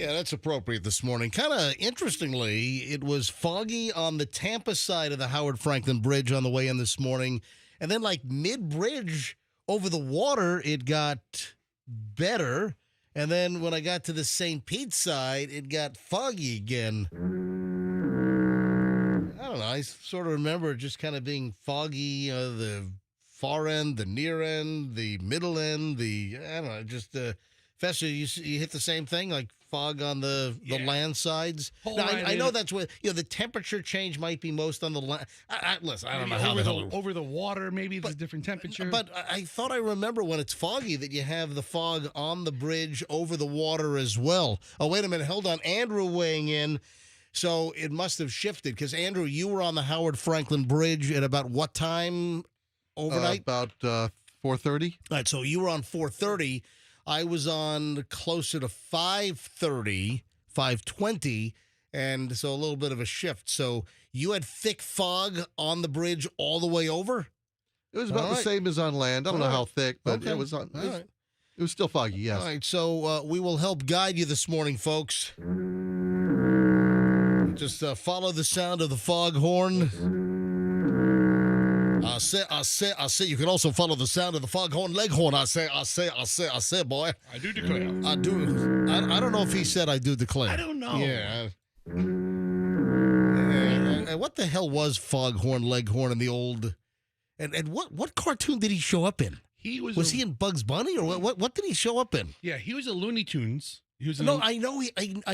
Yeah, that's appropriate this morning. Kind of interestingly, it was foggy on the Tampa side of the Howard Franklin Bridge on the way in this morning. And then, like mid-bridge over the water, it got better. And then when I got to the St. Pete side, it got foggy again. I don't know. I sort of remember it just kind of being foggy, the far end, the near end, the middle end, I don't know, just Fester, you hit the same thing, like fog on the land sides. Now, I know that's what, the temperature change might be most on the land. Listen, I don't know how over the water, maybe it's a different temperature. But I thought I remember when it's foggy that you have the fog on the bridge over the water as well. Oh, wait a minute. Hold on. Andrew weighing in. So it must have shifted because, Andrew, you were on the Howard Franklin Bridge at about what time overnight? About 4:30. All right, so you were on 4:30. I was on closer to 5:30, 5:20, and so a little bit of a shift. So you had thick fog on the bridge all the way over? It was about the same as on land. I don't know how thick, but it was on. It was still foggy, yes. All right, so we will help guide you this morning, folks. Just follow the sound of the foghorn. I say. You can also follow the sound of the foghorn leghorn. I say, boy. I do declare. I do. I don't know if he said I do declare. I don't know. Yeah. What the hell was foghorn leghorn in the old? And what cartoon did he show up in? Was he in Bugs Bunny or what did he show up in? Yeah, he was a Looney Tunes. I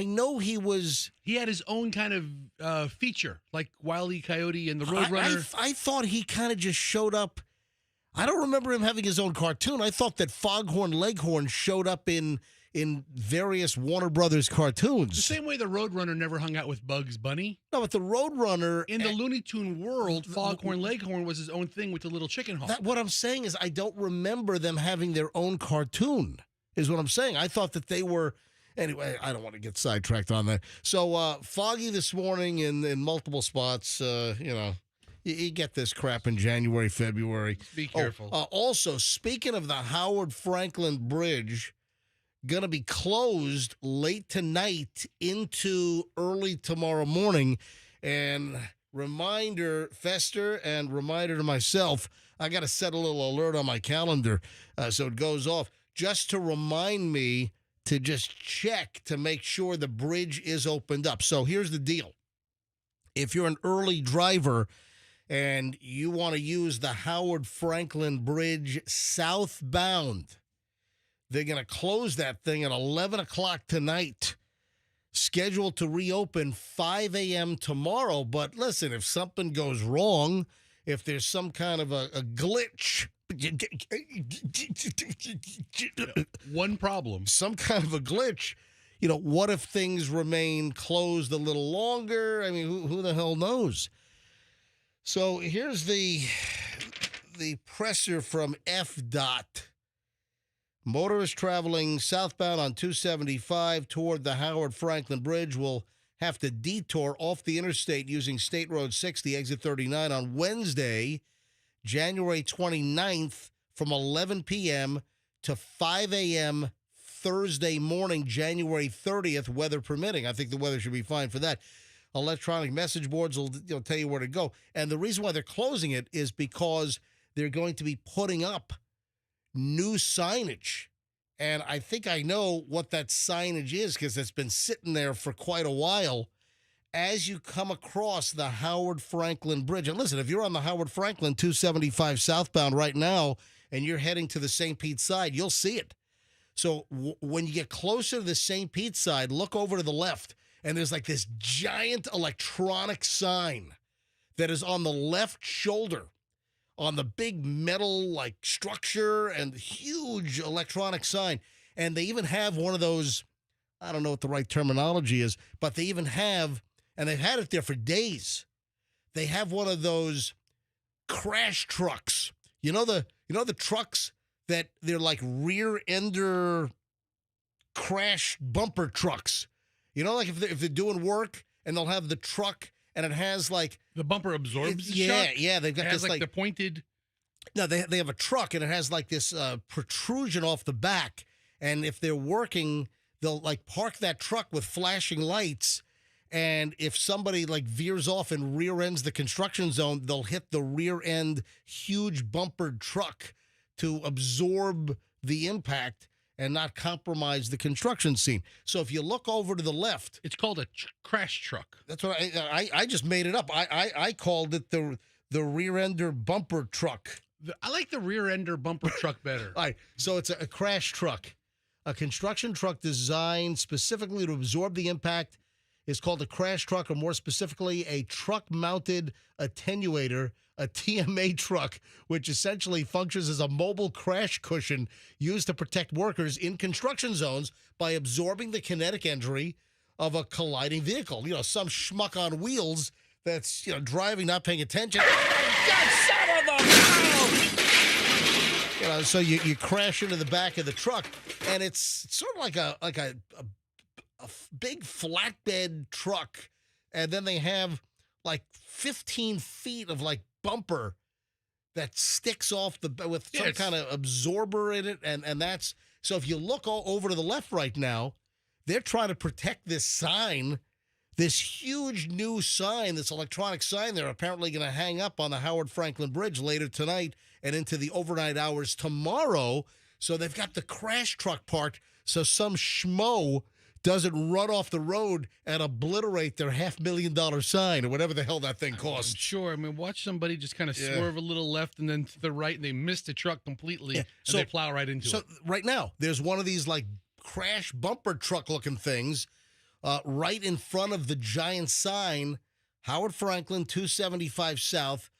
know he was. He had his own kind of feature, like Wile E. Coyote and the Roadrunner. I thought he kind of just showed up. I don't remember him having his own cartoon. I thought that Foghorn Leghorn showed up in various Warner Brothers cartoons. The same way the Roadrunner never hung out with Bugs Bunny. No, but the Roadrunner in the Looney Tune world, Foghorn Leghorn was his own thing with the little chicken hawk. What I'm saying is, I don't remember them having their own cartoon. Is what I'm saying. I thought that they were. Anyway, I don't want to get sidetracked on that. So, foggy this morning in multiple spots. You get this crap in January, February. Be careful. Also, speaking of the Howard Franklin Bridge, going to be closed late tonight into early tomorrow morning. And reminder, Fester, and reminder to myself, I got to set a little alert on my calendar so it goes off. Just to remind me to just check to make sure the bridge is opened up. So here's the deal. If you're an early driver and you want to use the Howard Franklin Bridge southbound, they're going to close that thing at 11 o'clock tonight. Scheduled to reopen 5 a.m. tomorrow. But listen, if something goes wrong, if there's some kind of a glitch, one problem, some kind of a glitch, what if things remain closed a little longer? I mean, who the hell knows? So here's the presser from FDOT. Motorists traveling southbound on 275 toward the Howard Franklin Bridge will have to detour off the interstate using State Road 60, exit 39 on Wednesday, January 29th from 11 p.m. to 5 a.m. Thursday morning, January 30th, weather permitting. I think the weather should be fine for that. Electronic message boards will tell you where to go. And the reason why they're closing it is because they're going to be putting up new signage. And I think I know what that signage is because it's been sitting there for quite a while. As you come across the Howard Franklin Bridge, and listen, if you're on the Howard Franklin 275 southbound right now and you're heading to the St. Pete side, you'll see it. So when you get closer to the St. Pete side, look over to the left, and there's like this giant electronic sign that is on the left shoulder on the big metal like structure and huge electronic sign. And they even have one of those, I don't know what the right terminology is, but they even have, and they've had it there for days, they have one of those crash trucks. You know the trucks that they're like rear-ender crash bumper trucks. Like if they're doing work and they'll have the truck and it has like the bumper absorbs the shock? Yeah, they've got it has this like the pointed. No, they have a truck and it has like this protrusion off the back, and if they're working, they'll like park that truck with flashing lights. And if somebody like veers off and rear ends the construction zone, they'll hit the rear end huge bumpered truck to absorb the impact and not compromise the construction scene. So if you look over to the left, It's called a crash truck. that's what I just made it up. I called it the rear ender bumper truck. I like the rear ender bumper truck better. All right, so it's a crash truck, a construction truck designed specifically to absorb the impact. Is called a crash truck, or more specifically, a truck-mounted attenuator, a TMA truck, which essentially functions as a mobile crash cushion used to protect workers in construction zones by absorbing the kinetic energy of a colliding vehicle. You know, some schmuck on wheels that's, driving, not paying attention. God, son of a... You know, so you crash into the back of the truck, and it's sort of like a big flatbed truck, and then they have like 15 feet of like bumper that sticks off with some kind of absorber in it, and that's so. If you look over to the left right now, they're trying to protect this sign, this huge new sign, this electronic sign. They're apparently going to hang up on the Howard Franklin Bridge later tonight and into the overnight hours tomorrow. So they've got the crash truck parked so some schmo doesn't run off the road and obliterate their $500,000 sign or whatever the hell that thing costs. Sure. I mean, watch somebody just kind of swerve a little left and then to the right, and they miss the truck completely, and they plow right into it. So right now, there's one of these like crash bumper truck looking things right in front of the giant sign, Howard Franklin 275 South.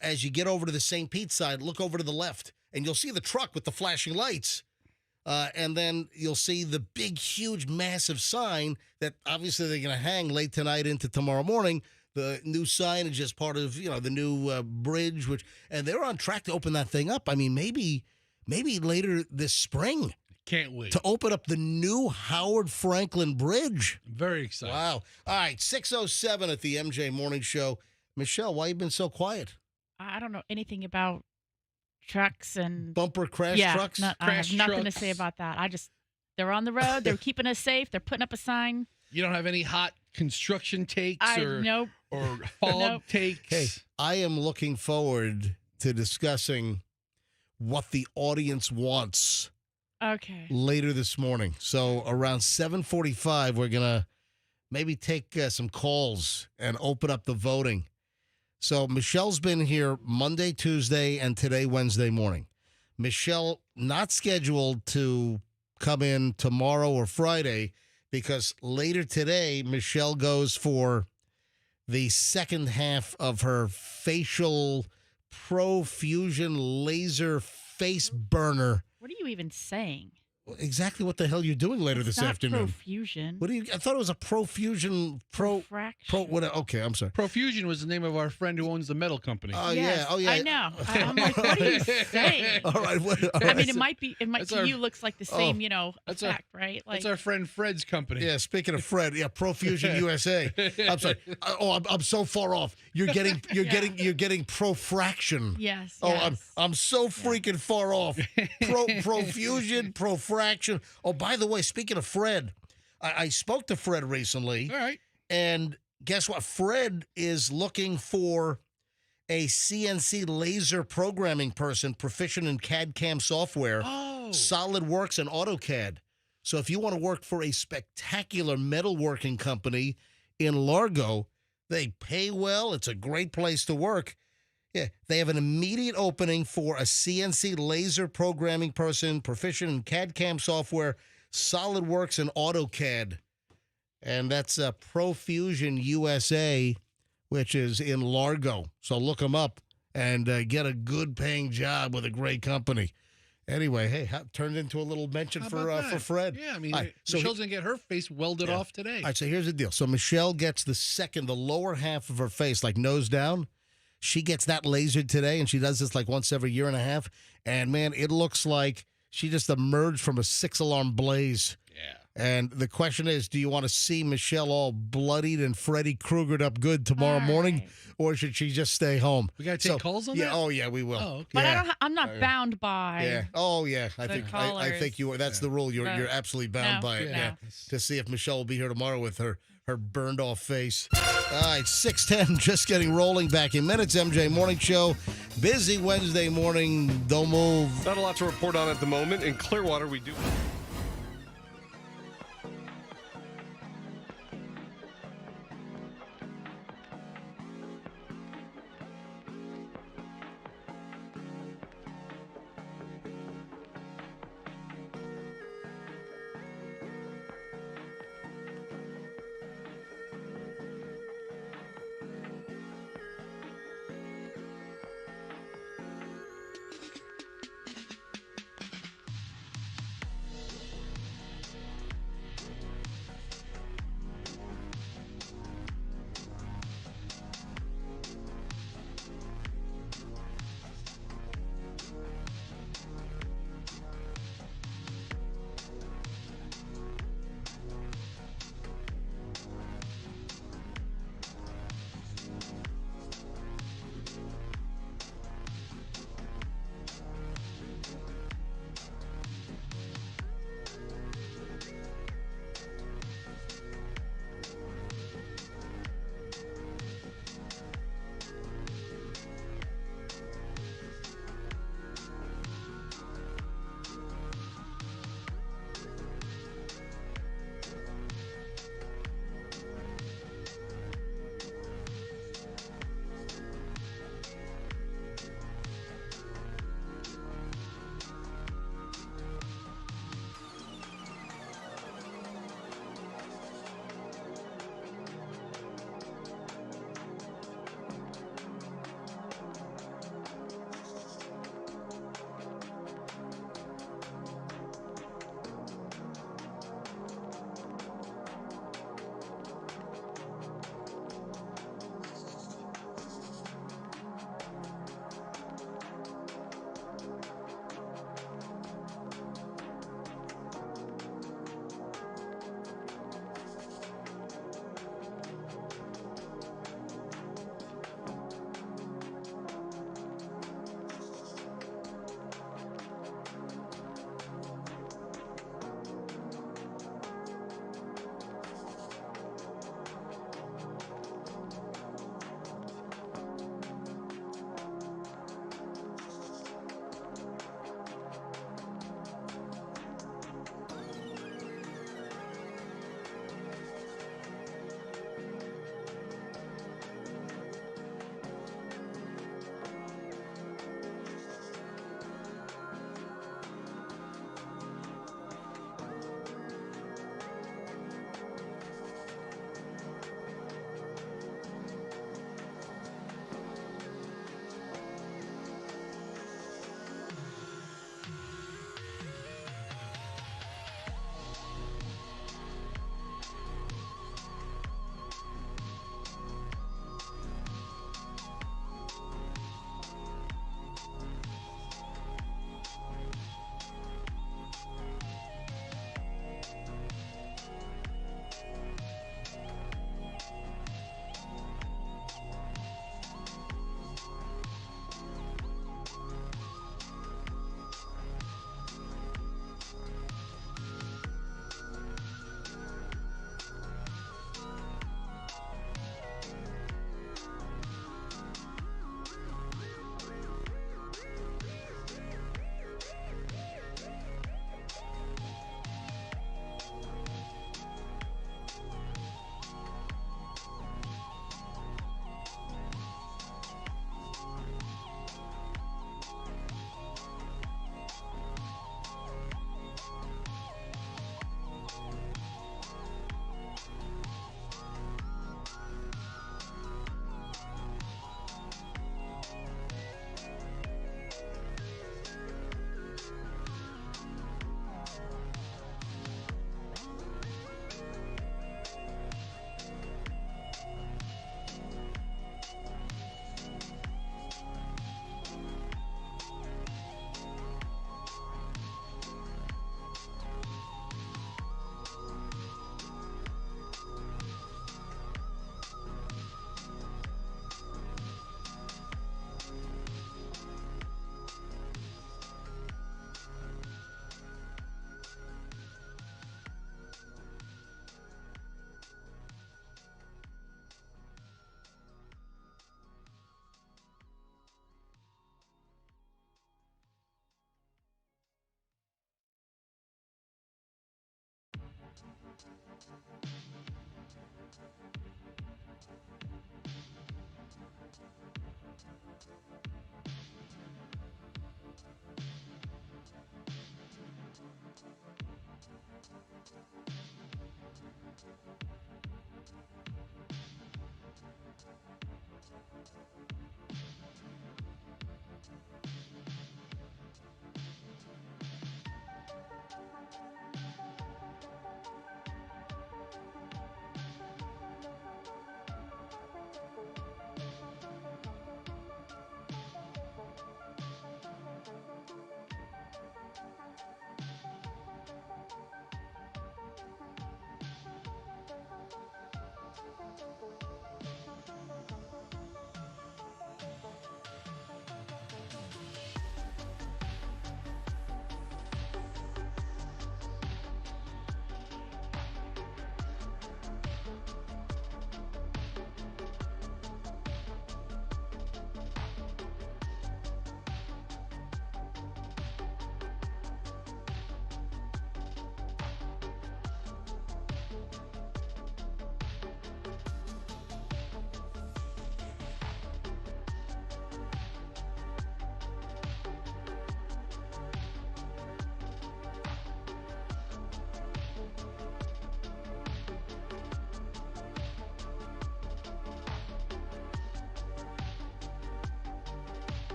As you get over to the St. Pete side, look over to the left, and you'll see the truck with the flashing lights. And then you'll see the big, huge, massive sign that obviously they're going to hang late tonight into tomorrow morning. The new signage is part of, the new bridge, and they're on track to open that thing up. I mean, maybe later this spring. Can't wait. To open up the new Howard Franklin Bridge. Very excited. Wow. All right, 6:07 at the MJ Morning Show. Michelle, why you been so quiet? I don't know anything about trucks and bumper crash trucks. I have nothing to say about that. They're on the road. They're keeping us safe. They're putting up a sign. You don't have any hot construction takes nope. or fog takes. Hey, I am looking forward to discussing what the audience wants. Okay. Later this morning. So around 7:45, we're gonna maybe take some calls and open up the voting. So Michelle's been here Monday, Tuesday, and today, Wednesday morning. Michelle not scheduled to come in tomorrow or Friday because later today, Michelle goes for the second half of her facial profusion laser face burner. What are you even saying? Exactly what the hell you're doing later this afternoon. Profusion. What do you? I thought it was a profusion Okay, I'm sorry. Profusion was the name of our friend who owns the metal company. Oh yes, yeah. Oh yeah. I know. I'm like, what are you saying? All right. I mean, it might to you looks like the same, that's effect, right? Like that's our friend Fred's company. Yeah. Speaking of Fred, Profusion USA. I'm sorry. I'm so far off. You're getting Profraction. Yes. Oh, yes. I'm so freaking far off. Profusion, Profraction. Oh, by the way, speaking of Fred, I spoke to Fred recently. All right. And guess what? Fred is looking for a CNC laser programming person proficient in CAD/CAM software, SolidWorks, and AutoCAD. So if you want to work for a spectacular metalworking company in Largo, they pay well. It's a great place to work. Yeah, they have an immediate opening for a CNC laser programming person proficient in CAD/CAM software, SolidWorks, and AutoCAD. And that's Profusion USA, which is in Largo. So look them up and get a good paying job with a great company. Anyway, hey, turned into a little mention for Fred. Yeah, I mean, so Michelle's going to get her face welded off today. All right, so here's the deal. So Michelle gets the lower half of her face, like nose down. She gets that lasered today, and she does this like once every year and a half. And, man, it looks like she just emerged from a 6-alarm blaze. Yeah. And the question is, do you want to see Michelle all bloodied and Freddy Kruegered up good tomorrow morning, or should she just stay home? We got to take calls on that? Oh, yeah, we will. Oh, okay. But I'm not bound by. Yeah. Oh, yeah. I think you are. That's the rule. You're absolutely bound by it. Yeah. To see if Michelle will be here tomorrow with her burned off face. All right, 6:10, just getting rolling back in minutes. MJ Morning Show. Busy Wednesday morning. Don't move. Not a lot to report on at the moment. In Clearwater, we do.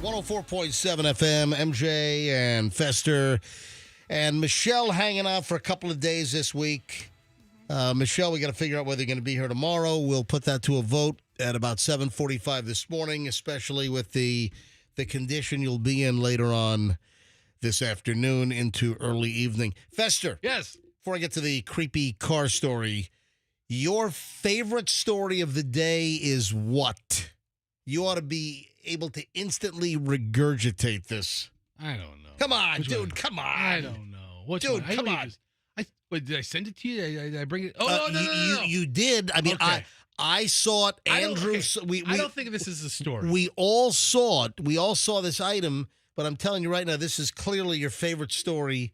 104.7 FM, MJ and Fester and Michelle hanging out for a couple of days this week. Michelle, we got to figure out whether you're going to be here tomorrow. We'll put that to a vote at about 7:45 this morning, especially with the condition you'll be in later on this afternoon into early evening. Fester. Yes. Before I get to the creepy car story, your favorite story of the day is what? You ought to be able to instantly regurgitate this. I don't know. Come on, Which dude. one? Come on. I don't know. Which Dude, one? come on. Wait, did I send it to you? Did I bring it? Oh, no. You did. I mean, Okay. I saw it. Andrew, I don't think this is a story. We all saw it. We all saw this item, but I'm telling you right now, this is clearly your favorite story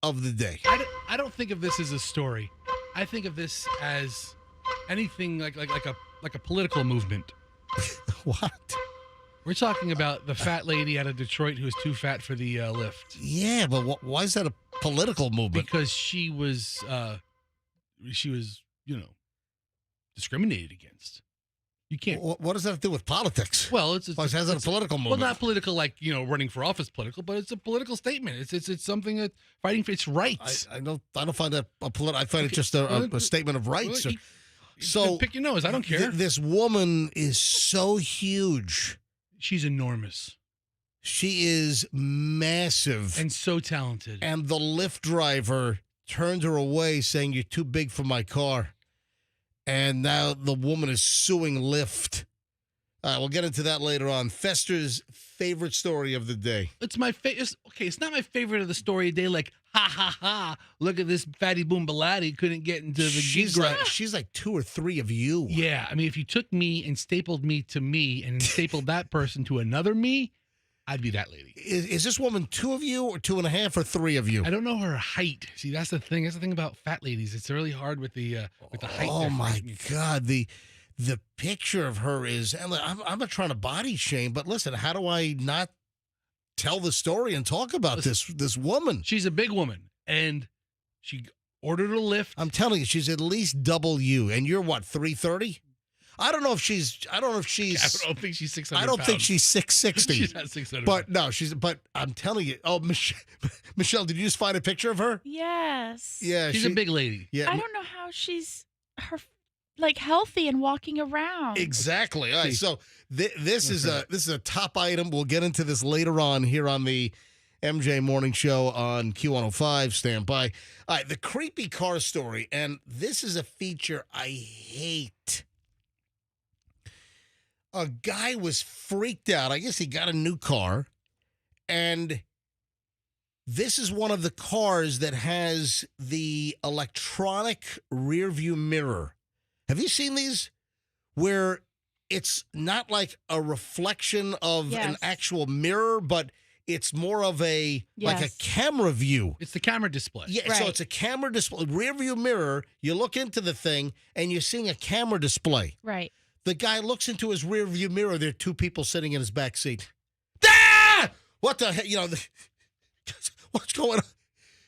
of the day. I don't think of this as a story. I think of this as anything like a political movement. What? We're talking about the fat lady out of Detroit who was too fat for the lift. Yeah, but why is that a political movement? Because she was, discriminated against. You can't. What does that have to do with politics? Well, it's Why is that a political movement? Well, not political like running for office political, but it's a political statement. It's something that fighting for its rights. I don't find that a political. I find it just a statement of rights. So pick your nose. I don't care. This woman is so huge. She's enormous She is massive. and so talented. And the Lyft driver turned her away saying, "You're too big for my car." And now the woman is suing Lyft. We'll get into that later on. Fester's favorite story of the day. It's my favorite. Okay, it's not my favorite of the story of the day. Like, ha ha ha! Look at this fatty boom baladi couldn't get into the She's like two or three of you. Yeah, I mean, if you took me and stapled me to me and stapled that person to another me, I'd be that lady. Is this woman two of you or 2.5 or three of you? I don't know her height. See, that's the thing. That's the thing about fat ladies. It's really hard with the height. Oh my difference. God, the picture of her is. And I'm not trying to body shame, but listen, how do I not tell the story and talk about this woman? She's a big woman, and she ordered a lift. I'm telling you, she's at least double you, and you're what, 330? I don't think she's I don't think she's 600. I don't think she's 660. She's not 600. But no, but I'm telling you. Oh, Michelle, did you just find a picture of her? Yes. Yeah, she's a big lady. Yeah, I don't know how she's healthy and walking around. exactly. All right, so this is a top item. We'll get into this later on here on the MJ Morning Show on Q105. Stand by. All right, the creepy car story, and this is a feature I hate. A guy was freaked out. I guess he got a new car, and this is one of the cars that has the electronic rearview mirror. Have you seen these? Where it's not like a reflection of an actual mirror, but it's more of like a camera view. It's the camera display. Yeah, right. So it's a camera display, rearview mirror. You look into the thing, and you're seeing a camera display. Right. The guy looks into his rearview mirror. There are two people sitting in his back seat. Ah! What the hell? What's going on?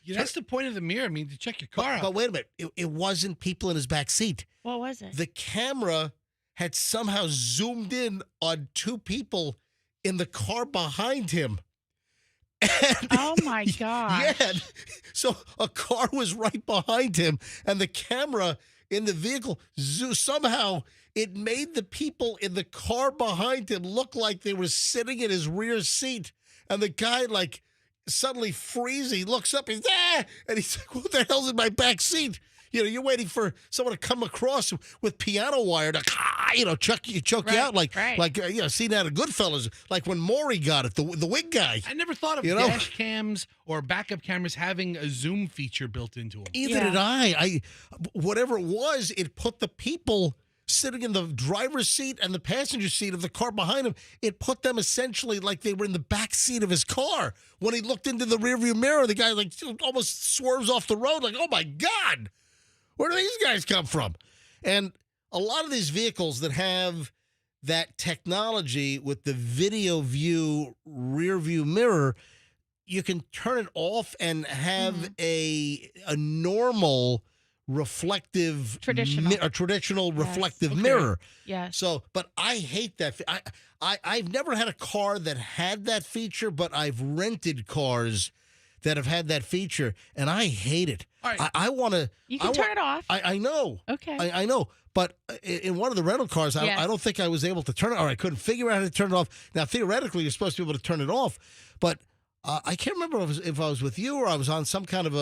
Yeah, that's the point of the mirror. I mean, to check your car out. But wait a minute. It wasn't people in his back seat. What was it? The camera had somehow zoomed in on two people in the car behind him. And, oh, my gosh. Yeah. So a car was right behind him, and the camera in the vehicle, somehow it made the people in the car behind him look like they were sitting in his rear seat. And the guy, suddenly freezes. He looks up, and he's like, what the hell's in my back seat? You're waiting for someone to come across with piano wire to, choke you out seen that at Goodfellas, like when Maury got it, the wig guy. I never thought of dash cams or backup cameras having a zoom feature built into them. Either did I. Whatever it was, it put the people sitting in the driver's seat and the passenger seat of the car behind him, it put them essentially like they were in the back seat of his car. When he looked into the rearview mirror, the guy almost swerves off the road like, oh my God, where do these guys come from? And a lot of these vehicles that have that technology with the video view rearview mirror, you can turn it off and have a normal reflective, traditional reflective mirror. Yes. So, but I hate that. I've never had a car that had that feature, but I've rented cars that have had that feature, and I hate it. All right. I want to. You can turn it off. I know. Okay. I know. But in one of the rental cars, I don't think I was able to turn it, or I couldn't figure out how to turn it off. Now, theoretically, you're supposed to be able to turn it off, but I can't remember if I was with you or I was on some kind of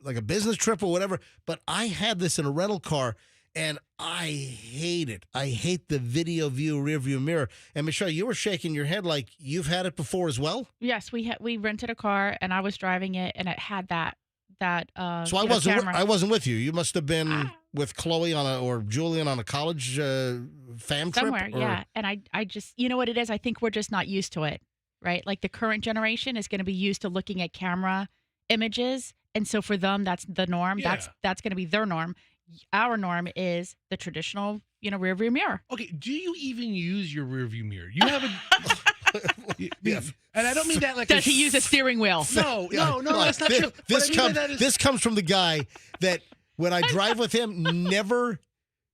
like a business trip or whatever. But I had this in a rental car, and I hate it. I hate the video view, rear view mirror. And Michelle, you were shaking your head like you've had it before as well. Yes, we rented a car, and I was driving it, and it had that. So I wasn't with you. You must have been with Chloe or Julian on a college fam trip somewhere. Yeah, and I just, you know what it is? I think we're just not used to it, right? Like the current generation is going to be used to looking at camera images, and so for them, that's the norm. Yeah. That's going to be their norm. Our norm is the traditional, rear view mirror. Okay, do you even use your rear view mirror? You have a. Yeah. And I don't mean that like. Does he use a steering wheel? No, that's not true. This comes from the guy that when I drive with him never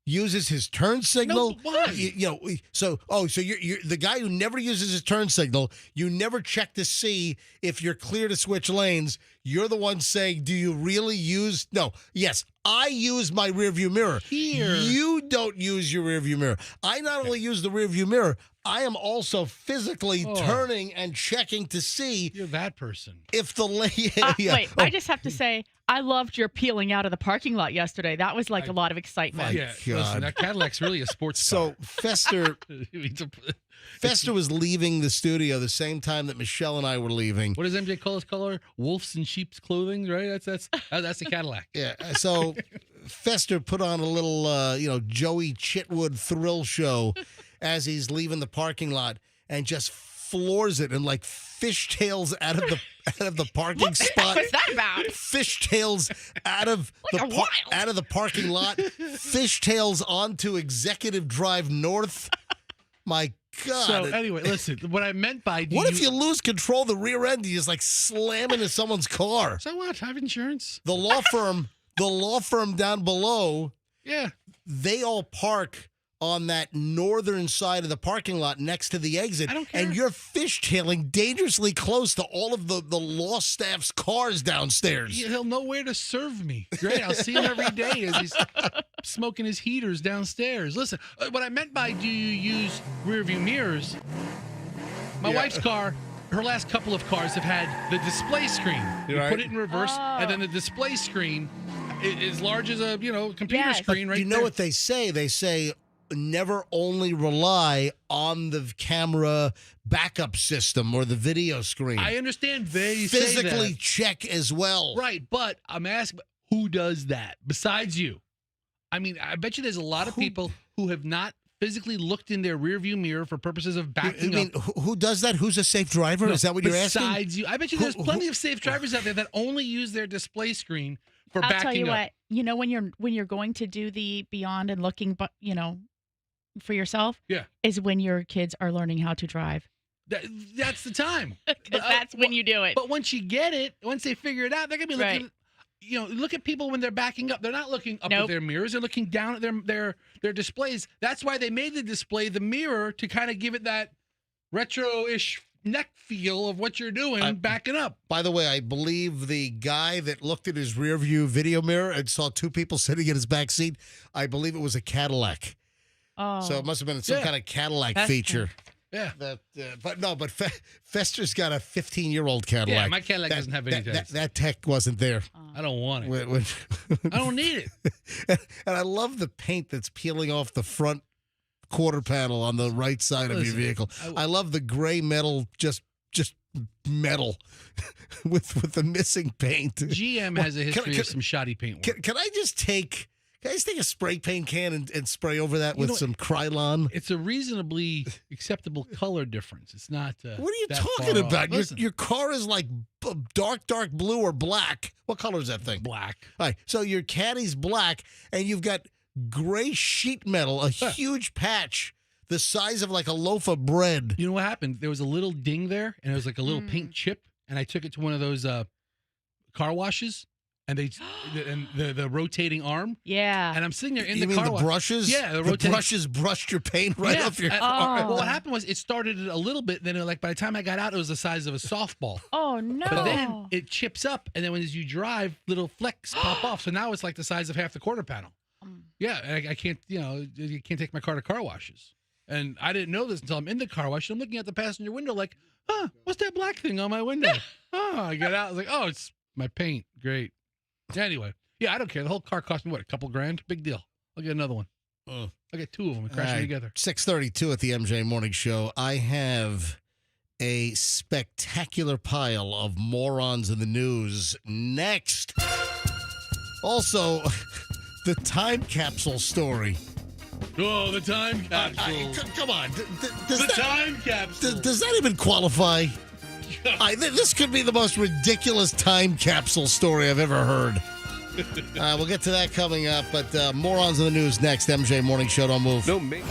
uses his turn signal. No, why? So you're the guy who never uses his turn signal. You never check to see if you're clear to switch lanes. You're the one saying, "Do you really use?" No. Yes, I use my rearview mirror. Here, you don't use your rearview mirror. I not only use the rearview mirror, I am also physically turning and checking to see. You're that person. If the lane. Wait, I just have to say, I loved your peeling out of the parking lot yesterday. That was like a lot of excitement. Yeah, listen, that Cadillac's really a sports car. So Fester was leaving the studio the same time that Michelle and I were leaving. What does MJ call his color? Wolves in sheep's clothing, right? That's the Cadillac. Yeah. So Fester put on a little, Joey Chitwood thrill show as he's leaving the parking lot and just floors it and like fishtails out of the parking spot. What was that about? Fishtails out of the parking lot. Fishtails onto Executive Drive North. My God. So anyway, listen, what I meant by if you lose control of the rear end, you just like slam into someone's car? So what? I have insurance. The law firm down below, yeah, they all park on that northern side of the parking lot next to the exit. I don't care. And you're fishtailing dangerously close to all of the law staff's cars downstairs. He'll know where to serve me. Great. I'll see him every day as he's smoking his heaters downstairs. Listen, what I meant by do you use rear view mirrors? My wife's car, her last couple of cars have had the display screen. You put it in reverse, and then the display screen is large as a computer screen right there. You know what they say? They say never only rely on the camera backup system or the video screen. I understand they physically say that. Check as well. Right, but I'm asking, who does that besides you? I mean, I bet you there's a lot of people who have not physically looked in their rearview mirror for purposes of backing up. Who does that? Who's a safe driver? No, Is that what you're asking? Besides you. I bet you there's plenty of safe drivers out there that only use their display screen for backing up. I'll tell you what, when you're going to do the beyond and looking, but for yourself, is when your kids are learning how to drive. That's the time. Because that's when you do it. But once you get it, once they figure it out, they're going to be looking, look at people when they're backing up. They're not looking up at their mirrors. They're looking down at their displays. That's why they made the display, the mirror, to kind of give it that retro-ish neck feel of what you're doing backing up. By the way, I believe the guy that looked at his rear view video mirror and saw two people sitting in his back seat, I believe it was a Cadillac. Oh. So it must have been some kind of Cadillac feature. Yeah. But Fester's got a 15-year-old Cadillac. Yeah, my Cadillac doesn't have any text. That tech wasn't there. I don't want it. I don't need it. And I love the paint that's peeling off the front quarter panel on the right side of your vehicle. I love the gray metal, just metal with the missing paint. GM has a history of some shoddy paint work. Can I just take a spray paint can and spray over that with some Krylon? It's a reasonably acceptable color difference. It's not. What are you talking about? Your car is like dark blue or black. What color is that thing? Black. All right. So your Caddy's black, and you've got gray sheet metal, a huge patch the size of like a loaf of bread. You know what happened? There was a little ding there, and it was like a little paint chip, and I took it to one of those car washes. and the rotating arm. Yeah. And I'm sitting there in You the mean car the wash. brushes? Yeah, the brushes brushed your paint right off your car. Well, what happened was it started a little bit. Then, by the time I got out, it was the size of a softball. Oh no! But then it chips up, and then as you drive, little flecks pop off. So now it's like the size of half the quarter panel. Yeah, I can't. You can't take my car to car washes. And I didn't know this until I'm in the car wash. And I'm looking at the passenger window like, what's that black thing on my window? I get out. I was like, oh, it's my paint. Great. Anyway, yeah, I don't care. The whole car cost me, what, a couple grand? Big deal. I'll get another one. I'll get two of them and crash them together. 6:32 at the MJ Morning Show. I have a spectacular pile of morons in the news next. Also, the time capsule story. Oh, the time capsule. Come on. Time capsule. Does that even qualify? This could be the most ridiculous time capsule story I've ever heard. We'll get to that coming up, but morons in the news next. MJ Morning Show, don't move. No, me.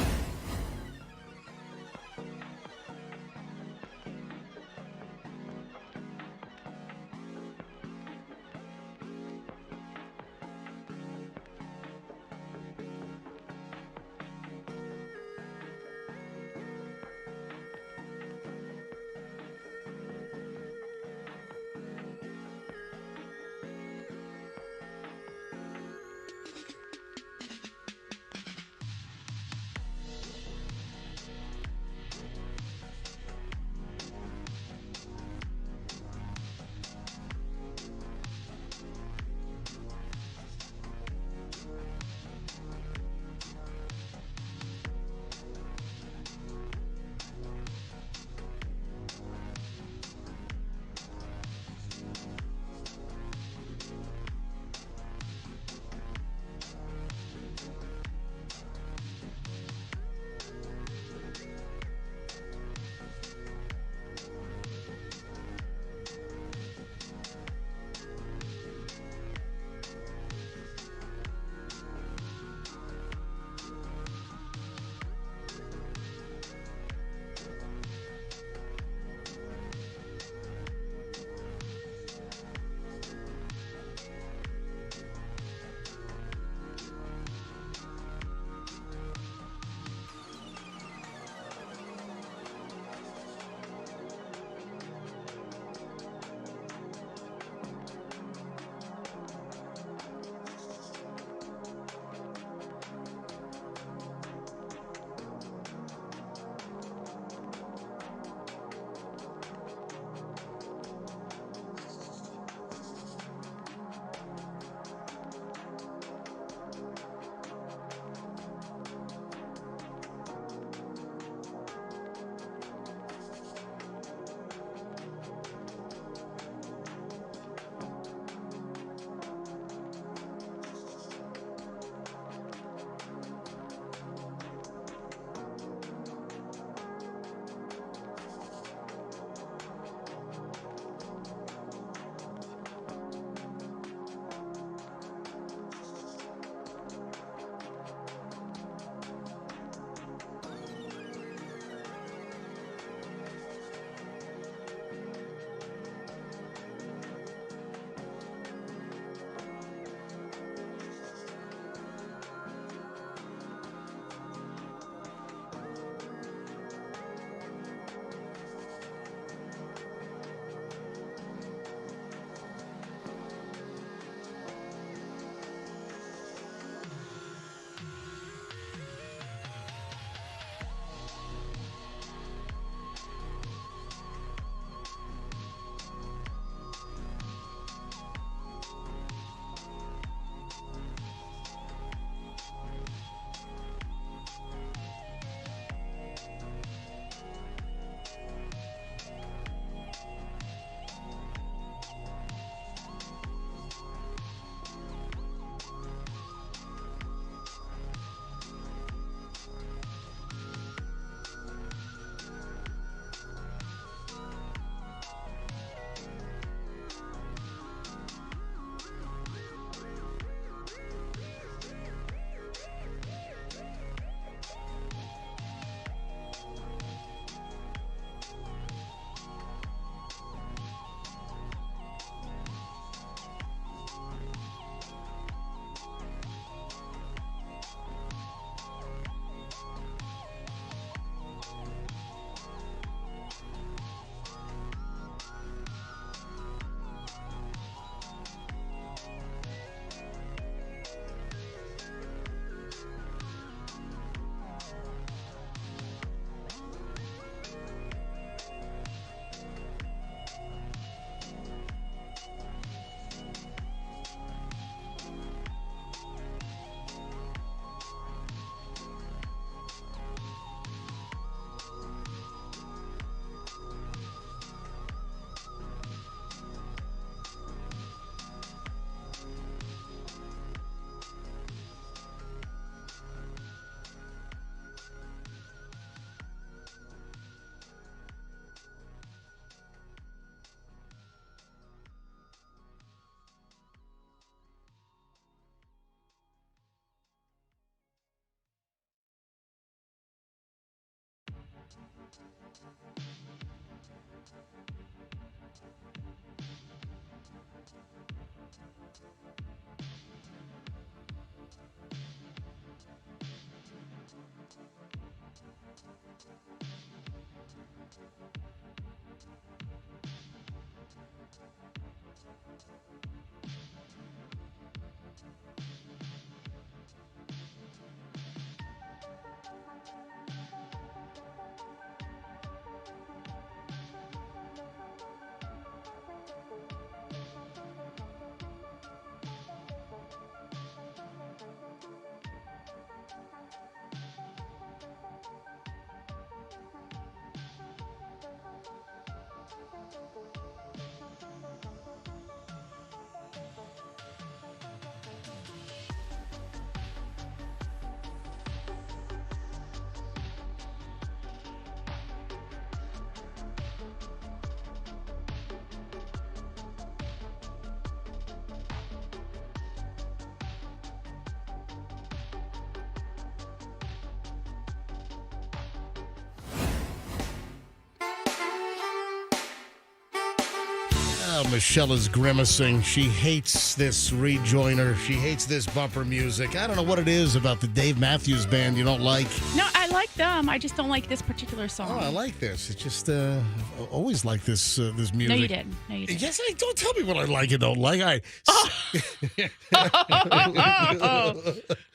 Oh, Michelle is grimacing. She hates this rejoiner. She hates this bumper music. I don't know what it is about the Dave Matthews Band you don't like. No, I like them. I just don't like this particular song. Oh, I like this. It's just, I've always liked this this music. No, you didn't. No, you didn't. Yes, don't tell me what I like and don't like.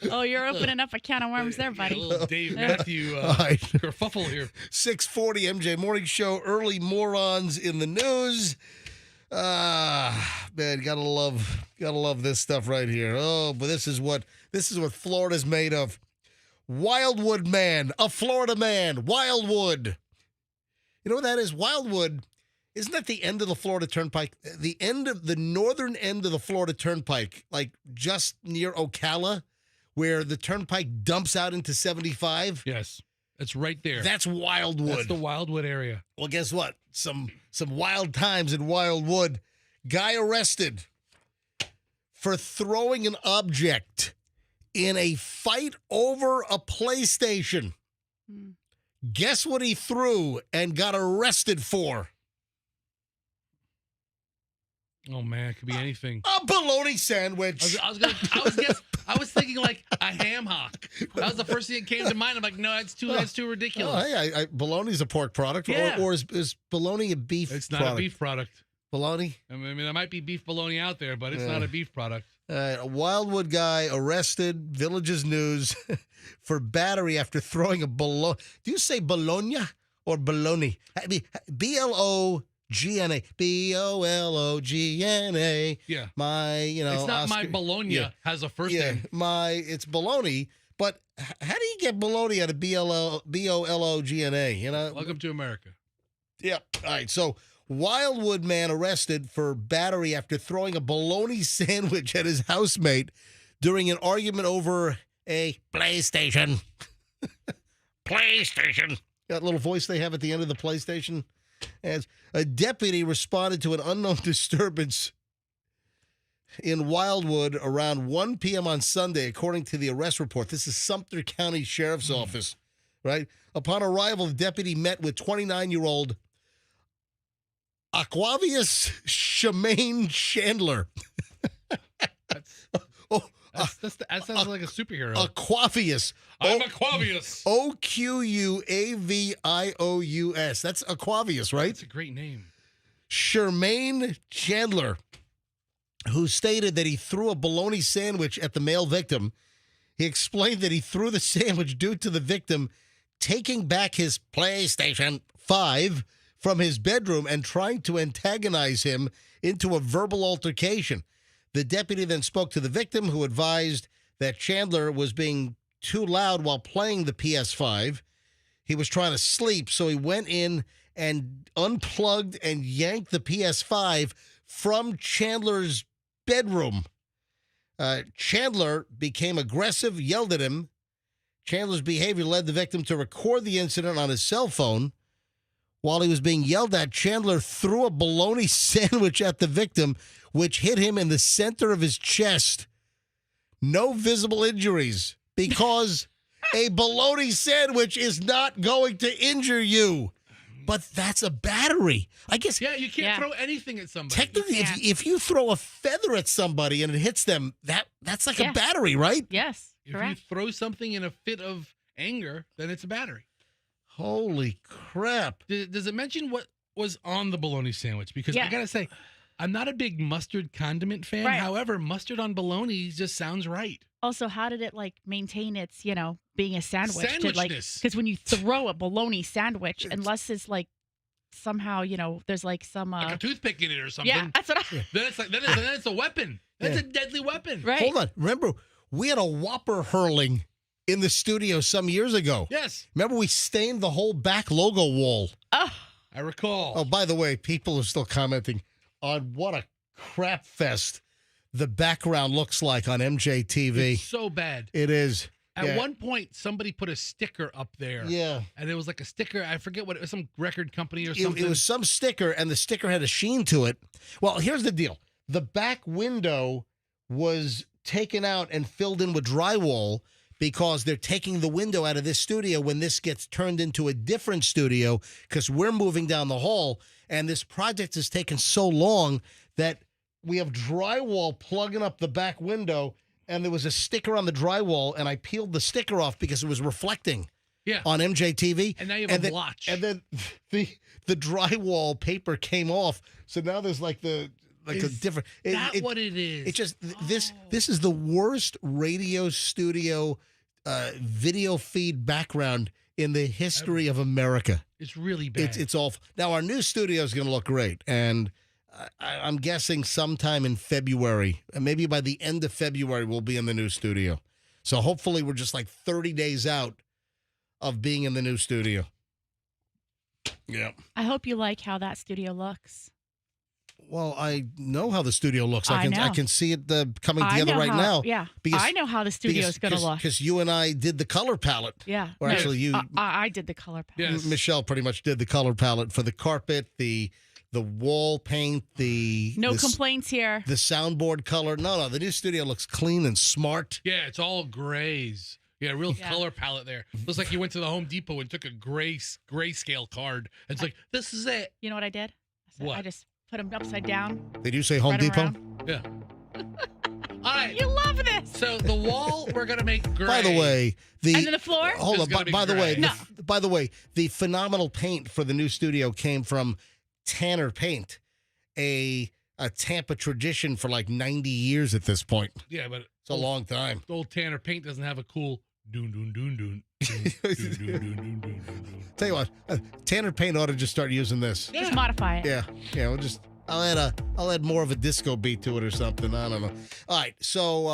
Oh, you're opening up a can of worms there, buddy. Little Dave Matthew right. kerfuffle here. 6:40 MJ Morning Show. Early morons in the news. Man, gotta love this stuff right here. Oh, but this is what Florida's made of. Wildwood man, a Florida man, Wildwood. You know what that is? Wildwood, isn't that the end of the Florida Turnpike? The end of the northern end of the Florida Turnpike, like just near Ocala, where the turnpike dumps out into 75? Yes, it's right there. That's Wildwood. That's the Wildwood area. Well, guess what? Some wild times in Wildwood. Guy arrested for throwing an object in a fight over a PlayStation. Guess what he threw and got arrested for? Oh man, it could be anything. A bologna sandwich. I was thinking like a ham hock. That was the first thing that came to mind. I'm like, no, that's too ridiculous. Oh, hey, bologna's a pork product, Yeah. or is bologna a beef It's product? not a beef product. Bologna? I mean, there might be beef bologna out there, but it's not a beef product. A Wildwood guy arrested, Villages News, for battery after throwing a bologna. Do you say bologna or bologna? I mean, B-L-O-G-N-A. B-O-L-O-G-N-A. Yeah. It's not my bologna has a first name. It's bologna. But how do you get bologna out of B-O-L-O-G-N-A? You know? Welcome to America. Yep. All right. So Wildwood man arrested for battery after throwing a bologna sandwich at his housemate during an argument over a PlayStation. PlayStation. That little voice they have at the end of the PlayStation. As a deputy responded to an unknown disturbance in Wildwood around 1 p.m. on Sunday, according to the arrest report. This is Sumter County Sheriff's Office, right? Upon arrival, the deputy met with 29-year-old Aquavius Shemaine Chandler. That sounds like a superhero. Aquavius. I'm Aquavius. O-Q-U-A-V-I-O-U-S. That's Aquavius, right? That's a great name. Shemaine Chandler, who stated that he threw a bologna sandwich at the male victim. He explained that he threw the sandwich due to the victim taking back his PlayStation 5 from his bedroom and trying to antagonize him into a verbal altercation. The deputy then spoke to the victim, who advised that Chandler was being too loud while playing the PS5. He was trying to sleep, so he went in and unplugged and yanked the PS5 from Chandler's bedroom. Chandler became aggressive, yelled at him. Chandler's behavior led the victim to record the incident on his cell phone. While he was being yelled at, Chandler threw a bologna sandwich at the victim, which hit him in the center of his chest. No visible injuries, because a bologna sandwich is not going to injure you. But that's a battery. I guess. Yeah, you can't throw anything at somebody. Technically, if you throw a feather at somebody and it hits them, that's like a battery, right? Yes. If you throw something in a fit of anger, then it's a battery. Holy crap. Does it mention what was on the bologna sandwich? Because Yeah. I got to say, I'm not a big mustard condiment fan. Right. However, mustard on bologna just sounds right. Also, how did it like maintain its, being a sandwich? Sandwichness. Because when you throw a bologna sandwich, unless it's like somehow, there's like some Like a toothpick in it or something. yeah, that's what Then it's a weapon. That's a deadly weapon. right. Hold on. Remember, we had a Whopper hurling in the studio some years ago. Yes, Remember, we stained the whole back logo wall. Oh, I recall. Oh, by the way, people are still commenting on what a crap fest the background looks like on MJTV. It's so bad. It is. At Yeah. one point, somebody put a sticker up there. Yeah. And it was like a sticker. I forget what it was, some record company or It, something. it was some sticker, and the sticker had a sheen to it. Well, here's the deal. The back window was taken out and filled in with drywall because they're taking the window out of this studio when this gets turned into a different studio because we're moving down the hall, and this project has taken so long that we have drywall plugging up the back window, and there was a sticker on the drywall, and I peeled the sticker off because it was reflecting Yeah. on MJTV. And now you have a then, blotch. And then the drywall paper came off, so now there's like a different. What it is? It just this is the worst radio studio video feed background in the history of America. It's really bad. It's awful. Now our new studio is going to look great, and I'm guessing sometime in February, and maybe by the end of February, we'll be in the new studio. So hopefully, we're just like 30 days out of being in the new studio. Yeah. I hope you like how that studio looks. Well, I know how the studio looks. I I know. can see it coming I together know right how- now. Yeah, because- I know how the studio is going to look. Because you and I did the color palette. Yeah. Or actually, you, I did the color palette. Yes. Michelle, pretty much did the color palette for the carpet, the wall paint, No the, complaints here. the soundboard color. No, the new studio looks clean and smart. Yeah, it's all grays. Yeah, real Yeah. color palette there. Looks like you went to the Home Depot and took a grayscale card. And it's like, this is it. You know what I did? What? I just put them upside down. Did you say Home spread 'em Depot? around. Yeah. All right. You love this. So the wall we're gonna make gray. By the way, And then the floor? hold It's on. gonna be By the way, gray. No. by the way, the phenomenal paint for the new studio came from Tanner Paint, a Tampa tradition for like 90 years at this point. Yeah, but It's a long time. old Tanner paint doesn't have a cool doon doon doon doon. Doon. Tell you what, Tanner Paint ought to just start using this. Just modify it. Yeah, I'll add more of a disco beat to it or something. I don't know. All right, so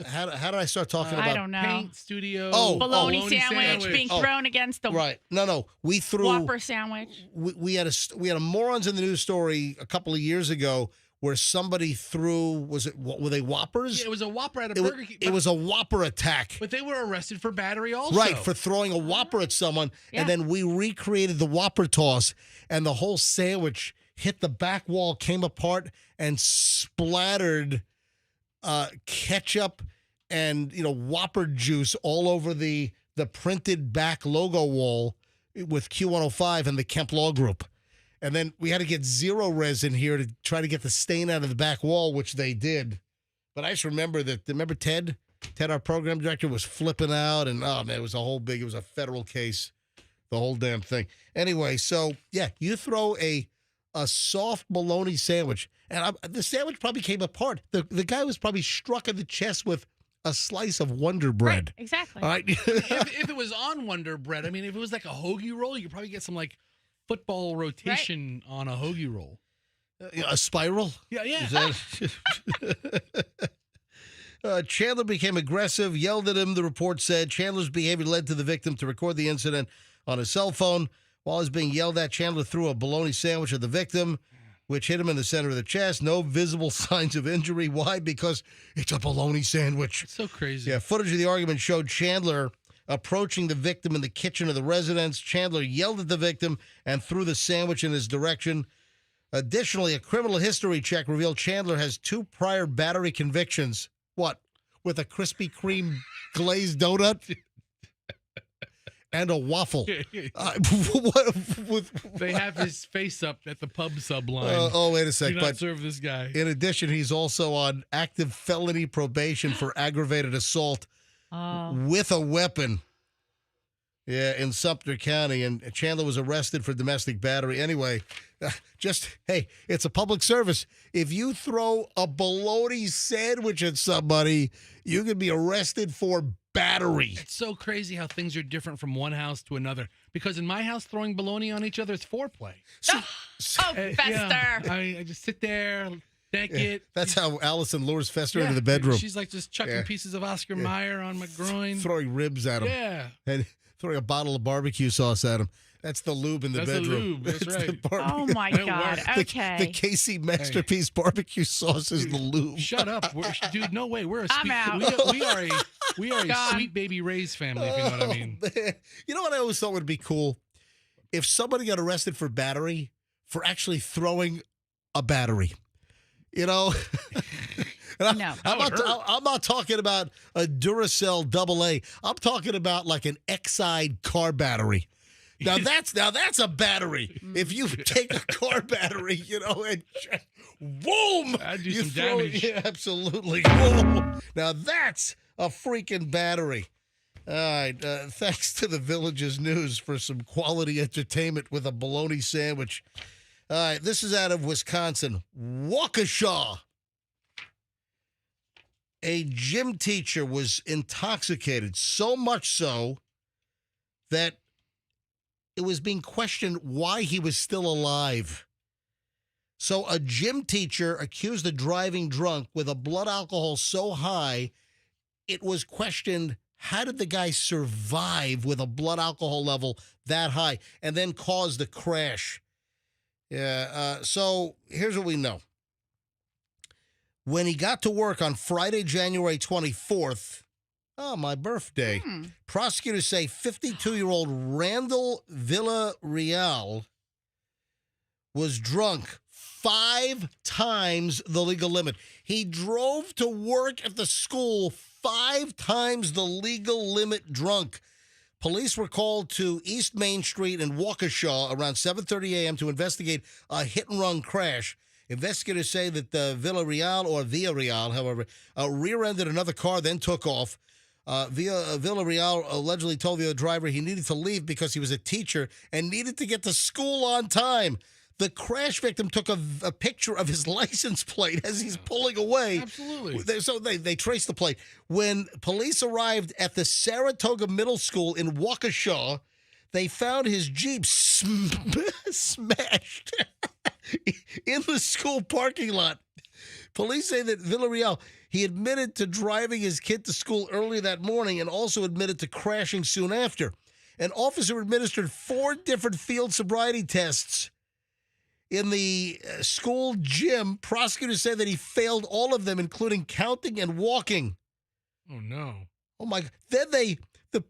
how did I start talking about? I don't know. Paint studio. Bologna sandwich being Oh. thrown against the Right? No, we threw. Whopper sandwich. We had a morons in the news story a couple of years ago where somebody threw. Were they Whoppers? Yeah, it was a Whopper at a It was, Burger King. it was a Whopper attack. But they were arrested for battery also. Right, for throwing a Whopper at someone. Yeah. And then we recreated the Whopper toss, and the whole sandwich hit the back wall, came apart, and splattered ketchup and Whopper juice all over the printed back logo wall with Q105 and the Kemp Law Group. And then we had to get Zero Res in here to try to get the stain out of the back wall, which they did. But I just remember Ted? Ted, our program director, was flipping out, and oh man, it was a federal case, the whole damn thing. Anyway, so yeah, you throw a soft bologna sandwich, and the sandwich probably came apart. The guy was probably struck in the chest with a slice of Wonder Bread. Right, exactly. All right. if it was on Wonder Bread, I mean, if it was like a hoagie roll, you could probably get some like football rotation on a hoagie roll. A spiral? Yeah, yeah. Is that... Chandler became aggressive, yelled at him, the report said. Chandler's behavior led to the victim to record the incident on his cell phone. While he's being yelled at, Chandler threw a bologna sandwich at the victim, which hit him in the center of the chest. No visible signs of injury. Why? Because it's a bologna sandwich. It's so crazy. Yeah, footage of the argument showed Chandler approaching the victim in the kitchen of the residence. Chandler yelled at the victim and threw the sandwich in his direction. Additionally, a criminal history check revealed Chandler has 2 prior battery convictions. What? With a Krispy Kreme glazed donut? And a waffle. They have his face up at the pub sub line. Wait a sec. Do not But serve this guy. in addition, he's also on active felony probation for aggravated assault Oh. with a weapon. Yeah, in Sumter County, and Chandler was arrested for domestic battery. Anyway, hey, it's a public service. If you throw a bologna sandwich at somebody, you could be arrested for battery. It's so crazy how things are different from one house to another. Because in my house, throwing bologna on each other is foreplay. Fester. Yeah, I just sit there, deck it. That's how Allison lures Fester into the bedroom. She's like just chucking pieces of Oscar Mayer on my groin. Throwing ribs at him. Yeah. And throwing a bottle of barbecue sauce at him. That's the lube in the That's bedroom. the lube. That's It's right. the barbecue. Oh, my God. Okay. The Casey Masterpiece barbecue sauce is the lube. Shut up, dude! No way. We're a I'm sweet. out. We are a God. sweet baby Ray's family. If you know what I mean. Man. You know what I always thought would be cool? If somebody got arrested for battery, for actually throwing a battery. You know? And No. I'm not talking about a Duracell AA. I'm talking about like an Exide car battery. Now that's a battery. If you take a car battery, you know, and just, boom, That'd do you some throw damage. it, yeah, absolutely. Boom. Now that's a freaking battery. All right. Thanks to the Villages News for some quality entertainment with a bologna sandwich. All right. This is out of Wisconsin. Waukesha. A gym teacher was intoxicated, so much so that it was being questioned why he was still alive. So a gym teacher accused of driving drunk with a blood alcohol so high, it was questioned, how did the guy survive with a blood alcohol level that high and then cause the crash? Yeah, so here's what we know. When he got to work on Friday, January 24th, my birthday, prosecutors say 52-year-old Randall Villarreal was drunk 5 times the legal limit. He drove to work at the school 5 times the legal limit drunk. Police were called to East Main Street in Waukesha around 7:30 a.m. to investigate a hit-and-run crash. Investigators say that Villarreal, however, rear-ended another car, then took off. Villarreal allegedly told the driver he needed to leave because he was a teacher and needed to get to school on time. The crash victim took a picture of his license plate as he's pulling away. Absolutely. So they traced the plate. When police arrived at the Saratoga Middle School in Waukesha, they found his Jeep smashed in the school parking lot. Police say that Villarreal, he admitted to driving his kid to school early that morning and also admitted to crashing soon after. An officer administered 4 different field sobriety tests in the school gym. Prosecutors say that he failed all of them, including counting and walking. Oh, no. Oh, my God. Then the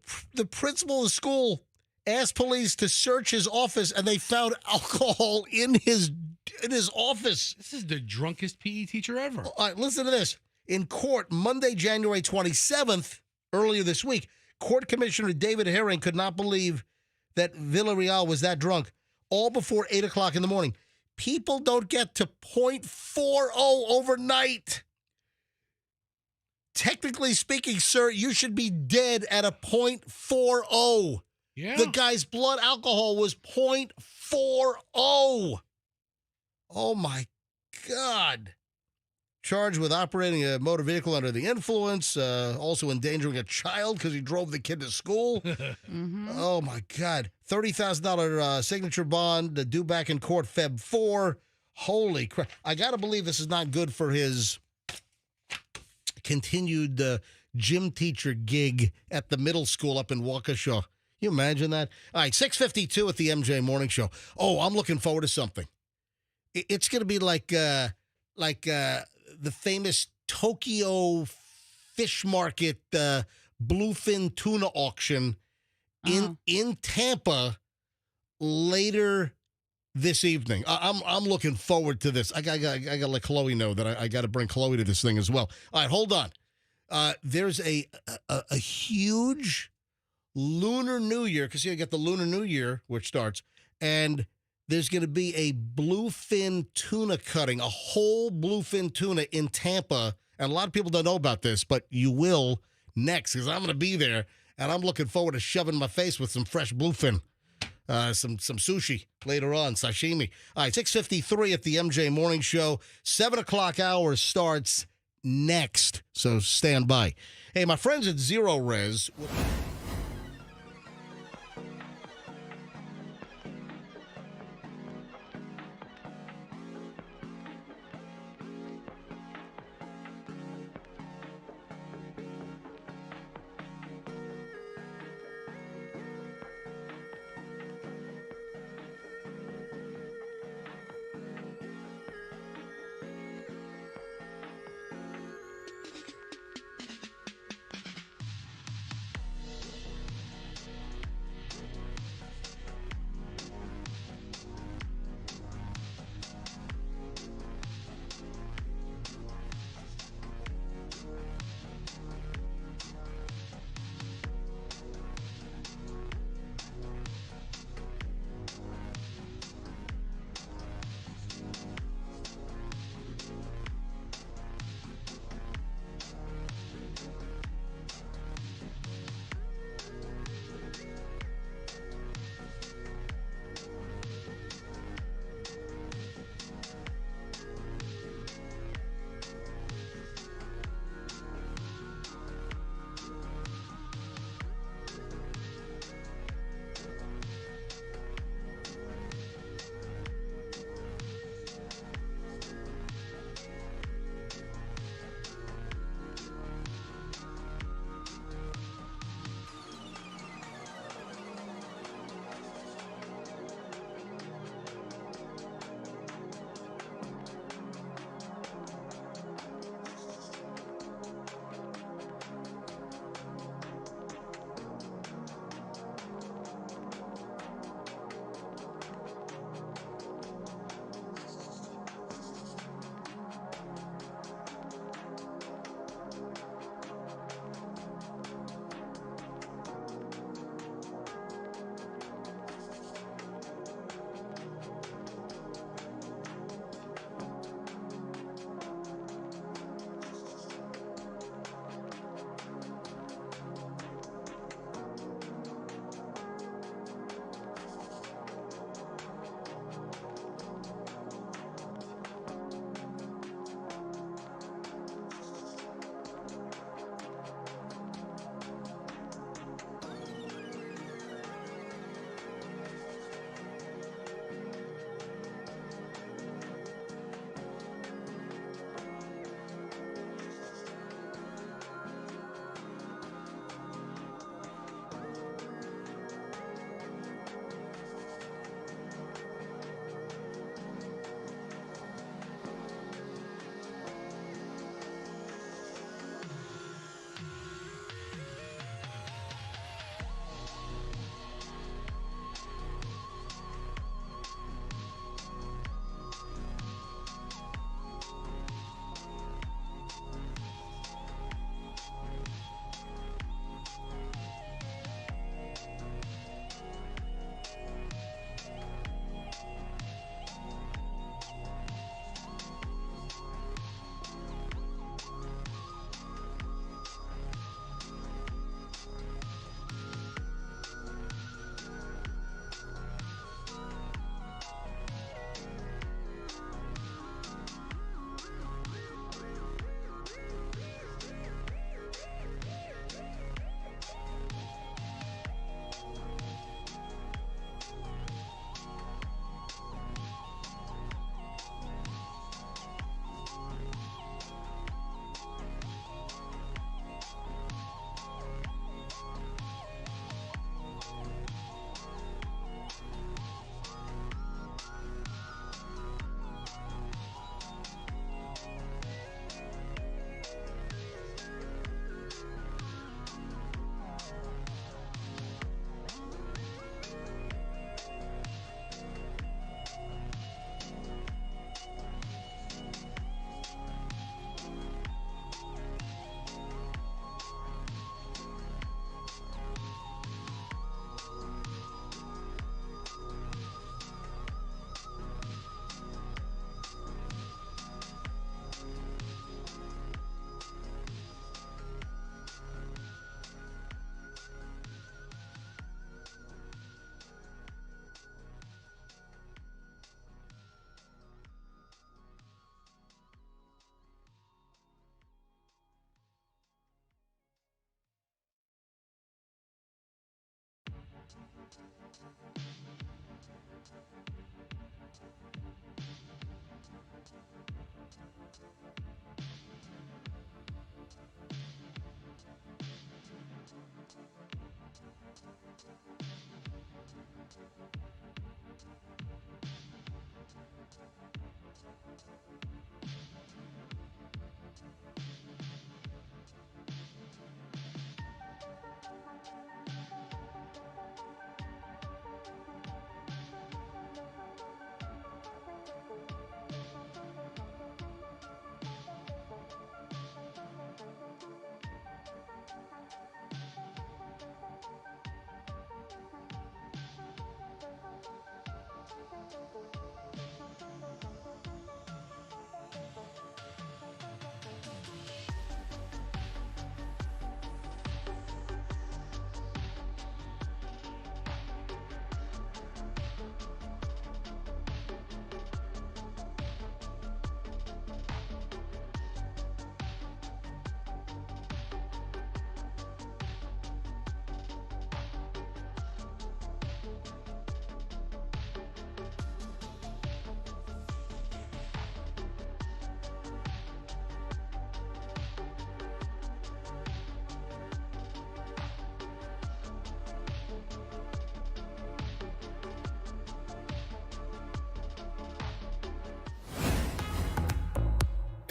principal of the school asked police to search his office, and they found alcohol in his office. This is the drunkest PE teacher ever. All right, listen to this. In court, Monday, January 27th, earlier this week, Court Commissioner David Herring could not believe that Villarreal was that drunk, all before 8 o'clock in the morning. People don't get to .40 overnight. Technically speaking, sir, you should be dead at a .40. Yeah. The guy's blood alcohol was .40. Oh, my God. Charged with operating a motor vehicle under the influence, also endangering a child because he drove the kid to school. Oh, my God. $30,000 signature bond due back in court Feb 4. Holy crap. I got to believe this is not good for his continued gym teacher gig at the middle school up in Waukesha. You imagine that? All right, 6:52 at the MJ Morning Show. Oh, I'm looking forward to something. It's going to be like the famous Tokyo fish market bluefin tuna auction in Tampa later this evening. I'm looking forward to this. I got to let Chloe know that I got to bring Chloe to this thing as well. All right, hold on. There's a huge Lunar New Year, because you got the Lunar New Year, which starts, and there's going to be a bluefin tuna cutting, a whole bluefin tuna in Tampa. And a lot of people don't know about this, but you will next, because I'm going to be there. and I'm looking forward to shoving my face with some fresh bluefin. Some sushi later on, sashimi. All right, 6:53 at the MJ Morning Show. 7 o'clock hour starts next, so stand by. Hey, my friends at Zero Res.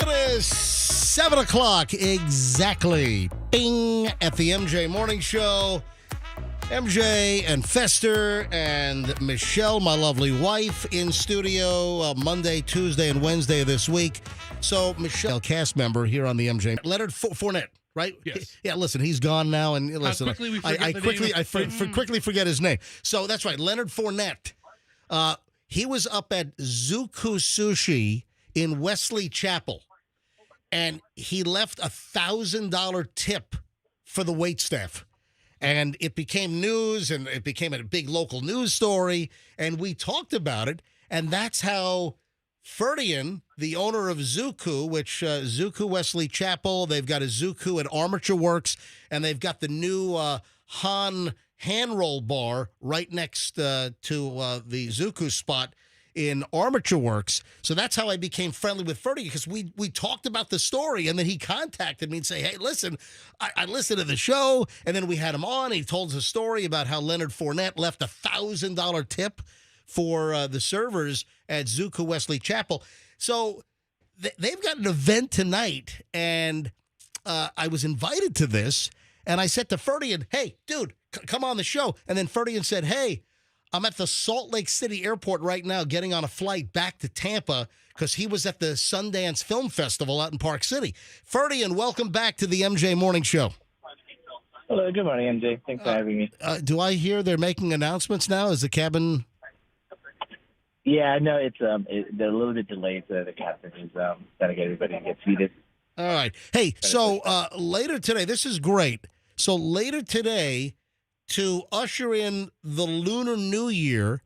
It is 7 o'clock exactly. Bing at the MJ Morning Show. MJ and Fester and Michelle, my lovely wife, in studio Monday, Tuesday, and Wednesday of this week. So Michelle, cast member here on the MJ. Leonard Fournette, right? Yes. Yeah, listen, he's gone now. And listen, quickly we forget I the quickly, name I of- quickly forget his name. So that's right, Leonard Fournette. He was up at Zuku Sushi in Wesley Chapel, and he left $1,000 tip for the waitstaff. And it became news, and it became a big local news story, and we talked about it. And that's how Ferdian, the owner of Zuku, which Zuku Wesley Chapel, they've got a Zuku at Armature Works, and they've got the new Han hand roll bar right next to the Zuku spot in Armature Works. So that's how I became friendly with Ferdy, because we talked about the story, and then he contacted me and say, hey, listen, I listened to the show, and then we had him on. He told us a story about how Leonard Fournette left $1,000 tip for the servers at Zuku Wesley Chapel. So they've got an event tonight, and I was invited to this, and I said to Ferdian, hey, dude, come on the show. And then Ferdian said, hey, I'm at the Salt Lake City airport right now getting on a flight back to Tampa because he was at the Sundance Film Festival out in Park City. Ferdian, welcome back to the MJ Morning Show. Hello, good morning, MJ. Thanks for having me. Do I hear they're making announcements now? Is the cabin... Yeah, no, it's they're a little bit delayed, so the captain is trying to get everybody to get seated. All right. Hey, so later today, this is great. So later today, to usher in the Lunar New Year,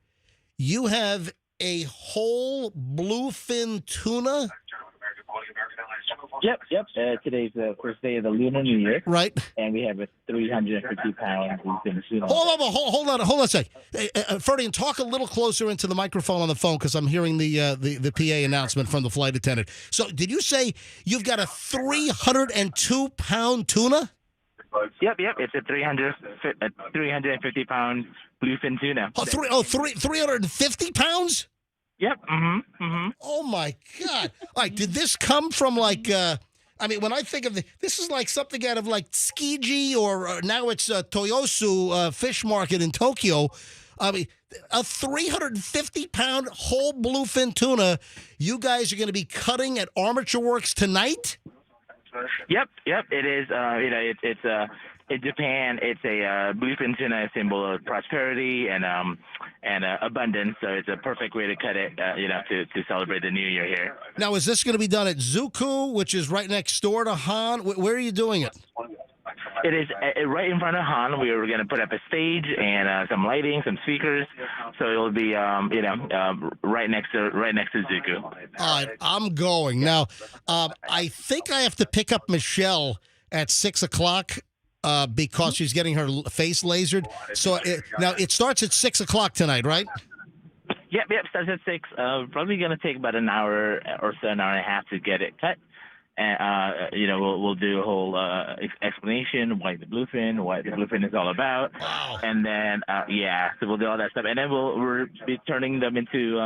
you have a whole bluefin tuna. Yep. Today's the first day of the Lunar New Year. Right. And we have a 350-pound bluefin tuna. Hold on a sec. Ferdian, talk a little closer into the microphone on the phone because I'm hearing the PA announcement from the flight attendant. So did you say you've got a 302-pound tuna? Yep. It's a 350-pound bluefin tuna. 350 pounds? Yep. Mm-hmm. Oh, my God. All right, did this come from, like, when I think of this is like something out of, like, Tsukiji or now it's Toyosu Fish Market in Tokyo. I mean, a 350-pound whole bluefin tuna you guys are going to be cutting at Armature Works tonight? Yep. It is. It's in Japan. It's a bluefin tuna symbol of prosperity and abundance. So it's a perfect way to cut it. To celebrate the New Year here. Now, is this going to be done at Zuku, which is right next door to Han? Where are you doing it? It is right in front of Han. We were going to put up a stage and some lighting, some speakers. So it'll be right next to Zuku. All right, I'm going now. I think I have to pick up Michelle at 6 o'clock. because she's getting her face lasered. So now it starts at 6 o'clock tonight, right? Yep. Starts at 6. Probably gonna take about an hour or so, an hour and a half to get it cut. And we'll do a whole explanation why the bluefin is all about. Wow. And then so we'll do all that stuff, and then we'll be turning them into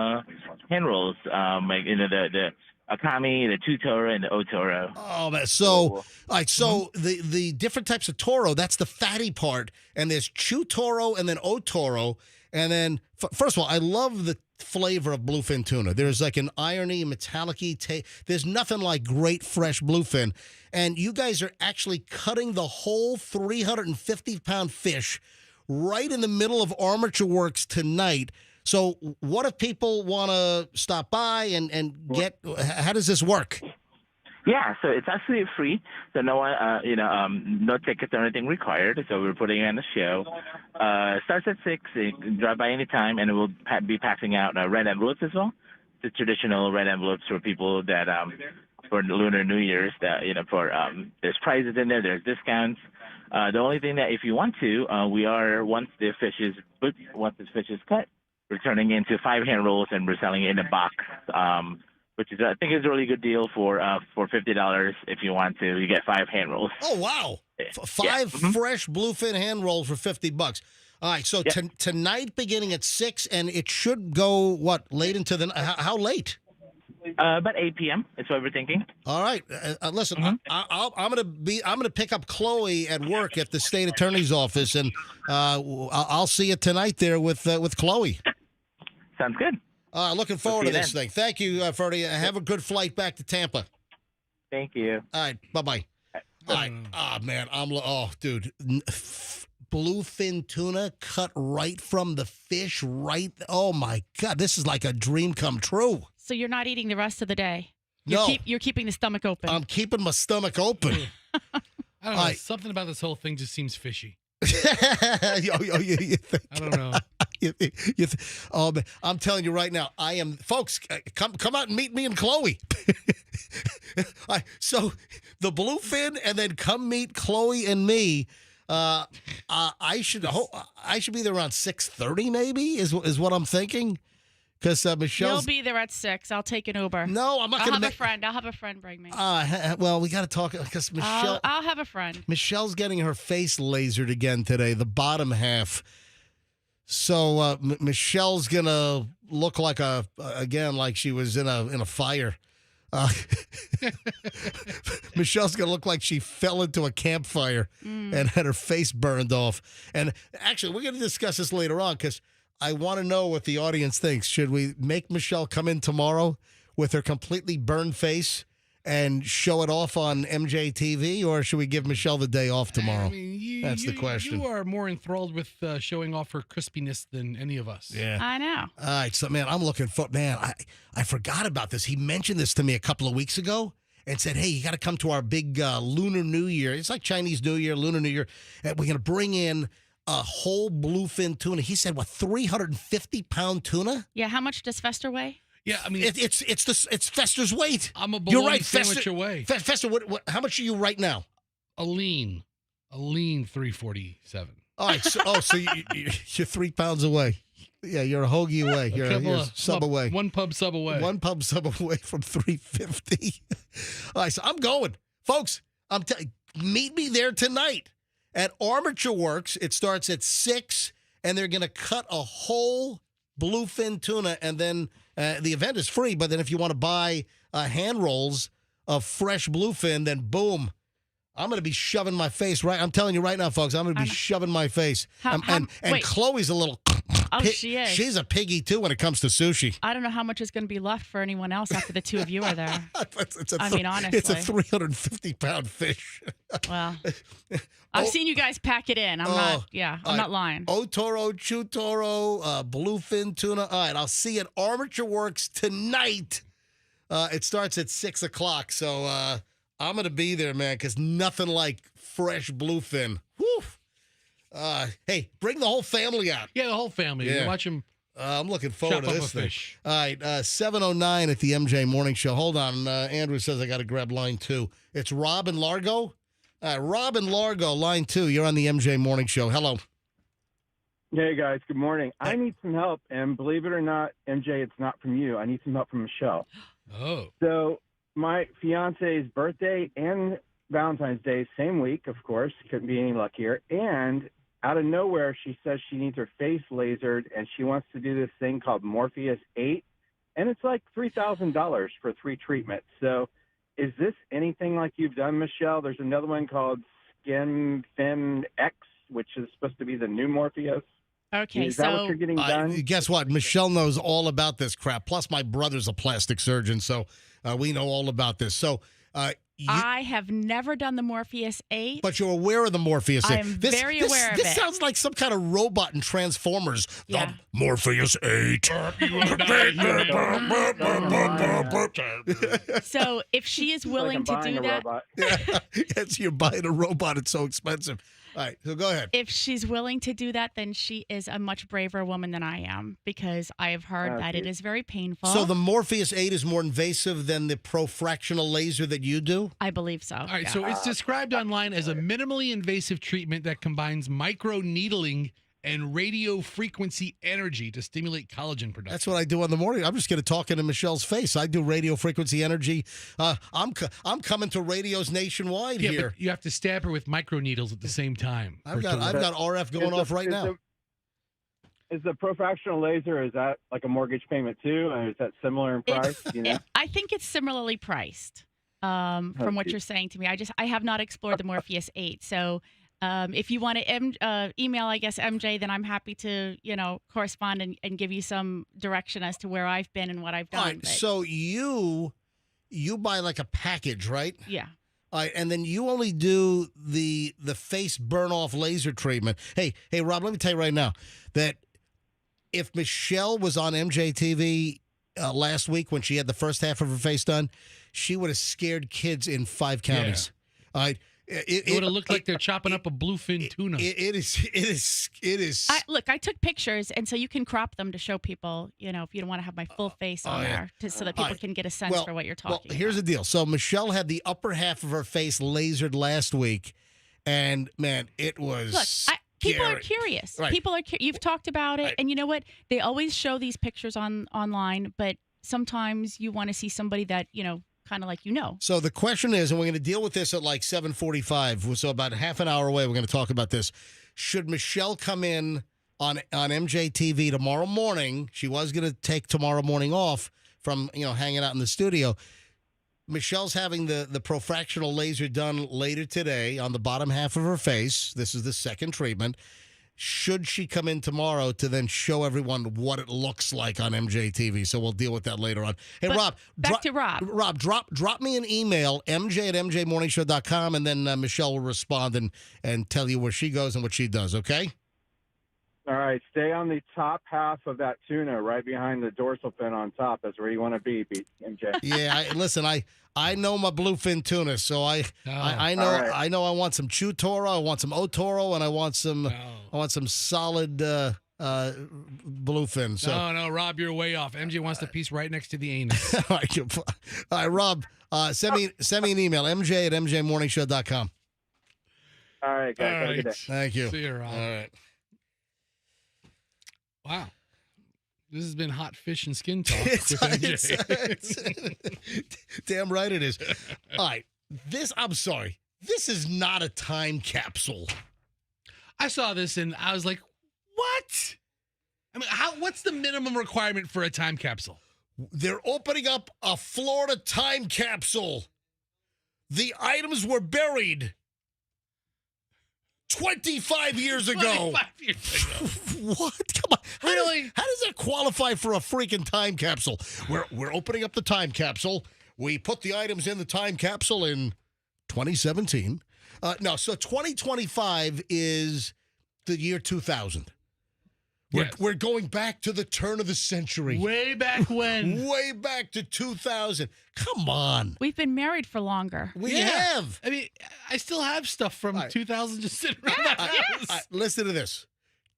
hand rolls, the akami, the tutoro, and the otoro. Oh man! So all right, so the different types of toro, that's the fatty part, and there's chutoro and then otoro, and then first of all, I love the flavor of bluefin tuna. There's like an irony, metallic-y taste. There's nothing like great fresh bluefin. And you guys are actually cutting the whole 350-pound fish right in the middle of Armature Works tonight. So what if people want to stop by and get, how does this work? Yeah, so it's actually free. So no one, no tickets or anything required. So we're putting on the show. Starts at 6. You can drive by any time, and we'll be passing out red envelopes as well. The traditional red envelopes for people that for the Lunar New Year's. That there's prizes in there. There's discounts. The only thing that if you want to, we are once this fish is cut, we're turning into 5 hand rolls and we're selling it in a box. Which is, I think, is a really good deal for $50 if you want to. You get 5 hand rolls. Oh wow! 5 fresh bluefin hand rolls for $50. All right, so tonight beginning at 6, and it should go late into the how late? About 8 p.m. That's what we're thinking. All right, listen, I'm gonna pick up Chloe at work at the state attorney's office, and I'll see you tonight there with Chloe. Sounds good. Looking forward to this thing. Thank you, Freddie. Have a good flight back to Tampa. Thank you. All right, bye-bye. All right. Man, dude. Bluefin tuna cut right from the fish, right? Oh, my God. This is like a dream come true. So you're not eating the rest of the day? No. You're keeping the stomach open. I'm keeping my stomach open. I don't know. Something about this whole thing just seems fishy. You think? I don't know. I'm telling you right now, I am, folks. Come out and meet me and Chloe. So the bluefin, and then come meet Chloe and me. I should be there around 6:30, maybe is what I'm thinking. Because Michelle's... You'll be there at 6. I'll take an Uber. No, I'm not going to... I'll have a friend bring me. Well, we got to talk because Michelle... I'll have a friend. Michelle's getting her face lasered again today, the bottom half. So Michelle's going to look like like she was in a fire. Michelle's going to look like she fell into a campfire and had her face burned off. And actually, we're going to discuss this later on because I want to know what the audience thinks. Should we make Michelle come in tomorrow with her completely burned face and show it off on MJTV, or should we give Michelle the day off tomorrow? I mean, that's the question. You are more enthralled with showing off her crispiness than any of us. Yeah, I know. All right, so man, I'm looking for I forgot about this. He mentioned this to me a couple of weeks ago and said, "Hey, you got to come to our big Lunar New Year. It's like Chinese New Year, Lunar New Year, and we're gonna bring in a whole bluefin tuna." He said, "What, 350-pound tuna?" Yeah. How much does Fester weigh? Yeah, I mean, it's Fester's weight. I'm a bologna You're right, sandwich Fester, away. Fester, how much are you right now? A lean 347. All right, so you're 3 pounds away. Yeah, you're a hoagie away. You're a sub away. One pub sub away. One pub sub away from 350. All right, so I'm going, folks. Meet me there tonight at Armature Works. It starts at 6, and they're going to cut a whole bluefin tuna, and then the event is free. But then if you want to buy hand rolls of fresh bluefin, then boom, I'm going to be shoving my face right. I'm telling you right now, folks, I'm going to be shoving my face. And Chloe's a little. Oh, she is. She's a piggy too when it comes to sushi. I don't know how much is going to be left for anyone else after the two of you are there. Honestly, it's a 350-pound fish. Well, I've seen you guys pack it in. I'm not lying. Otoro, chutoro, bluefin tuna. All right, I'll see you at Armature Works tonight. It starts at 6 o'clock, so I'm going to be there, man, because nothing like fresh bluefin. Whew. Hey, bring the whole family out. Yeah, the whole family. Yeah. Watch them. I'm looking forward to this thing. Fish. All right, 7:09 at the MJ Morning Show. Hold on. Andrew says I got to grab line 2. It's Rob and Largo. Rob in Largo, line 2. You're on the MJ Morning Show. Hello. Hey, guys. Good morning. I need some help, and believe it or not, MJ, it's not from you. I need some help from Michelle. Oh. So my fiance's birthday and Valentine's Day, same week, of course. Couldn't be any luckier. And out of nowhere, she says she needs her face lasered, and she wants to do this thing called Morpheus 8. And it's like $3,000 for 3 treatments. So is this anything like you've done, Michelle? There's another one called Skin Fin X, which is supposed to be the new Morpheus. Okay, is that what you're getting done? Guess what? Michelle knows all about this crap. Plus, my brother's a plastic surgeon, so we know all about this. So, I have never done the Morpheus 8. But you're aware of the Morpheus 8. I am very aware of this it. This sounds like some kind of robot in Transformers. Yeah. The Morpheus 8. So if she is willing to do that, Yes, you're buying a robot. It's so expensive. All right, so go ahead. if she's willing to do that, then she is a much braver woman than I am, because I have heard that it is very painful. So the Morpheus 8 is more invasive than the profractional laser that you do? I believe so. All right, so it's described online as a minimally invasive treatment that combines micro needling and radio frequency energy to stimulate collagen production. That's what I do in the morning. I'm just going to talk into Michelle's face. I do radio frequency energy. I'm coming to radios nationwide here. But you have to stab her with micro needles at the same time. I've got RF going off right now. Is the profractional laser, is that like a mortgage payment too? Or is that similar in price? I think it's similarly priced from what you're saying to me. I have not explored the Morpheus 8. So if you want to email, I guess, MJ, then I'm happy to, correspond and give you some direction as to where I've been and what I've done. All right, so you buy like a package, right? Yeah. All right, and then you only do the face burn-off laser treatment. Hey, Rob, let me tell you right now that if Michelle was on MJTV last week when she had the first half of her face done, she would have scared kids in 5 counties. Yeah. All right. It would have looked like they're chopping up a bluefin tuna. It is. Look, I took pictures, and so you can crop them to show people, if you don't want to have my full face on there, so that people can get a sense for what you're talking about. Here's the deal. So Michelle had the upper half of her face lasered last week, and, man, it was people are curious. Right. People are You've talked about it, and you know what? They always show these pictures online, but sometimes you want to see somebody that, kind of like So the question is, and we're going to deal with this at like 7:45, so about half an hour away, we're going to talk about this. Should Michelle come in on MJTV tomorrow morning? She was going to take tomorrow morning off from, hanging out in the studio. Michelle's having the profractional laser done later today on the bottom half of her face. This is the second treatment. Should she come in tomorrow to then show everyone what it looks like on MJTV? So we'll deal with that later on. Hey, but Rob. Back to Rob. Rob, drop me an email, mj@mjmorningshow.com, and then Michelle will respond and tell you where she goes and what she does, okay? All right. Stay on the top half of that tuna, right behind the dorsal fin on top. That's where you want to be, MJ. Yeah, listen, I know my bluefin tuna, so I know right. I know I want some chew toro, I want some otoro, and I want some solid bluefin. So No, Rob, you're way off. MJ wants the piece right next to the anus. All right, Rob, send me an email, mj@mjmorningshow.com. All right, guys. Have a good day. Thank you. See you, Rob. All right. Wow. This has been hot fish and skin talk with MJ. Damn right it is. All right. I'm sorry. This is not a time capsule. I saw this and I was like, what? I mean, what's the minimum requirement for a time capsule? They're opening up a Florida time capsule. The items were buried 25 years ago. 25 years ago. What? Come on. Really? How does that qualify for a freaking time capsule? We're opening up the time capsule. We put the items in the time capsule in 2017. So 2025 is the year 2000. We're going back to the turn of the century. Way back when. Way back to 2000. Come on. We've been married for longer. We have. I mean, I still have stuff from 2000 just sitting around the house. Listen to this.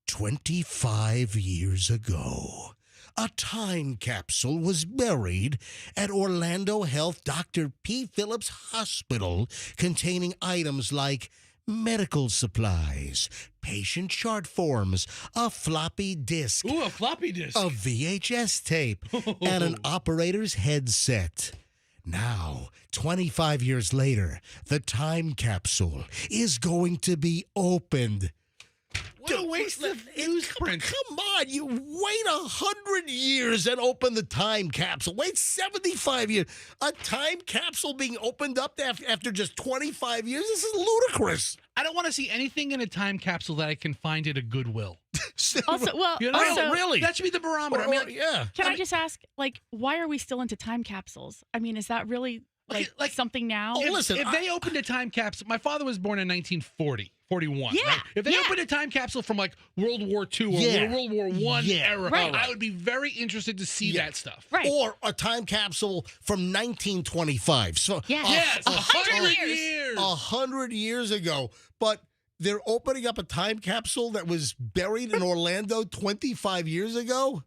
25 years ago, a time capsule was buried at Orlando Health Dr. P. Phillips Hospital containing items like medical supplies, patient chart forms, a floppy disk, Ooh, a floppy disk. a VHS tape, and an operator's headset. Now, 25 years later, the time capsule is going to be opened. What a waste of newsprint. Come on, you wait 100 years and open the time capsule. Wait 75 years. A time capsule being opened up after just 25 years? This is ludicrous. I don't want to see anything in a time capsule that I can find at a Goodwill. Also, well, You know, also, really? That should be the barometer. I mean, like, yeah. can I just ask, like, why are we still into time capsules? I mean, is that really like something now? Oh, listen, if they opened a time capsule, my father was born in 1940. 41. Yeah, Right? If they yeah. opened a time capsule from like World War II or Yeah. World War I Yeah. era, Right. I would be very interested to see Yeah. that stuff. Right. Or a time capsule from 1925. So Yeah. Yes, 100 years. 100 years ago. But they're opening up a time capsule that was buried in Orlando 25 years ago?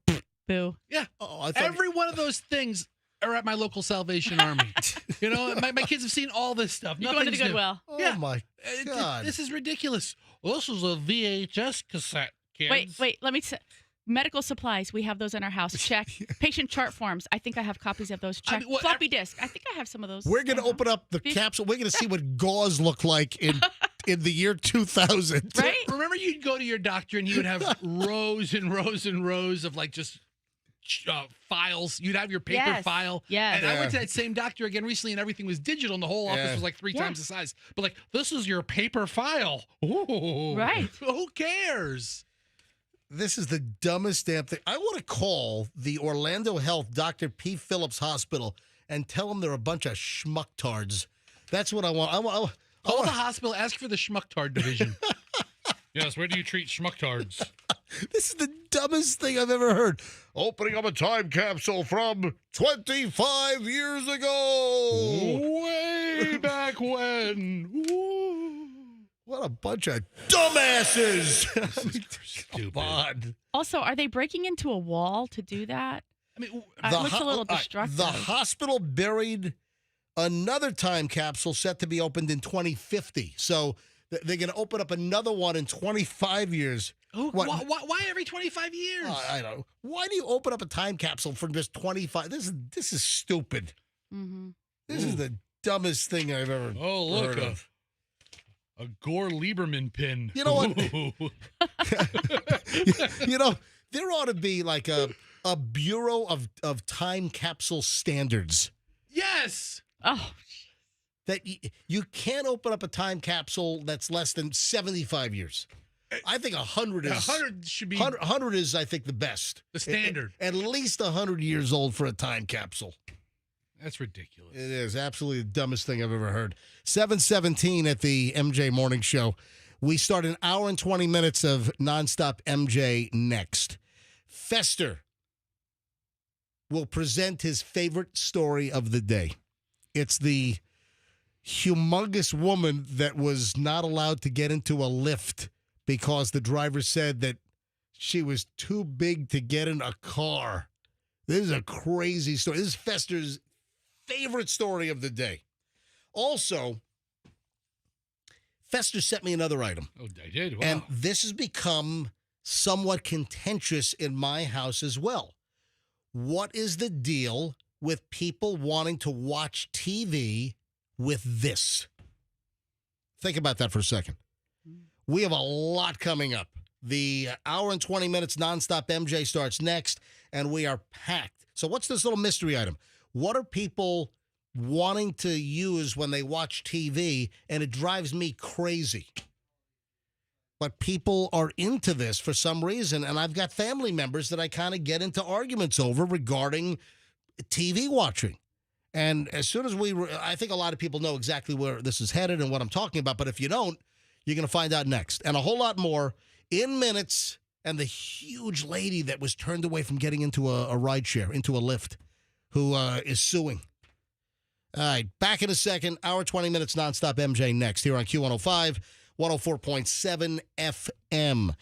Boo. Yeah. Oh, I thought Every one of those things are at my local Salvation Army. You know, my kids have seen all this stuff. You going to the Nothing's new. Goodwill. Oh Yeah. my God. This is ridiculous. This is a VHS cassette, kids. Wait. Let me. Medical supplies. We have those in our house. Check. Patient chart forms. I think I have copies of those. Check. well, Floppy disk. I think I have some of those. We're going to I don't open up the Be- capsule. We're going to see what gauze look like in the year 2000. know. Right. Remember, you'd go to your doctor and he would have rows and rows and rows of like just files. You'd have your paper Yes. file. Yes. And I went to Yeah. that same doctor again recently, and everything was digital, and the whole office Yeah. was like three Yeah. times the size. But like, this is your paper file. Ooh. Right. Who cares? This is the dumbest damn thing. I want to call the Orlando Health Dr. P. Phillips Hospital and tell them they're a bunch of schmucktards. That's what I want. Call the hospital, ask for the schmucktard division. Yes, where do you treat schmucktards? This is the dumbest thing I've ever heard. Opening up a time capsule from 25 years ago. Way back when. Ooh. What a bunch of dumbasses. Stupid. Come on. Also, are they breaking into a wall to do that? I mean, It looks a little destructive. The hospital buried another time capsule set to be opened in 2050. So they're going to open up another one in 25 years. What? why every 25 years? I don't know. Why do you open up a time capsule from just 25? This is stupid. Mm-hmm. This is the dumbest thing I've ever Oh, look, heard of. a Gore Lieberman pin. You know what? Ooh. You know, there ought to be like a bureau of time capsule standards Yes. Oh, that you can't open up a time capsule that's less than 75 years. I think 100 is 100 should be 100 is I think the best. the standard. At least 100 years old for a time capsule. That's ridiculous. It is absolutely the dumbest thing I've ever heard. 7:17 at the MJ Morning Show. We start an hour and 20 minutes of nonstop MJ next. Fester will present his favorite story of the day. It's the humongous woman that was not allowed to get into a lift because the driver said that she was too big to get in a car. This is a crazy story. This is Fester's favorite story of the day. Also, Fester sent me another item. Oh, I did. Wow. And this has become somewhat contentious in my house as well. What is the deal with people wanting to watch TV with this? Think about that for a second. We have a lot coming up. The hour and 20 minutes nonstop MJ starts next, and we are packed. So what's this little mystery item? What are people wanting to use when they watch TV? And it drives me crazy. But people are into this for some reason, and I've got family members that I kind of get into arguments over regarding TV watching. And as soon as I think a lot of people know exactly where this is headed and what I'm talking about, but if you don't, you're going to find out next. And a whole lot more in minutes, and the huge lady that was turned away from getting into a ride share, into a lift, who is suing. All right, back in a second. Hour, 20 minutes, nonstop MJ next here on Q105, 104.7 FM.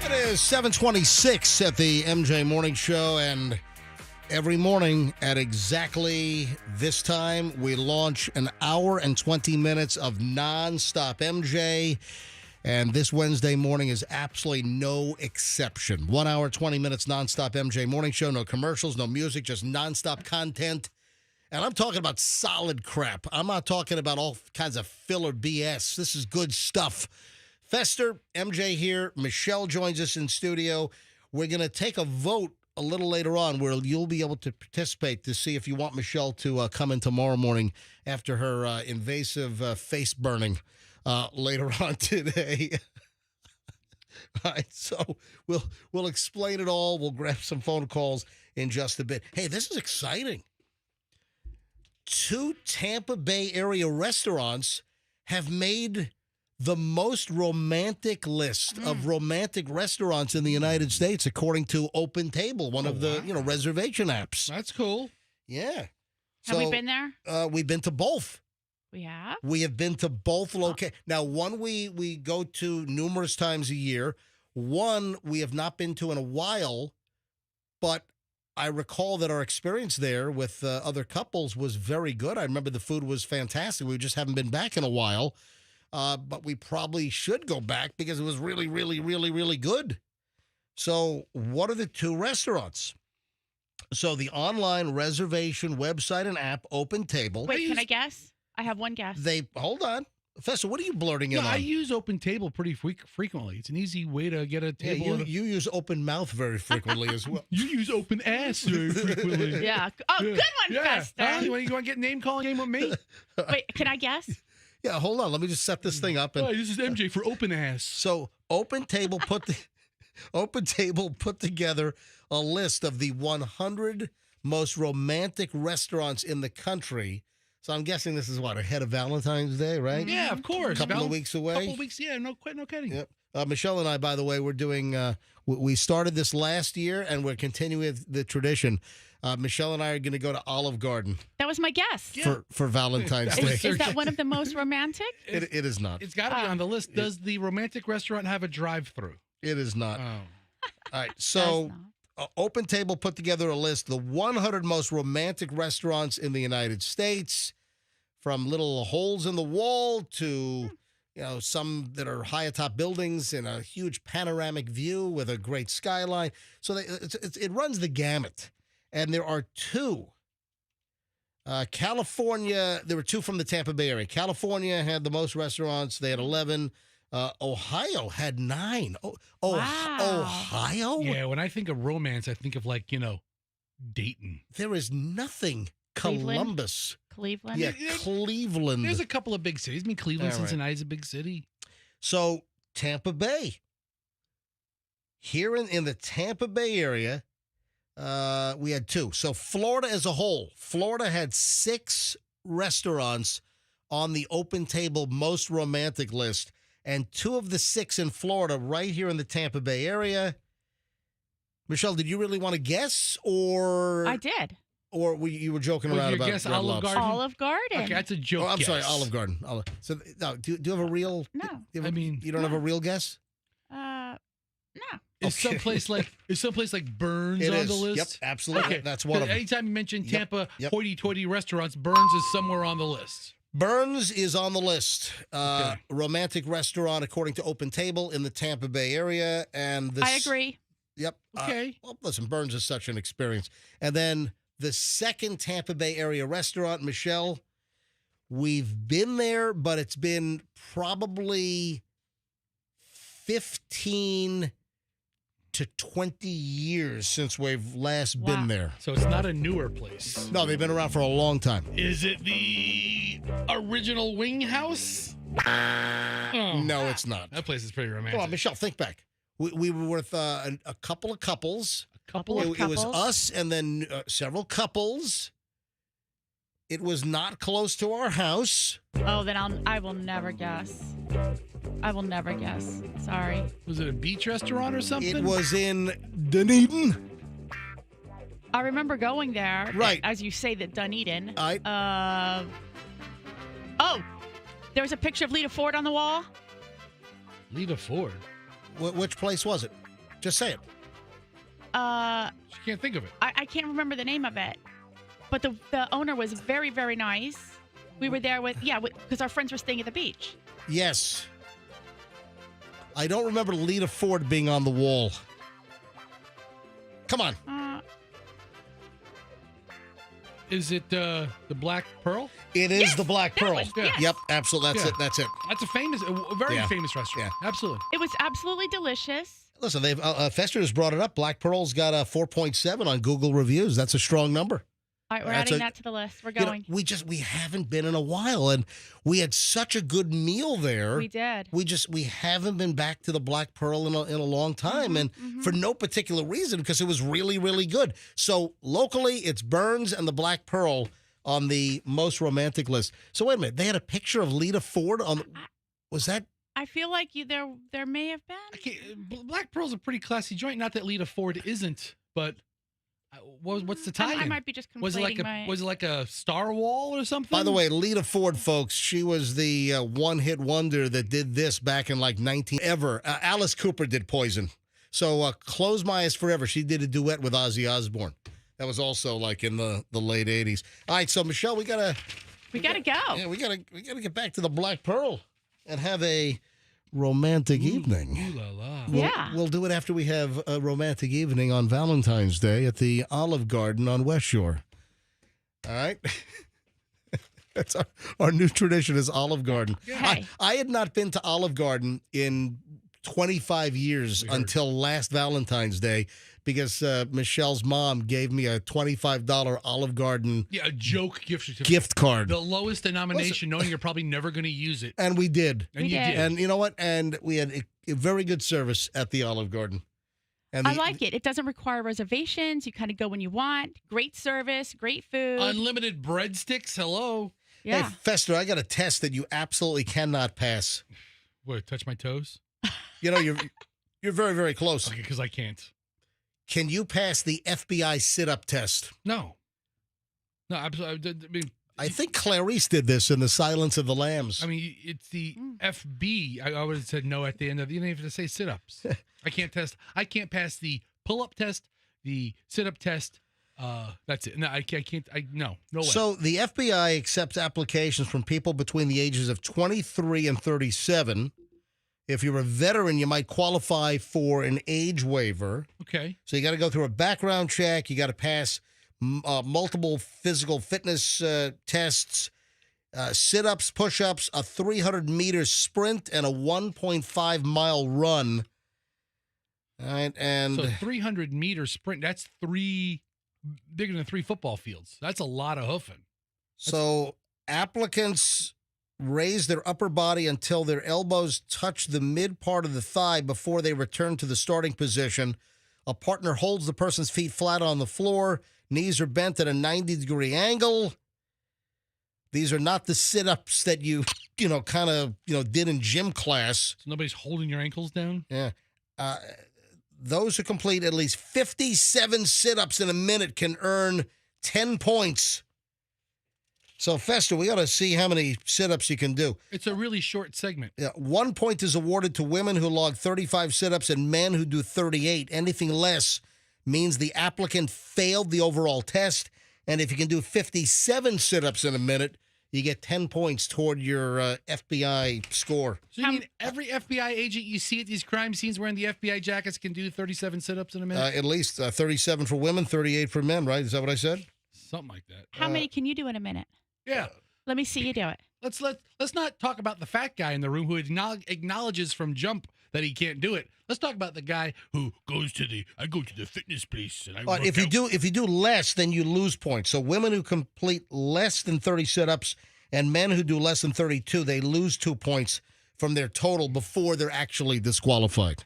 It is 7:26 at the MJ Morning Show, and every morning at exactly this time, we launch an hour and 20 minutes of nonstop MJ, and this Wednesday morning is absolutely no exception. 1 hour, 20 minutes nonstop MJ Morning Show, no commercials, no music, just nonstop content. And I'm talking about solid crap. I'm not talking about all kinds of filler BS. This is good stuff. Fester, MJ here. Michelle joins us in studio. We're going to take a vote a little later on where you'll be able to participate to see if you want Michelle to come in tomorrow morning after her invasive face burning later on today. All right, so we'll explain it all. We'll grab some phone calls in just a bit. Hey, this is exciting. 2 Tampa Bay area restaurants have made the most romantic list of romantic restaurants in the United States, according to Open Table, one of the reservation apps. That's cool. Yeah. Have we been there? We've been to both. We have? We have been to both locations. Now, one we go to numerous times a year. One we have not been to in a while, but I recall that our experience there with other couples was very good. I remember the food was fantastic. We just haven't been back in a while. But we probably should go back because it was really, really, really, really good. So what are the 2 restaurants? So the online reservation website and app, Open Table. Wait, can I guess? I have one guess. Hold on. Fester, what are you blurting in on? I use Open Table pretty frequently. It's an easy way to get a table. Yeah, you use Open Mouth very frequently as well. You use Open Ass very frequently. Yeah. Oh, good one, Fester. You want to get name calling game with me? Wait, can I guess? Yeah, hold on. Let me just set this thing up. And this is MJ for Open Ass. So Open Table put together a list of the 100 most romantic restaurants in the country. So I'm guessing this is ahead of Valentine's Day, right? Yeah, of course. A couple of weeks away. Couple of weeks, yeah. No kidding. Yep. Michelle and I, by the way, we're doing. We started this last year, and we're continuing the tradition. Michelle and I are going to go to Olive Garden. That was my guess. For Valentine's Day. Is that one of the most romantic? It is not. It's got to be on the list. Does the romantic restaurant have a drive-through? It is not. Oh. All right, Does so not. Open Table put together a list, the 100 most romantic restaurants in the United States, from little holes in the wall to, some that are high atop buildings in a huge panoramic view with a great skyline. So it runs the gamut. And there are two. California, there were two from the Tampa Bay area. California had the most restaurants. They had 11. Ohio had 9. Wow. Ohio? Yeah, when I think of romance, I think of Dayton. There is nothing. Cleveland? Columbus. Cleveland? Yeah, Cleveland. There's a couple of big cities. I mean, Cleveland, All right. Cincinnati is a big city. So Tampa Bay. Here in the Tampa Bay area, we had 2. So Florida as a whole, Florida had 6 restaurants on the Open Table most romantic list. And 2 of the 6 in Florida, right here in the Tampa Bay area. Michelle, did you really want to guess, or I did. Or you were joking Was around your about guess Red Olive Lobster? Garden? Olive Garden. Okay, that's a joke. Oh, I'm sorry, guess. Olive Garden. So, no, do you have a real? No. You I don't have a real guess? No. Is someplace like Burns It on is. the list? Yep, absolutely. Okay, That's one of them. Anytime you mention Yep, Tampa yep. hoity-toity restaurants, Burns is somewhere on the list. Burns is on the list. Okay. Romantic restaurant, according to Open Table, in the Tampa Bay area, and this. I agree. Yep. Okay. Well, listen, Burns is such an experience, and then the second Tampa Bay area restaurant, Michelle. We've been there, but it's been probably 15 to 20 years since we've last been Wow. there. So it's not a newer place. No, they've been around for a long time. Is it the original Wing House? Oh, No, it's not. that place is pretty romantic. Come on, Michelle, think back. We were with a couple of couples. Couple of It was couples. us and then several couples. It was not close to our house. Oh, then I will never guess. I will never guess. Sorry. Was it a beach restaurant or something? It was in Dunedin. I remember going there. Right. As you say, that Dunedin. I Oh, there was a picture of Lita Ford on the wall. Lita Ford. which place was it? Just say it. She can't think of it. I can't remember the name of it, but the owner was very, very nice. We were there because our friends were staying at the beach. Yes. I don't remember Lita Ford being on the wall. Come on. Is it the Black Pearl? It is the Black that Pearl. was- yes. Yep, absolutely. That's Yeah. it. That's it. That's a very Yeah. famous restaurant. Absolutely. It was absolutely delicious. Listen, they've Fester has brought it up. Black Pearl's got a 4.7 on Google reviews. That's a strong number. All right, we're That's adding that to the list. We're going. We haven't been in a while, and we had such a good meal there. We did. We haven't been back to the Black Pearl in a long time, and for no particular reason, because it was really, really good. So locally, it's Burns and the Black Pearl on the most romantic list. So wait a minute, they had a picture of Lita Ford on. Was that? I feel like there may have been. Black Pearl's a pretty classy joint. Not that Lita Ford isn't, but what's the tie? I might be just Was conflating it like a Star Wall or something? By the way, Lita Ford, folks, she was the one-hit wonder that did this back in like 19 ever. Alice Cooper did Poison. So Close My Eyes Forever. She did a duet with Ozzy Osbourne. That was also like in the late 80s. All right, so Michelle, we gotta go. Yeah, we gotta get back to the Black Pearl and have a romantic evening. Ooh la la. Yeah. We'll do it after we have a romantic evening on Valentine's Day at the Olive Garden on West Shore. All right? That's our new tradition is Olive Garden. Hey. I had not been to Olive Garden in 25 years until last Valentine's Day because Michelle's mom gave me a $25 Olive Garden Yeah, a joke gift certificate. gift card. The lowest denomination, knowing you're probably never going to use it. And we did. And We you did. did. And you know what? And we had a very good service at the Olive Garden. And I like it. It doesn't require reservations. You kind of go when you want. Great service, great food. Unlimited breadsticks. Hello. Yeah. Hey, Fester, I got a test that you absolutely cannot pass. What? Touch my toes? You know, you're very, very close. Okay, because I can't. Can you pass the FBI sit-up test? No. No, absolutely. I mean, I think Clarice did this in The Silence of the Lambs. I mean, it's the FB. I would have said no at the end of. You don't even have to say sit-ups. I can't test. I can't pass the pull-up test, the sit-up test. That's it. No, I can't. No way. So the FBI accepts applications from people between the ages of 23 and 37. If you're a veteran, you might qualify for an age waiver. Okay. So you got to go through a background check. You got to pass multiple physical fitness tests, sit-ups, push-ups, a 300-meter sprint, and a 1.5-mile run. All right, and so 300-meter sprint. That's bigger than 3 football fields. That's a lot of hoofing. So applicants raise their upper body until their elbows touch the mid part of the thigh before they return to the starting position. A partner holds the person's feet flat on the floor. Knees are bent at a 90-degree angle. These are not the sit-ups that you did in gym class. So nobody's holding your ankles down? Yeah. Those who complete at least 57 sit-ups in a minute can earn 10 points. So, Fester, we got to see how many sit-ups you can do. It's a really short segment. Yeah, 1 point is awarded to women who log 35 sit-ups and men who do 38. Anything less means the applicant failed the overall test. And if you can do 57 sit-ups in a minute, you get 10 points toward your FBI score. So you mean every FBI agent you see at these crime scenes wearing the FBI jackets can do 37 sit-ups in a minute? At least 37 for women, 38 for men, right? Is that what I said? Something like that. How many can you do in a minute? Yeah. Let me see you do it. Let's not talk about the fat guy in the room who acknowledges from jump that he can't do it. Let's talk about the guy who I go to the fitness place and I work if you do less, then you lose points. So women who complete less than 30 sit-ups and men who do less than 32, they lose 2 points from their total before they're actually disqualified.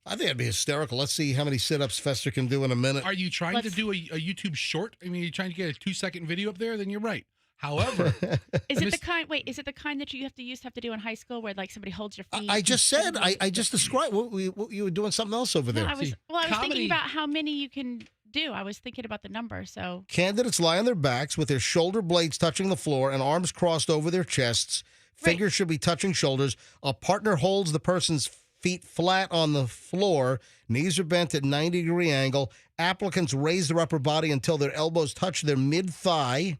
I think that'd be hysterical. Let's see how many sit-ups Fester can do in a minute. Are you trying to do a YouTube short? I mean, are you trying to get a 2-second video up there? Then you're right. However, is it the kind that you have to do in high school where like somebody holds your feet? I just said, I just described what you were doing something else over there. No, I was thinking about how many you can do. I was thinking about the number. So candidates lie on their backs with their shoulder blades touching the floor and arms crossed over their chests. Fingers should be touching shoulders. A partner holds the person's feet flat on the floor. Knees are bent at 90-degree angle. Applicants raise their upper body until their elbows touch their mid-thigh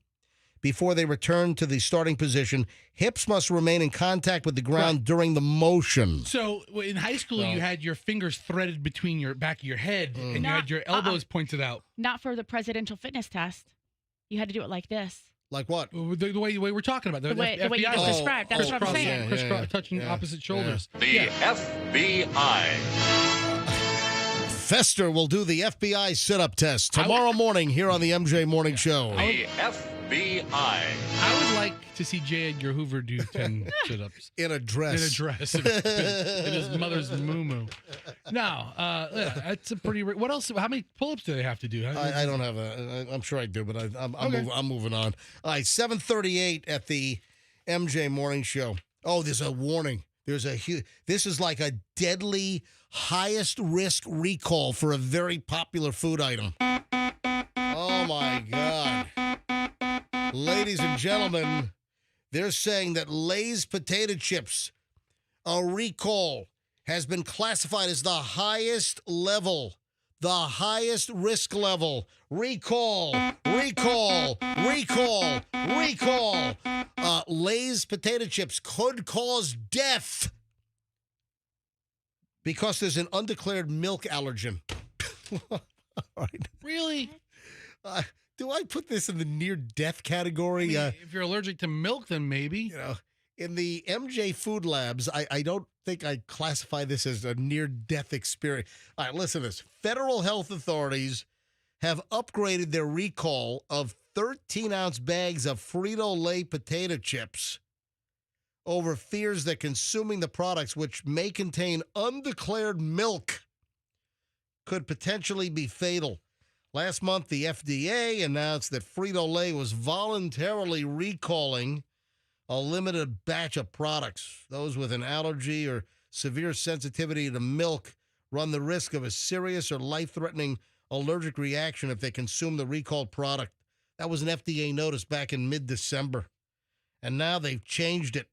before they return to the starting position. Hips must remain in contact with the ground during the motion. So in high school, you had your fingers threaded between your back of your head, and you had your elbows pointed out. Not for the presidential fitness test. You had to do it like this. Like what? The way we're talking about. The way you just described. That's what I'm saying. Touching opposite shoulders. The FBI. Fester will do the FBI sit-up test tomorrow morning here on the MJ Morning Show. The FBI. I would like to see J. Edgar Hoover do 10 sit-ups. In a dress. In his mother's moo-moo. No, that's a pretty... What else? How many pull-ups do they have to do? I don't have I'm sure I do, but I'm moving on. All right, 7:38 at the MJ Morning Show. Oh, there's a warning. This is like a deadly highest risk recall for a very popular food item. Oh my God. Ladies and gentlemen, they're saying that Lay's potato chips, a recall, has been classified as the highest level, the highest risk level. Recall. Lay's potato chips could cause death because there's an undeclared milk allergen. All right. Really? Do I put this in the near-death category? If you're allergic to milk, then maybe. In the MJ Food Labs, I don't think I classify this as a near-death experience. All right, listen to this. Federal health authorities have upgraded their recall of 13-ounce bags of Frito-Lay potato chips over fears that consuming the products, which may contain undeclared milk, could potentially be fatal. Last month, the FDA announced that Frito-Lay was voluntarily recalling a limited batch of products. Those with an allergy or severe sensitivity to milk run the risk of a serious or life-threatening allergic reaction if they consume the recalled product. That was an FDA notice back in mid-December. And now they've changed it.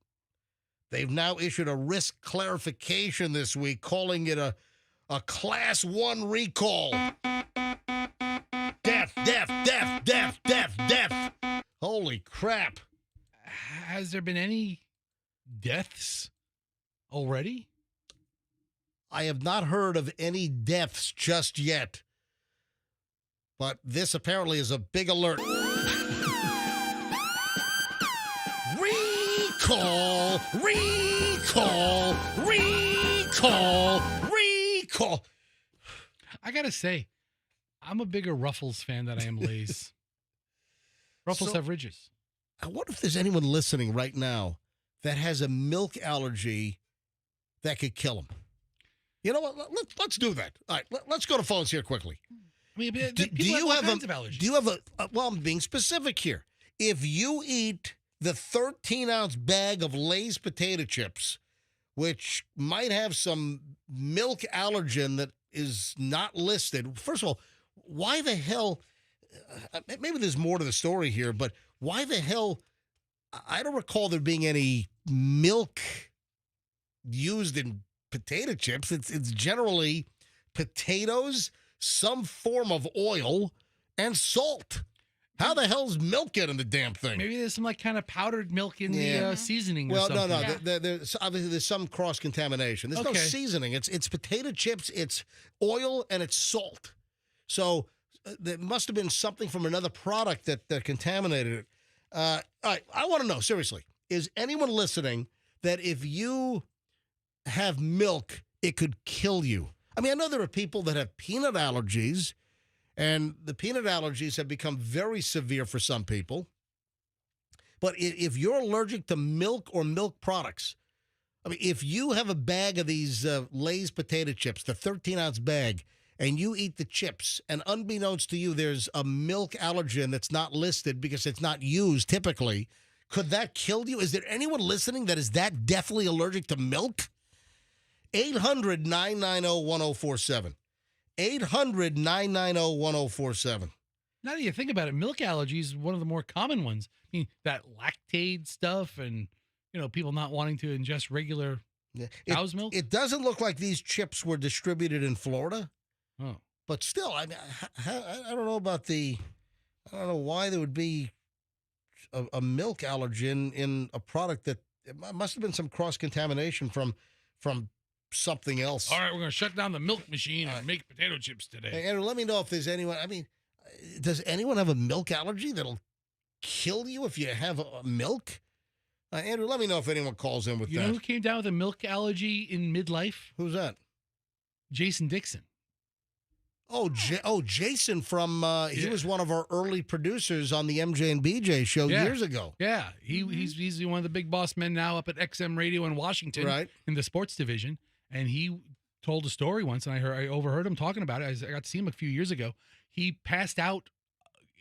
They've now issued a risk clarification this week, calling it a Class 1 recall. Death. Holy crap. Has there been any deaths already? I have not heard of any deaths just yet. But this apparently is a big alert. Recall. I got to say, I'm a bigger Ruffles fan than I am Lay's. Ruffles have ridges. I wonder if there's anyone listening right now that has a milk allergy that could kill them. You know what? Let's do that. All right, let's go to phones here quickly. I mean, Do you have kinds of allergies. Do you have well, I'm being specific here. If you eat the 13-ounce bag of Lay's potato chips, which might have some milk allergen that is not listed, first of all, why the hell, maybe there's more to the story here, but why the hell, I don't recall there being any milk used in potato chips. It's generally potatoes, some form of oil, and salt. How the hell's milk get in the damn thing? Maybe there's some kind of powdered milk in the seasoning. Well, or something. no. There's obviously some cross contamination. There's no seasoning. It's potato chips, it's oil, and it's salt. So there must have been something from another product that contaminated it. All right, I want to know seriously: is anyone listening that if you have milk, it could kill you? I mean, I know there are people that have peanut allergies. And the peanut allergies have become very severe for some people. But if you're allergic to milk or milk products, I mean, if you have a bag of these Lay's potato chips, the 13-ounce bag, and you eat the chips, and unbeknownst to you, there's a milk allergen that's not listed because it's not used typically, could that kill you? Is there anyone listening that is that deathly allergic to milk? 800-990-1047. 800-990-1047. Now that you think about it, milk allergy is one of the more common ones. I mean, that lactate stuff and, people not wanting to ingest regular cow's milk. It doesn't look like these chips were distributed in Florida. Oh. But still, I mean, I don't know about I don't know why there would be a milk allergen in a product that it must have been some cross-contamination from something else. All right, we're going to shut down the milk machine and make potato chips today. Hey, Andrew, let me know if there's anyone. I mean, does anyone have a milk allergy that'll kill you if you have milk? Andrew, let me know if anyone calls in with that. You know who came down with a milk allergy in midlife? Who's that? Jason Dixon. Jason from he was one of our early producers on the MJ and BJ show years ago. Yeah, he's one of the big boss men now up at XM Radio in Washington, right, in the sports division. And he told a story once, and I overheard him talking about it. I got to see him a few years ago. He passed out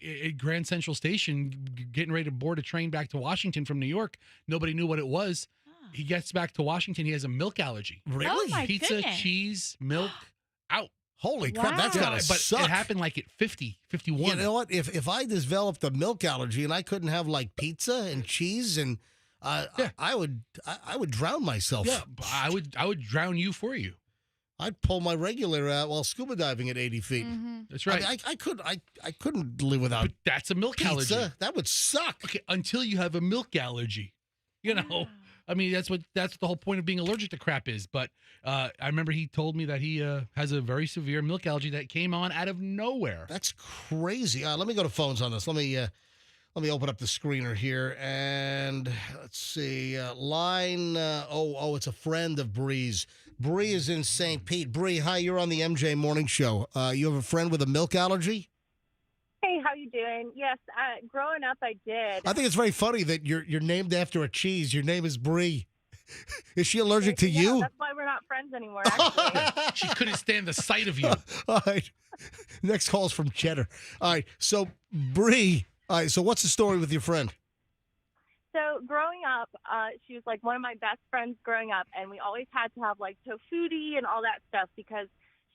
at Grand Central Station, getting ready to board a train back to Washington from New York. Nobody knew what it was. He gets back to Washington. He has a milk allergy. Really? Oh, my Pizza, goodness. cheese, milk, out. Holy crap, that's got to suck. But it happened like at 50, 51. You know what? If I developed a milk allergy and I couldn't have like pizza and cheese and I would drown myself. Yeah, I would drown you for you. I'd pull my regulator out while scuba diving at 80 feet. Mm-hmm. That's right. I couldn't live without But that's a milk pizza. allergy. That would suck. Okay, until you have a milk allergy. I mean, that's what the whole point of being allergic to crap is. But I remember he told me that he has a very severe milk allergy that came on out of nowhere. That's crazy. Let me go to phones on this. Let me open up the screener here and let's see. Line. It's a friend of Bree's. Bree is in St. Pete. Bree, hi. You're on the MJ Morning Show. You have a friend with a milk allergy? Hey, how you doing? Yes, growing up, I did. I think it's very funny that you're named after a cheese. Your name is Bree. Is she allergic to you? That's why we're not friends anymore, actually. She couldn't stand the sight of you. All right. Next call's from Cheddar. All right. So, Bree, so what's the story with your friend? So growing up, she was like one of my best friends growing up, and we always had to have like tofuti and all that stuff because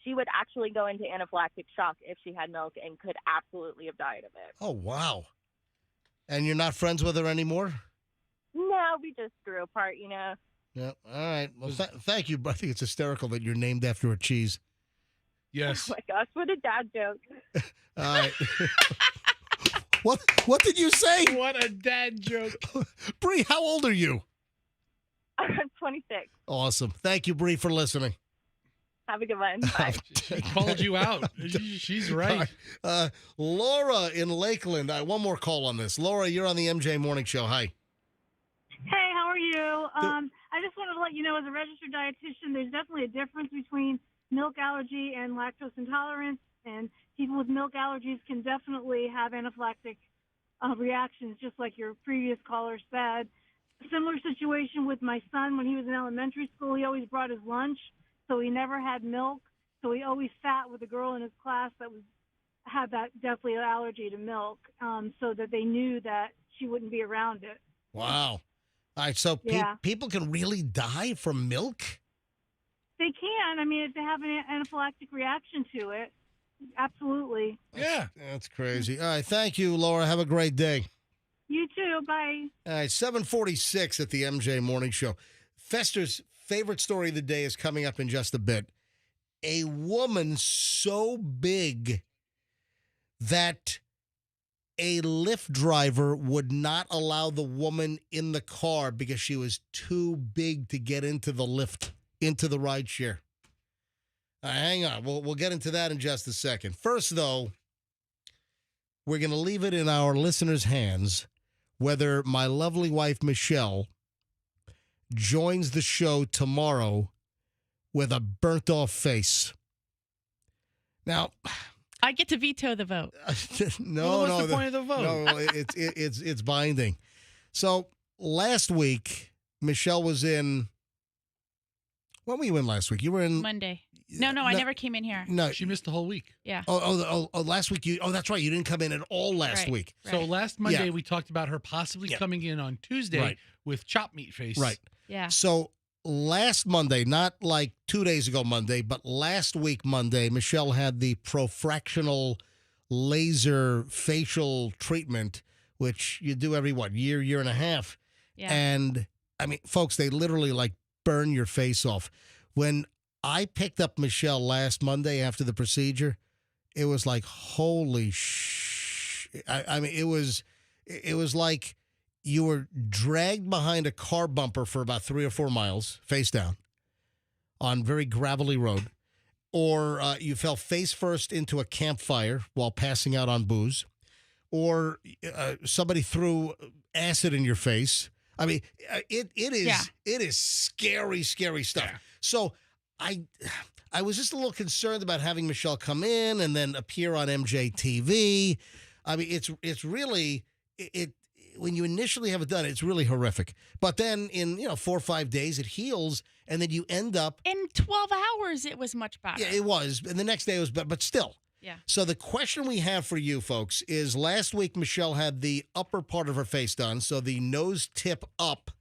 she would actually go into anaphylactic shock if she had milk and could absolutely have died of it. Oh, wow. And you're not friends with her anymore? No, we just grew apart, you know. Yeah. All right. Well, thank you. But I think it's hysterical that you're named after a cheese. Yes. Oh my gosh, what a dad joke. All right. What did you say? What a dad joke. Bree, how old are you? I'm 26. Awesome. Thank you, Bree, for listening. Have a good one. Bye. She called you out. She's right. Laura in Lakeland. One more call on this. Laura, you're on the MJ Morning Show. Hi. Hey, how are you? I just wanted to let you know, as a registered dietitian, there's definitely a difference between milk allergy and lactose intolerance, and people with milk allergies can definitely have anaphylactic reactions, just like your previous caller said. Similar situation with my son when he was in elementary school. He always brought his lunch, so he never had milk. So he always sat with a girl in his class that had that definitely allergy to milk, so that they knew that she wouldn't be around it. Wow. All right, so people can really die from milk? They can. I mean, if they have an anaphylactic reaction to it, absolutely. Yeah. That's crazy. All right, thank you, Laura. Have a great day. You too. Bye. All right, 7:46 at the MJ Morning Show. Fester's favorite story of the day is coming up in just a bit. A woman so big that a Lyft driver would not allow the woman in the car because she was too big to get into the Lyft, into the rideshare. Hang on. We'll get into that in just a second. First, though, we're going to leave it in our listeners' hands whether my lovely wife, Michelle, joins the show tomorrow with a burnt-off face. Now, I get to veto the vote. No, what's the point of the vote? No, it's binding. So last week, Michelle was in. When were you in last week? You were in Monday. No, I never came in here. No, She missed the whole week. Yeah. Oh, last week you. Oh, that's right. You didn't come in at all last week. So last Monday Yeah. we talked about her possibly coming in on Tuesday Right. with chop meat face. Right. Yeah. So last Monday, not like 2 days ago Monday, but last week Monday, Michelle had the profractional laser facial treatment, which you do every year and a half. Yeah. And I mean, folks, they literally like burn your face off. When I picked up Michelle last Monday after the procedure, it was like, holy I mean, it was like you were dragged behind a car bumper for about 3 or 4 miles, face down, on very gravelly road, or you fell face first into a campfire while passing out on booze, or somebody threw acid in your face. I mean, it is scary stuff. Yeah. So I was just a little concerned about having Michelle come in and then appear on MJTV. I mean, it's really when you initially have it done, it's really horrific. But then in 4 or 5 days, it heals, and then you end up In 12 hours, it was much better. Yeah, it was, and the next day it was better, but still. Yeah. So the question we have for you folks is: last week Michelle had the upper part of her face done, so the nose tip up,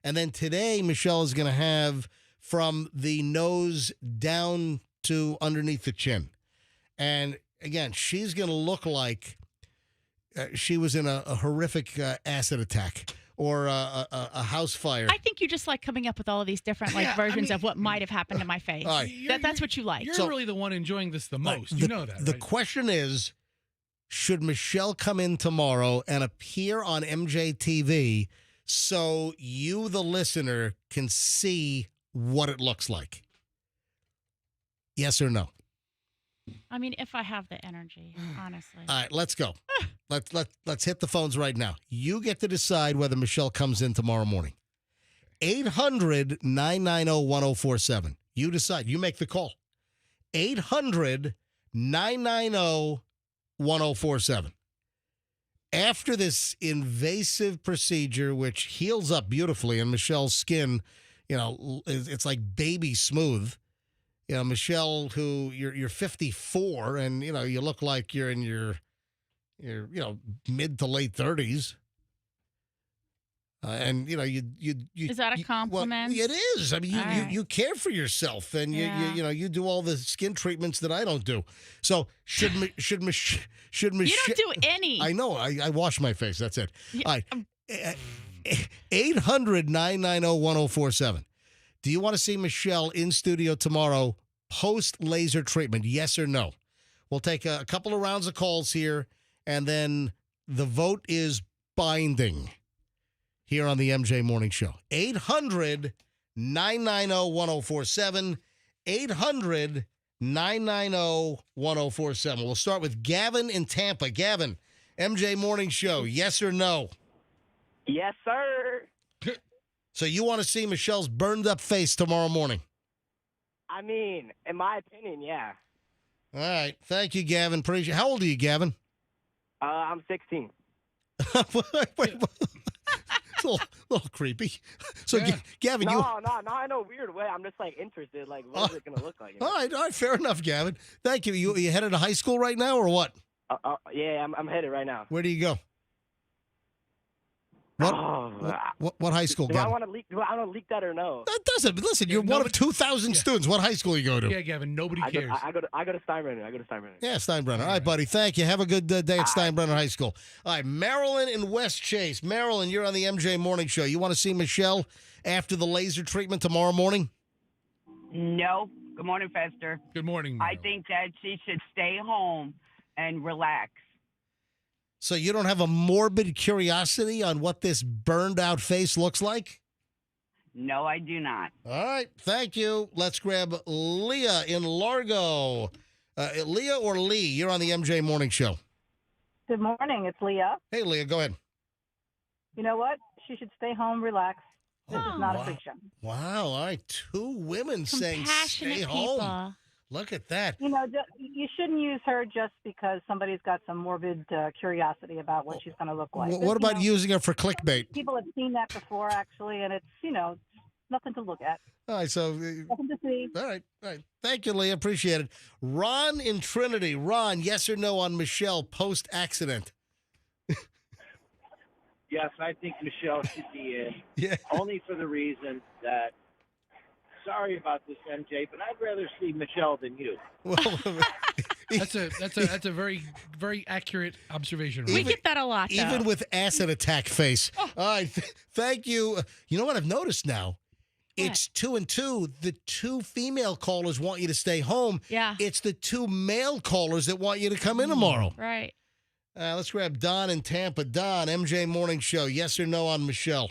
and then today Michelle is going to have from the nose down to underneath the chin. And again, she's going to look like she was in a horrific acid attack or a house fire. I think you just like coming up with all of these different versions of what might have happened to my face. All right. That's what you like. You're really the one enjoying this the most. You know that, The right? question is, should Michelle come in tomorrow and appear on MJTV so you, the listener, can see what it looks like? Yes or no? I mean, if I have the energy, honestly. All right, let's go. Let's hit the phones right now. You get to decide whether Michelle comes in tomorrow morning. 800-990-1047. You decide. You make the call. 800-990-1047. After this invasive procedure, which heals up beautifully, and Michelle's skin, it's like baby smooth. Michelle, who you're 54, and you look like you're in your mid to late 30s. And you Is that a compliment? Well, it is. I mean, you care for yourself, and you do all the skin treatments that I don't do. So should Michelle? You don't do any. I know. I wash my face. That's it. Yeah. All right. 800-990-1047. Do you want to see Michelle in studio tomorrow post laser treatment? Yes or no? We'll take a couple of rounds of calls here, and then the vote is binding here on the MJ Morning Show. 800-990-1047. 800-990-1047. We'll start with Gavin in Tampa. Gavin, MJ Morning Show, yes or no? Yes, sir. So you want to see Michelle's burned up face tomorrow morning? I mean, in my opinion, yeah. All right. Thank you, Gavin. Appreciate. How old are you, Gavin? I'm 16. wait. It's a little creepy. So, Yeah. Gavin, No, not in a weird way. I'm just interested. What is it gonna look like? All right. Fair enough, Gavin. Thank you. You headed to high school right now, or what? Yeah, I'm headed right now. Where do you go? What high school, Do Gavin? I want to leak that or no? That doesn't. Listen, you're one of 2,000 students. What high school you go to? Yeah, Gavin. Nobody cares. I go to Steinbrenner. Yeah, Steinbrenner. All right, buddy. Thank you. Have a good day at Steinbrenner High School. All right, Marilyn in West Chase. Marilyn, you're on the MJ Morning Show. You want to see Michelle after the laser treatment tomorrow morning? No. Good morning, Fester. Good morning. I think that she should stay home and relax. So you don't have a morbid curiosity on what this burned out face looks like? No, I do not. All right. Thank you. Let's grab Leah in Largo. Leah or Lee, you're on the MJ Morning Show. Good morning. It's Leah. Hey, Leah, go ahead. You know what? She should stay home, relax. This is not a freak show. Wow. All right. 2 women saying stay home. People. Look at that. You know, you shouldn't use her just because somebody's got some morbid curiosity about what she's going to look like. What about using her for clickbait? People have seen that before, actually, and it's, nothing to look at. All right, so. Nothing to see. All right. Thank you, Leah. Appreciate it. Ron in Trinity. Ron, yes or no on Michelle post-accident? Yes, I think Michelle should be in. Yeah. Only for the reason that, sorry about this, MJ, but I'd rather see Michelle than you. Well, that's a very, very accurate observation. We get that a lot, though. Even with acid attack face. All right. Thank you. You know what I've noticed now? It's 2 and 2. The 2 female callers want you to stay home. Yeah. It's the 2 male callers that want you to come in tomorrow. Right. Let's grab Don in Tampa. Don, MJ Morning Show. Yes or no on Michelle?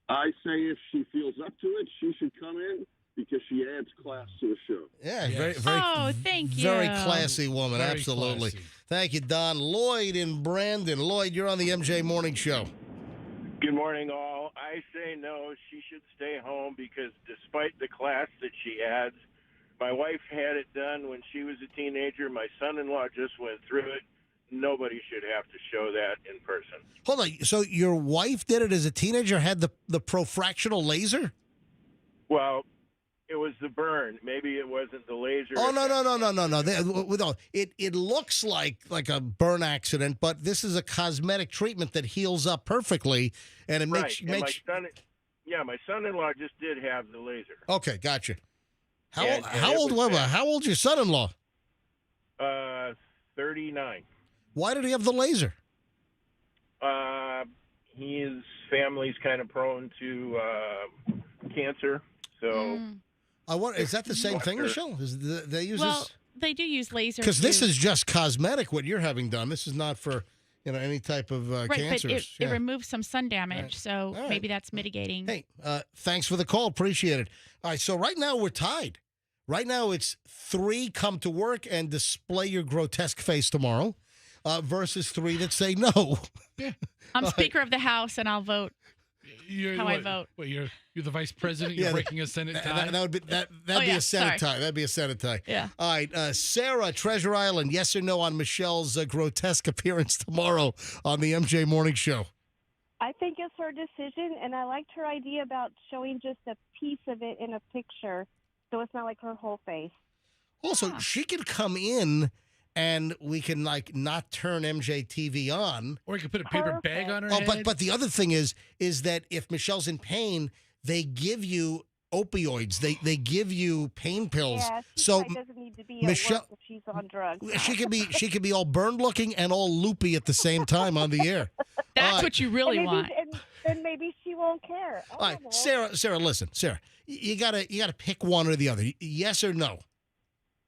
I say if she feels up to it, she should come in because she adds class to the show. Yeah, Yes. very, thank you. very classy woman. Very Absolutely. classy. Thank you, Don. Lloyd in Brandon. Lloyd, you're on the MJ Morning Show. Good morning, all. I say no, she should stay home because despite the class that she adds, my wife had it done when she was a teenager. My son-in-law just went through it. Nobody should have to show that in person. Hold on. So your wife did it as a teenager, had the profractional laser? Well, it was the burn. Maybe it wasn't the laser. Oh, no. It looks like a burn accident, but this is a cosmetic treatment that heals up perfectly, and it Right. makes. My son-in-law just did have the laser. Okay, gotcha. How And old it was bad. How old's your son-in-law? 39. Why did he have the laser? His family's kind of prone to cancer, so. Is that the same thing, Michelle? They use this? They do use laser. Because this is just cosmetic. What you're having done. This is not for any type of right, cancers. but it removes some sun damage, so maybe that's mitigating. Hey, thanks for the call. Appreciate it. All right, so right now we're tied. Right now it's 3 come to work and display your grotesque face tomorrow versus 3 that say no. Yeah. I'm Speaker of the House, and I'll vote I vote. Wait, you're the vice president? You're breaking a Senate tie? That'd be a Senate tie. That'd be a Senate tie. Yeah. All right, Sarah, Treasure Island, yes or no on Michelle's grotesque appearance tomorrow on the MJ Morning Show? I think it's her decision, and I liked her idea about showing just a piece of it in a picture, so it's not like her whole face. Also, she could come in and we can like not turn MJ TV on. Or you could put a paper bag on her Oh, head. but the other thing is that if Michelle's in pain, they give you opioids. They give you pain pills. Yeah, she so probably doesn't need to be Michelle- at work if she's on drugs. she could be all burned looking and all loopy at the same time on the air. That's what you really and maybe, want. And maybe she won't care. I All right, don't know. Sarah, listen, Sarah, you gotta pick one or the other. Yes or no?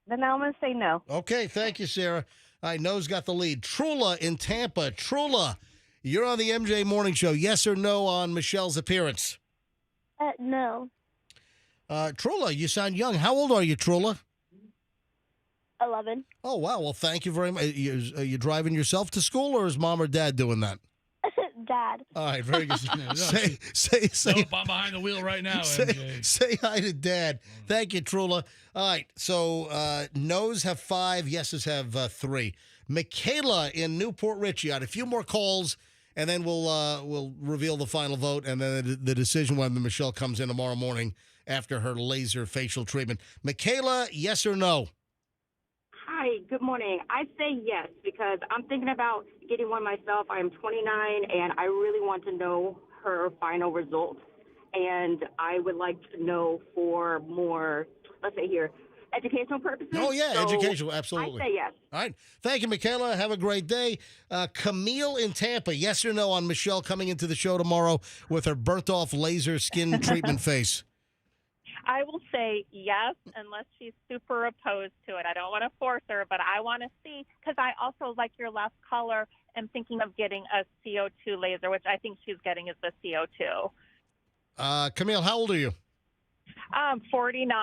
Then I'm going to say no. Okay, thank you, Sarah. All right, no's got the lead. Trula in Tampa. Trula, you're on the MJ Morning Show. Yes or no on Michelle's appearance? No. Trula, you sound young. How old are you, Trula? 11. Oh, wow. Well, thank you very much. Are you driving yourself to school, or is mom or dad doing that? Dad. All right, very good. No, say, Nope, I'm behind the wheel right now, MJ. say hi to Dad. Thank you, Trula. All right, so no's have 5, yeses have 3. Michaela in Newport Richie. A few more calls, and then we'll reveal the final vote, and then the decision when Michelle comes in tomorrow morning after her laser facial treatment. Michaela, yes or no? Hi, good morning. I say yes because I'm thinking about getting one myself. I'm 29 and I really want to know her final results. And I would like to know for more, let's say here, educational purposes. Oh, yeah, So educational, absolutely. I say yes. All right. Thank you, Michaela. Have a great day. Camille in Tampa, yes or no on Michelle coming into the show tomorrow with her burnt-off laser skin treatment face? I will say yes, unless she's super opposed to it. I don't want to force her, but I want to see, because I also, like your last caller, am thinking of getting a CO2 laser, which I think she's getting is the CO2. Camille, how old are you? 49.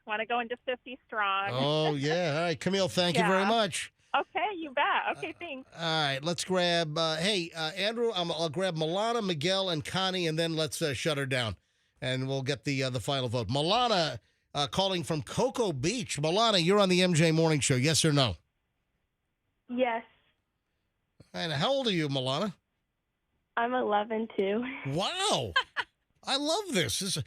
Want to go into 50 strong. Oh, yeah. All right, Camille, thank you very Yeah. much. Okay, you bet. Okay, thanks. All right, let's grab, Andrew, I'll grab Milana, Miguel, and Connie, and then let's shut her down, and we'll get the final vote. Milana calling from Cocoa Beach. Milana, you're on the MJ Morning Show, yes or no? Yes. And how old are you, Milana? I'm 11 too. Wow. I love this.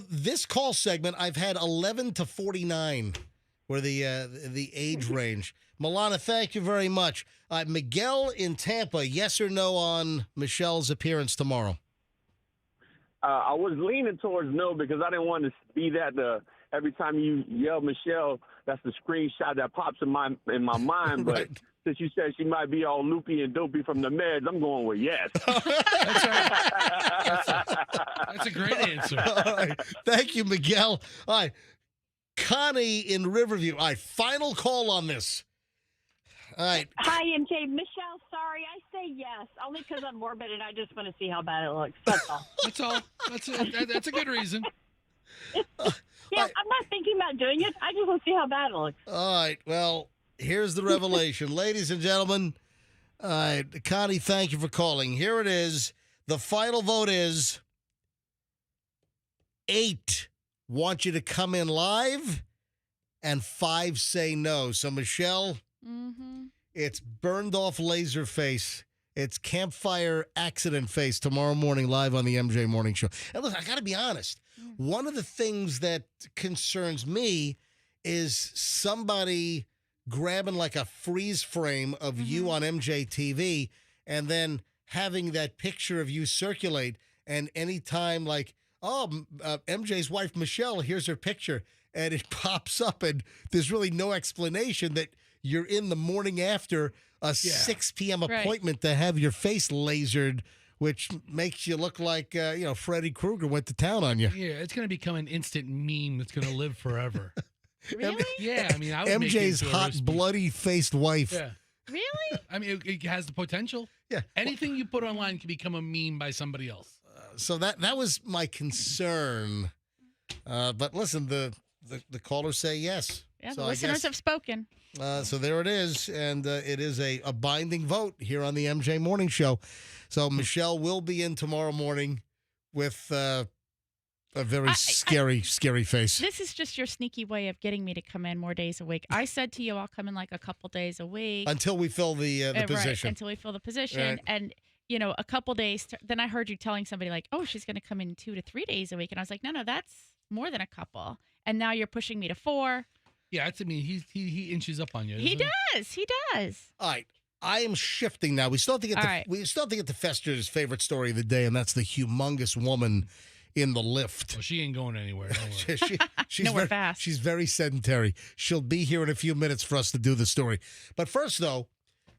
This call segment, I've had 11 to 49 were the age range. Milana, thank you very much. Miguel in Tampa, yes or no on Michelle's appearance tomorrow? I was leaning towards no because I didn't want to be that every time you yell Michelle, that's the screenshot that pops in my mind. But since you said she might be all loopy and dopey from the meds, I'm going with yes. That's a great answer. All right. Thank you, Miguel. All right. Connie in Riverview. All right, final call on this. All right. Hi, MJ. Michelle, sorry. I say yes, only because I'm morbid and I just want to see how bad it looks. That's all. That's all. That's a good reason. Yeah, I'm not thinking about doing it. I just want to see how bad it looks. All right. Well, here's the revelation. Ladies and gentlemen, all right, Connie, thank you for calling. Here it is. The final vote is 8 want you to come in live and 5 say no. So, Michelle, it's burned off laser face. It's campfire accident face tomorrow morning live on the MJ Morning Show. And look, I got to be honest. One of the things that concerns me is somebody grabbing like a freeze frame of you on MJ TV and then having that picture of you circulate. And anytime like, MJ's wife, Michelle, here's her picture. And it pops up and there's really no explanation that you're in the morning after a 6 p.m. appointment to have your face lasered, which makes you look like, Freddy Krueger went to town on you. Yeah, it's going to become an instant meme that's going to live forever. Really? Yeah, I mean, I would make it MJ's into a hot, roast beef. bloody-faced wife. Yeah. Really? I mean, it has the potential. Yeah. Anything you put online can become a meme by somebody else. So that was my concern. But listen, the callers say yes. Yeah, so the listeners have spoken. So there it is, and it is a binding vote here on the MJ Morning Show. So Michelle will be in tomorrow morning with a very scary face. This is just your sneaky way of getting me to come in more days a week. I said to you, I'll come in like a couple days a week. Until we fill the position. Right, until we fill the position. Right. And, a couple days. Then I heard you telling somebody like, oh, she's going to come in 2 to 3 days a week. And I was like, no, that's more than a couple. And now you're pushing me to 4. Yeah, I mean, he inches up on you. He doesn't does. He does. All right. I am shifting now. We still have to get All to right. we still have to get to Fester's favorite story of the day, and that's the humongous woman in the lift. Well, she ain't going anywhere. Don't worry. She's Nowhere very, fast. She's very sedentary. She'll be here in a few minutes for us to do the story. But first, though,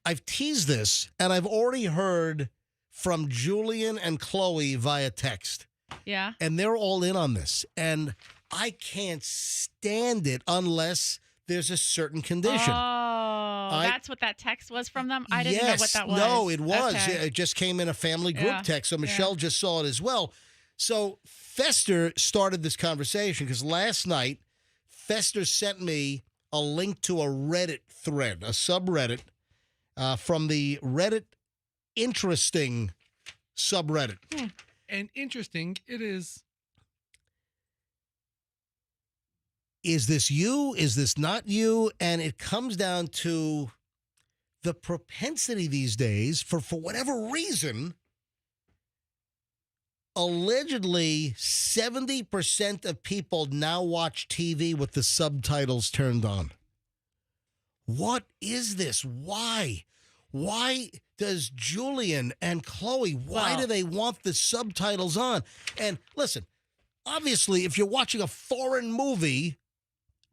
I've teased this, and I've already heard from Julian and Chloe via text. Yeah. And they're all in on this. And I can't stand it unless there's a certain condition. Oh, that's what that text was from them? I didn't know what that was. No, it was. Okay. It just came in a family group Yeah. text, so Michelle just saw it as well. So Fester started this conversation because last night, Fester sent me a link to a Reddit thread, a subreddit from the Reddit Interesting subreddit. And interesting it is. Is this you? Is this not you? And it comes down to the propensity these days for whatever reason, allegedly 70% of people now watch TV with the subtitles turned on. What is this? Why? Why does Julian and Chloe, why do they want the subtitles on? And listen, obviously, if you're watching a foreign movie,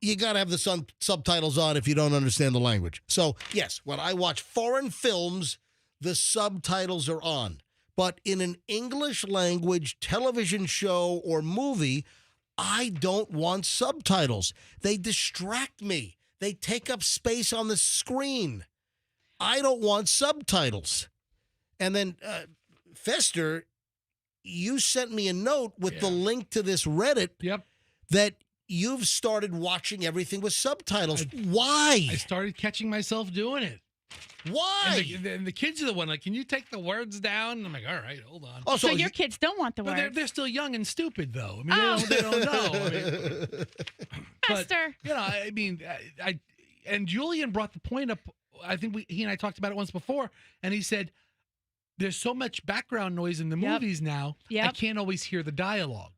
you got to have the subtitles on if you don't understand the language. So, yes, when I watch foreign films, the subtitles are on. But in an English language television show or movie, I don't want subtitles. They distract me. They take up space on the screen. I don't want subtitles. And then, Fester, you sent me a note with the link to this Reddit that you've started watching everything with subtitles. Why? I started catching myself doing it. Why? And the kids are the one like, can you take the words down? And I'm like, all right, hold on. Oh, so your kids don't want the But words. they're still young and stupid, though. I mean, they don't know. I mean, Fester. But, I mean, and Julian brought the point up. I think he and I talked about it once before, and he said, there's so much background noise in the movies now, I can't always hear the dialogue.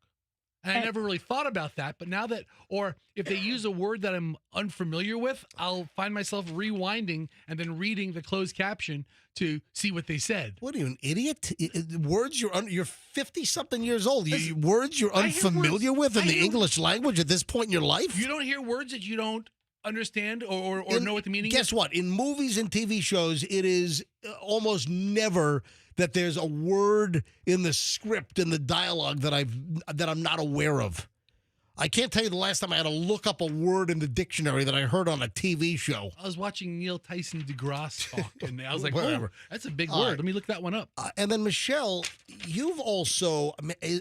And I never really thought about that, but now that, or if they use a word that I'm unfamiliar with, I'll find myself rewinding and then reading the closed caption to see what they said. What are you, an idiot? Words you're 50-something years old. Words you're unfamiliar with in the English language at this point in your life? You don't hear words that you don't understand or know what the meaning is? Guess what? In movies and TV shows, it is almost never that there's a word in the script, in the dialogue that I'm not aware of. I can't tell you the last time I had to look up a word in the dictionary that I heard on a TV show. I was watching Neil Tyson deGrasse talk, and I was like, Whatever. oh, that's a big word. Let me look that one up. And then, Michelle, you've also,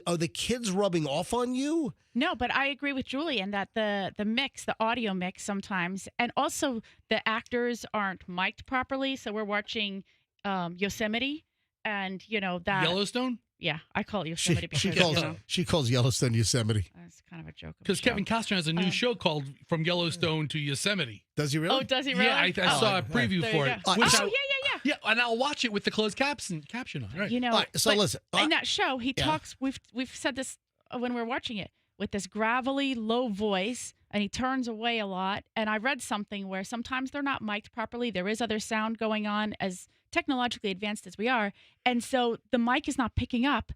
are the kids rubbing off on you? No, but I agree with Julian that the mix, the audio mix sometimes, and also the actors aren't mic'd properly. So we're watching Yosemite, and that Yellowstone. Yeah, I call it Yosemite because she calls Yellowstone Yosemite. That's kind of a joke. Because Kevin Costner has a new show called From Yellowstone to Yosemite. Does he really? Oh, does he really? Yeah, I saw a preview for it. Yeah, Yeah, and I'll watch it with the closed caption on. Right. So listen, in that show, he talks. We've said this when we're watching it with this gravelly, low voice, and he turns away a lot. And I read something where sometimes they're not mic'd properly. There is other sound going on, as technologically advanced as we are, and so the mic is not picking up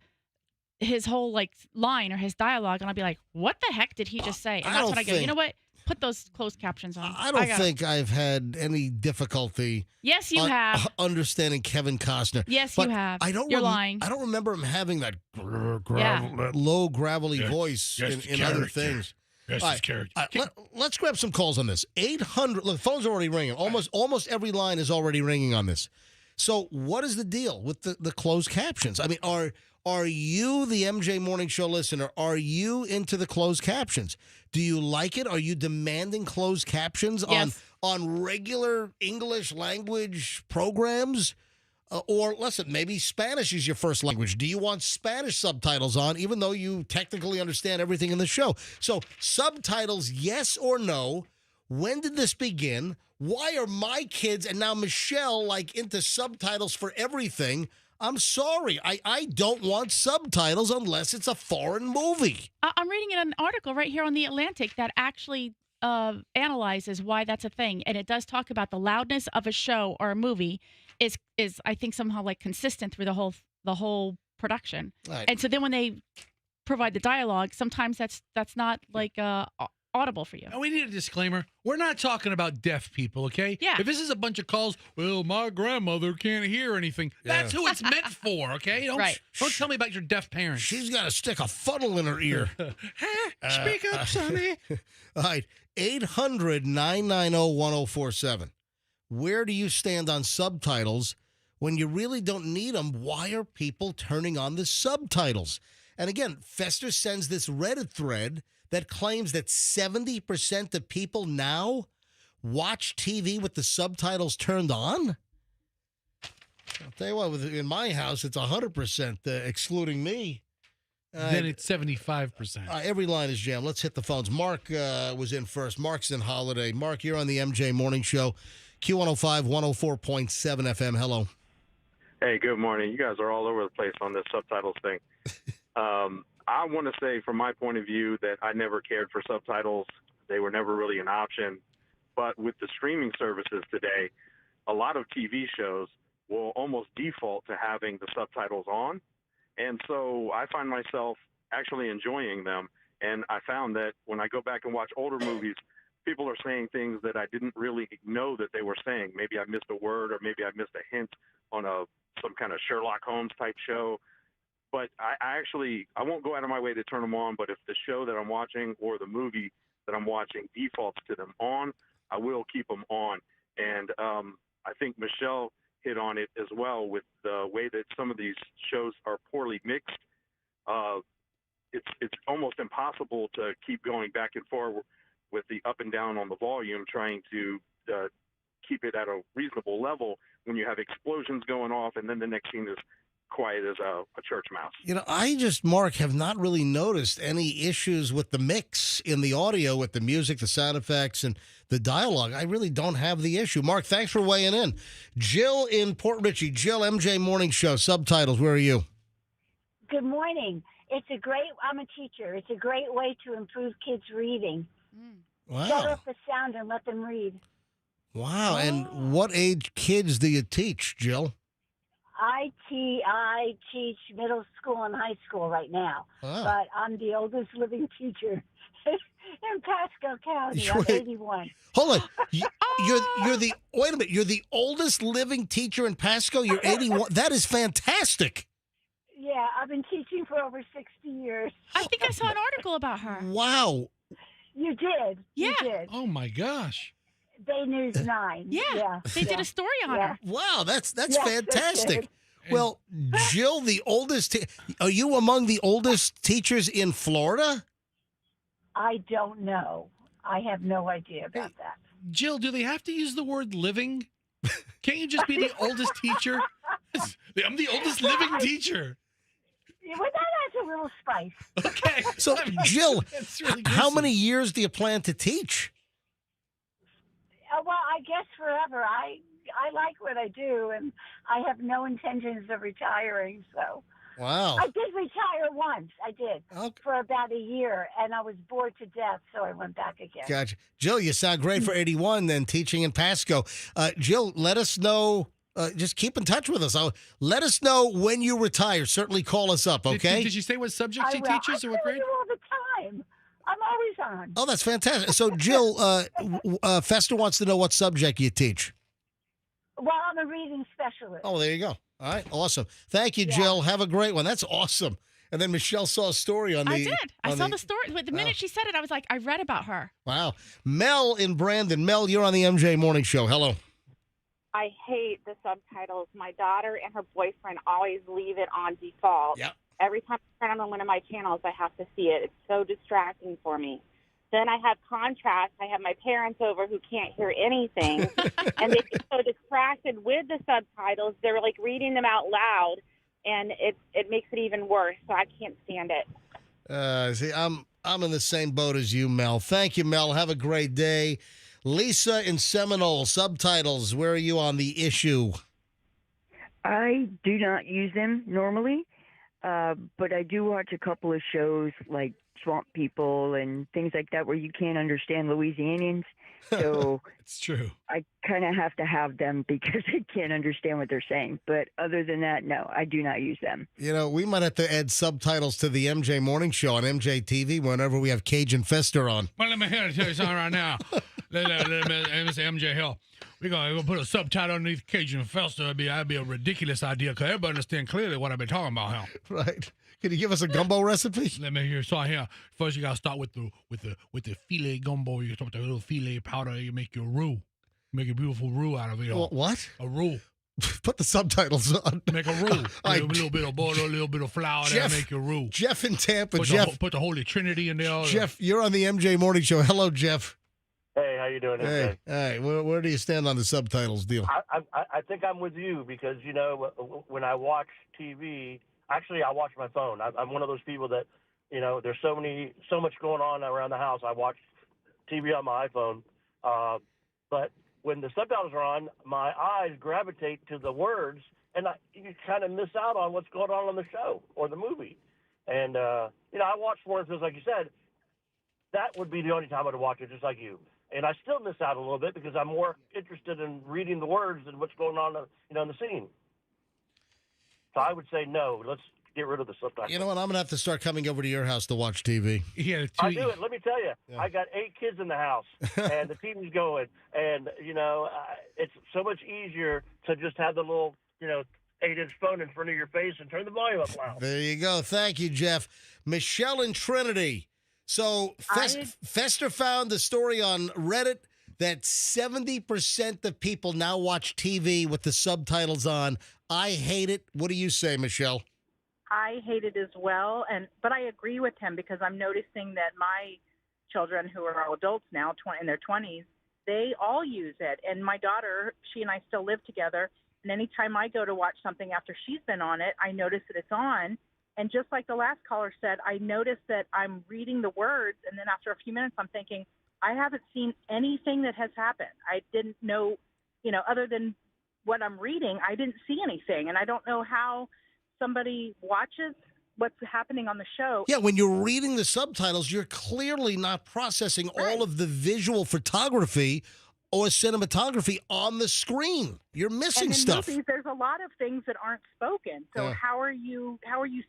his whole line or his dialogue, and I'll be like, what the heck did he just say? And that's when I go, you know what? Put those closed captions on. I don't think I've had any difficulty. Yes, you have. Understanding Kevin Costner. Yes, but you have. You're lying. I don't remember him having that low, gravelly voice in other things. Yes, his character. Let's grab some calls on this. 800. Look, the phone's already ringing. Almost every line is already ringing on this. So what is the deal with the closed captions? I mean, are you, the MJ Morning Show listener, are you into the closed captions? Do you like it? Are you demanding closed captions on regular English language programs? Or listen, maybe Spanish is your first language. Do you want Spanish subtitles on, even though you technically understand everything in the show? So subtitles, yes or no? When did this begin? Why are my kids and now Michelle into subtitles for everything? I'm sorry. I don't want subtitles unless it's a foreign movie. I'm reading an article right here on The Atlantic that actually analyzes why that's a thing, and it does talk about the loudness of a show or a movie is I think somehow like consistent through the whole production. Right. And so then when they provide the dialogue, sometimes that's not like audible for you. And we need a disclaimer. We're not talking about deaf people, okay? Yeah. If this is a bunch of calls, well, my grandmother can't hear anything. Yeah. That's who it's meant for, okay? Don't tell me about your deaf parents. She's got to stick a funnel in her ear. Speak up, Sonny. All right, 800-990-1047. Where do you stand on subtitles when you really don't need them? Why are people turning on the subtitles? And again, Fester sends this Reddit thread that claims that 70% of people now watch TV with the subtitles turned on. I'll tell you what, in my house, it's 100%, excluding me. Then it's 75%. Every line is jammed. Let's hit the phones. Mark was in first. Mark's in Holiday. Mark, you're on the MJ Morning Show, Q105, 104.7 FM. Hello. Hey, good morning. You guys are all over the place on this subtitles thing. I want to say from my point of view that I never cared for subtitles. They were never really an option. But with the streaming services today, a lot of TV shows will almost default to having the subtitles on. And so I find myself actually enjoying them. And I found that when I go back and watch older movies, people are saying things that I didn't really know that they were saying. Maybe I missed a word, or maybe I missed a hint on some kind of Sherlock Holmes type show. But I won't go out of my way to turn them on, but if the show that I'm watching or the movie that I'm watching defaults to them on, I will keep them on. And I think Michelle hit on it as well with the way that some of these shows are poorly mixed. It's almost impossible to keep going back and forth with the up and down on the volume, trying to keep it at a reasonable level when you have explosions going off and then the next scene is quiet as a church mouse. Mark, have not really noticed any issues with the mix in the audio, with the music, the sound effects, and the dialogue. I really don't have the issue. Mark, thanks for weighing in. Jill in Port Richey. Jill, MJ Morning Show, subtitles, where are you? Good morning. I'm a teacher. It's a great way to improve kids' reading. Wow. Shut off the sound and let them read. Wow. And what age kids do you teach, Jill? I teach middle school and high school right now, but I'm the oldest living teacher in Pasco County. I'm 81. Hold on, you're the wait a minute. You're the oldest living teacher in Pasco. You're 81. That is fantastic. Yeah, I've been teaching for over 60 years. I think I saw an article about her. Wow. You did. Yeah. You did. Oh my gosh. Bay News 9. Yeah. They did a story on her. Wow, that's Yes, fantastic. Well, Jill, the oldest, are you among the oldest teachers in Florida? I don't know. I have no idea about that. Jill, do they have to use the word living? Can't you just be the oldest teacher? I'm the oldest living teacher. Well, that adds a little spice. Okay. So, Jill, really how many years do you plan to teach? Well, I guess forever. I like what I do, and I have no intentions of retiring. So, wow. I did retire once. I did for about a year, and I was bored to death, so I went back again. Gotcha. Jill, you sound great for 81 then, teaching in Pasco. Jill, let us know. Just keep in touch with us. Let us know when you retire. Certainly call us up, okay? Did you say what subjects she teaches or what grade? I do all the time. I'm always on. Oh, that's fantastic. So, Jill, Fester wants to know what subject you teach. Well, I'm a reading specialist. Oh, there you go. All right, awesome. Thank you, Jill. Have a great one. That's awesome. And then Michelle saw a story on the... I did. I saw the story. The minute she said it, I was like, I read about her. Wow. Mel in Brandon. Mel, you're on the MJ Morning Show. Hello. I hate the subtitles. My daughter and her boyfriend always leave it on default. Yep. Every time I turn on one of my channels, I have to see it. It's so distracting for me. Then I have contrast. I have my parents over who can't hear anything, and they get so distracted with the subtitles. They're like reading them out loud, and it makes it even worse. So I can't stand it. See, I'm in the same boat as you, Mel. Thank you, Mel. Have a great day. Lisa in Seminole, subtitles. Where are you on the issue? I do not use them normally. but I do watch a couple of shows like Swamp People and things like that where you can't understand Louisianians. So it's true. I kind of have to have them because I can't understand what they're saying. But other than that, no, I do not use them. You know, we might have to add subtitles to the MJ Morning Show on MJ TV whenever we have Cajun Fester on. Well, let me tell you something right now. Mr. MJ Hill. We're going to put a subtitle underneath Cajun Fester. That'd be a ridiculous idea because everybody understand clearly what I've been talking about here. Right. Can you give us a gumbo recipe? Let me hear. So here, first you gotta start with the filet gumbo. You start with the little filet powder. You make your roux. Make a beautiful roux out of it. What? A roux. Put the subtitles on. Make a roux. A little bit of butter, a little bit of flour. There, make your roux. Jeff in Tampa. Put the Holy Trinity in there. Jeff, you're on the MJ Morning Show. Hello, Jeff. Hey, how you doing? Hey, hey, where do you stand on the subtitles deal? I think I'm with you because, you know, when I watch TV, actually I watch my phone. I'm one of those people that, you know, there's so much going on around the house. I watch TV on my iPhone. But when the subtitles are on, my eyes gravitate to the words, and you kind of miss out on what's going on the show or the movie. And, you know, I watch sports, just like you said. That would be the only time I'd watch it, just like you. And I still miss out a little bit because I'm more interested in reading the words than what's going on, you know, in the scene. So I would say no. Let's get rid of the subtitles. You know what? I'm gonna have to start coming over to your house to watch TV. Yeah, I do it. Let me tell you, I got 8 kids in the house, and the TV's going, and you know, it's so much easier to just have the little, you know, 8-inch phone in front of your face and turn the volume up loud. There you go. Thank you, Jeff. Michelle in Trinity. So Fester found a story on Reddit that 70% of people now watch TV with the subtitles on. I hate it. What do you say, Michelle? I hate it as well, but I agree with him because I'm noticing that my children, who are all adults now, in their 20s, they all use it. And my daughter, she and I still live together, and anytime I go to watch something after she's been on it, I notice that it's on. And just like the last caller said, I noticed that I'm reading the words, and then after a few minutes, I'm thinking, I haven't seen anything that has happened. I didn't know, you know, other than what I'm reading, I didn't see anything. And I don't know how somebody watches what's happening on the show. Yeah, when you're reading the subtitles, you're clearly not processing all of the visual photography or cinematography on the screen. You're missing and in stuff. Movies, there's a lot of things that aren't spoken. So how are you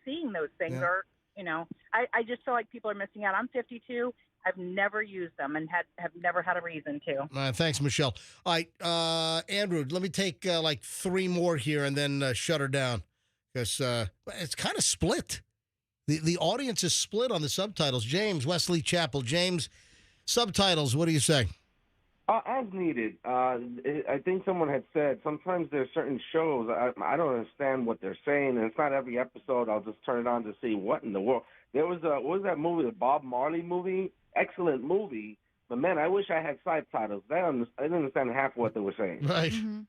seeing those things? Yeah. Or, you know, I just feel like people are missing out. I'm 52. I've never used them and have never had a reason to. Thanks, Michelle. All right, Andrew, let me take like 3 more here and then shut her down because it's kind of split. The audience is split on the subtitles. James, Wesley Chapel. James, subtitles, what do you say? As needed. I think someone had said sometimes there's certain shows I don't understand what they're saying, and it's not every episode. I'll just turn it on to see what in the world. There was what was that movie, the Bob Marley movie? Excellent movie, but man, I wish I had subtitles. I didn't understand half what they were saying. Right. Mm-hmm.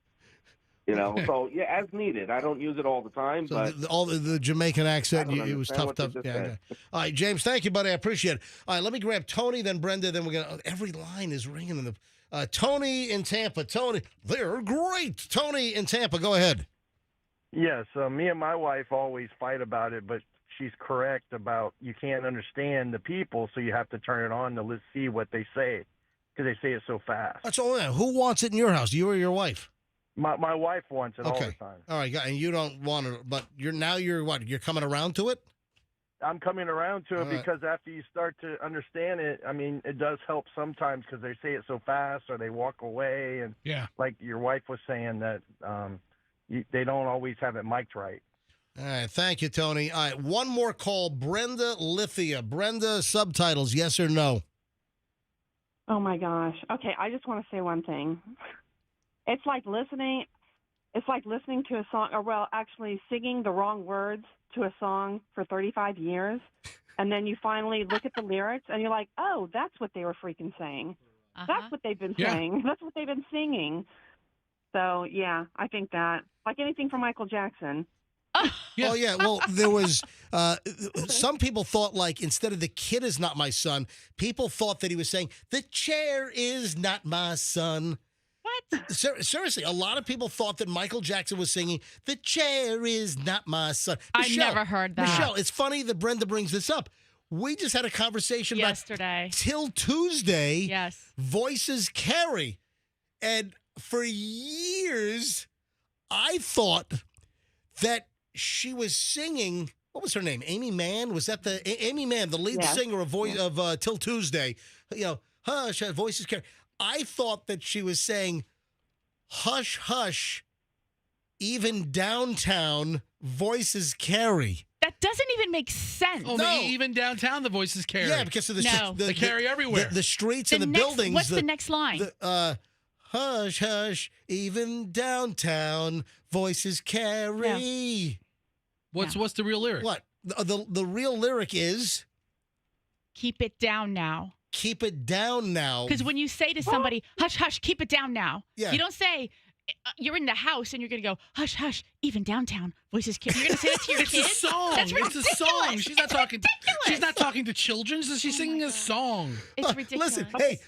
You know, so yeah, as needed. I don't use it all the time, So but all the Jamaican accent, it was tough. what they just Yeah, said. yeah. All right, James, thank you, buddy. I appreciate it. All right, let me grab Tony, then Brenda, then we're gonna. Every line is ringing in the. Tony in Tampa. Tony, they're great. Tony in Tampa, go ahead. Yes, me and my wife always fight about it, but she's correct about you can't understand the people, so you have to turn it on to see what they say because they say it so fast. That's all. Who wants it in your house? You or your wife? My wife wants it all the time. All right, and you don't want it, but you're what? You're coming around to it? I'm coming around to it All right. because after you start to understand it, I mean, it does help sometimes because they say it so fast or they walk away. And like your wife was saying that they don't always have it mic'd right. All right, thank you, Tony. All right, one more call. Brenda Lithia. Brenda, subtitles, yes or no? Oh my gosh. Okay, I just want to say one thing. It's like listening to a song, or well, actually singing the wrong words to a song for 35 years, and then you finally look at the lyrics and you're like, oh, that's what they were freaking saying. That's what they've been saying. That's what they've been singing. So, yeah, I think that. Like anything from Michael Jackson. Oh, yeah. Well, there was some people thought, like, instead of the kid is not my son, people thought that he was saying, the chair is not my son. What? Seriously, a lot of people thought that Michael Jackson was singing, "The chair is not my son." I never heard that. Michelle, it's funny that Brenda brings this up. We just had a conversation yesterday. About Till Tuesday. Yes. Voices carry. And for years, I thought that she was singing. What was her name? Amy Mann? Was that Amy Mann, the lead singer of Till Tuesday? You know, hush, voices carry. I thought that she was saying, "Hush, hush, even downtown voices carry." That doesn't even make sense. Oh, no. Even downtown, the voices carry. Yeah, because of they carry everywhere. The streets and the buildings. What's the next line? Hush, hush, even downtown voices carry. Yeah. What's the real lyric? What? The real lyric is, keep it down now. Keep it down now. Because when you say to somebody, hush, hush, keep it down now, yeah. You don't say, you're in the house and you're going to go, hush, hush, even downtown voices carry. You're going to say that to your kids? It's a song. That's ridiculous. It's a song. She's not talking. Ridiculous. She's not talking to children. She's singing a song. It's ridiculous. Listen, hey,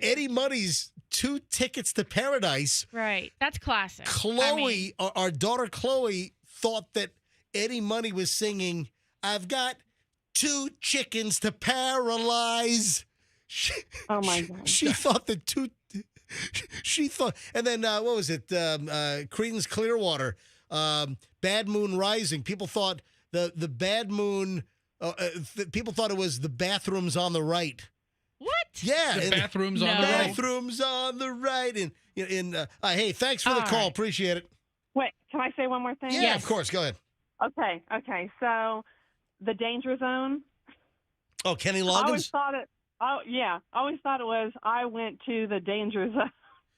Eddie Money's 2 Tickets to Paradise. Right. That's classic. Chloe, our daughter Chloe, thought that Eddie Money was singing, "I've got 2 chickens to paralyze." Oh my God. She thought that she thought, and then what was it? Creedence Clearwater, Bad Moon Rising. People thought the Bad Moon. People thought it was the bathrooms on the right. What? Yeah, the bathrooms on the right. Bathrooms on the right. And hey, thanks for the call. Appreciate it. Wait, can I say one more thing? Yeah, of course. Go ahead. Okay. So, the Danger Zone. Oh, Kenny I Loggins. always thought it. Oh yeah, I always thought it was. I went to the Danger Zone.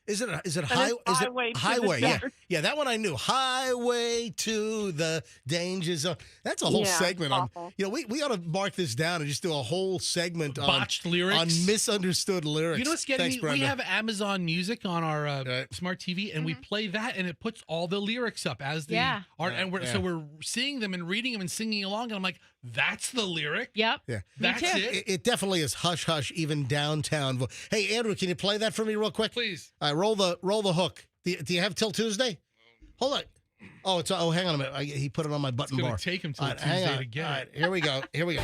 Is it Highway? Yeah. That one I knew. Highway to the Danger Zone. That's a whole segment on. You know, we ought to mark this down and just do a whole segment on botched lyrics, on misunderstood lyrics. You know what's getting me? We have Amazon Music on our smart TV, and we play that, and it puts all the lyrics up as the art, and so we're seeing them and reading them and singing along, and I'm like, that's the lyric. Yep. Yeah. That's it. It definitely is. Hush, hush, even downtown. Hey, Andrew, can you play that for me real quick? Please. Roll the hook. Do you have till Tuesday? Hold on. Oh, hang on a minute. He put it on my button bar. It's going to take him till Tuesday to get it. All right, here we go.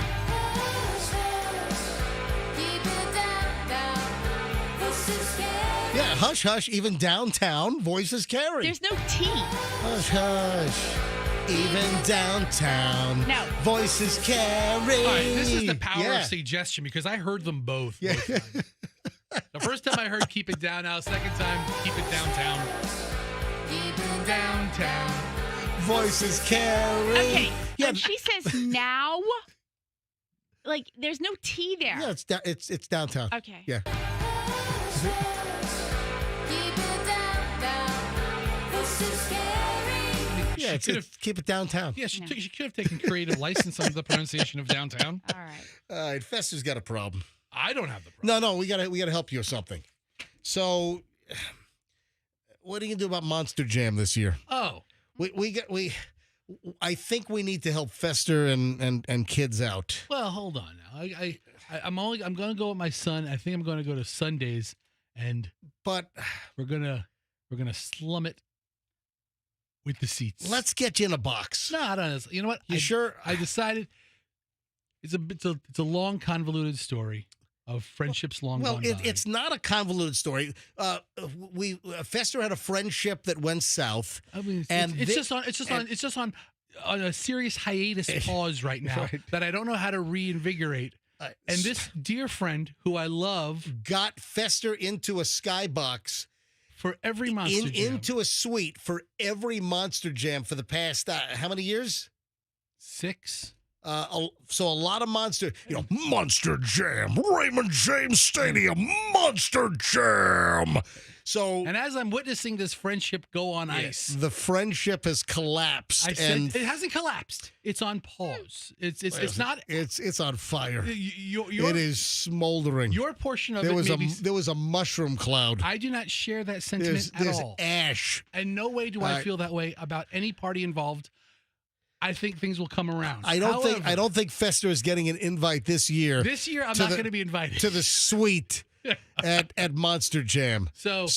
Yeah, hush, hush, even downtown voices carry. There's no T. Hush, hush, even downtown voices carry. All right, this is the power of suggestion because I heard them both. Yeah. The first time I heard "Keep It Down Now," second time "Keep It Downtown." Keep it downtown. Voices carry. Okay. Yeah. When she says now, like there's no T there. Yeah, it's downtown. Okay. Yeah. Yeah, keep it downtown. Yeah, she could have taken creative license on the pronunciation of downtown. All right. Fester's got a problem. I don't have the problem. No, we gotta help you with something. So, what are you gonna do about Monster Jam this year? Oh, I think we need to help Fester and kids out. Well, hold on now. I'm going to go with my son. I think I'm going to go to Sundays, but we're gonna slum it with the seats. Let's get you in a box. No, I don't. You know what? Sure? I decided it's a long, convoluted story of friendships long gone by. It's not a convoluted story. Fester had a friendship that went south. I mean, it's just on a serious hiatus pause right now that I don't know how to reinvigorate. And this dear friend who I love got Fester into a skybox for every Monster Jam. Into a suite for every Monster Jam for the past how many years? 6. So a lot of Monster Jam, Raymond James Stadium, Monster Jam. So, and as I'm witnessing this friendship go on ice, the friendship has collapsed. It hasn't collapsed. It's on pause. It's not. It's on fire. It is smoldering. Your portion of there was a mushroom cloud. I do not share that sentiment at all. There's ash. And no way do I feel that way about any party involved. I think things will come around. I don't think Fester is getting an invite this year. This year, I'm not going to be invited to the suite at Monster Jam. So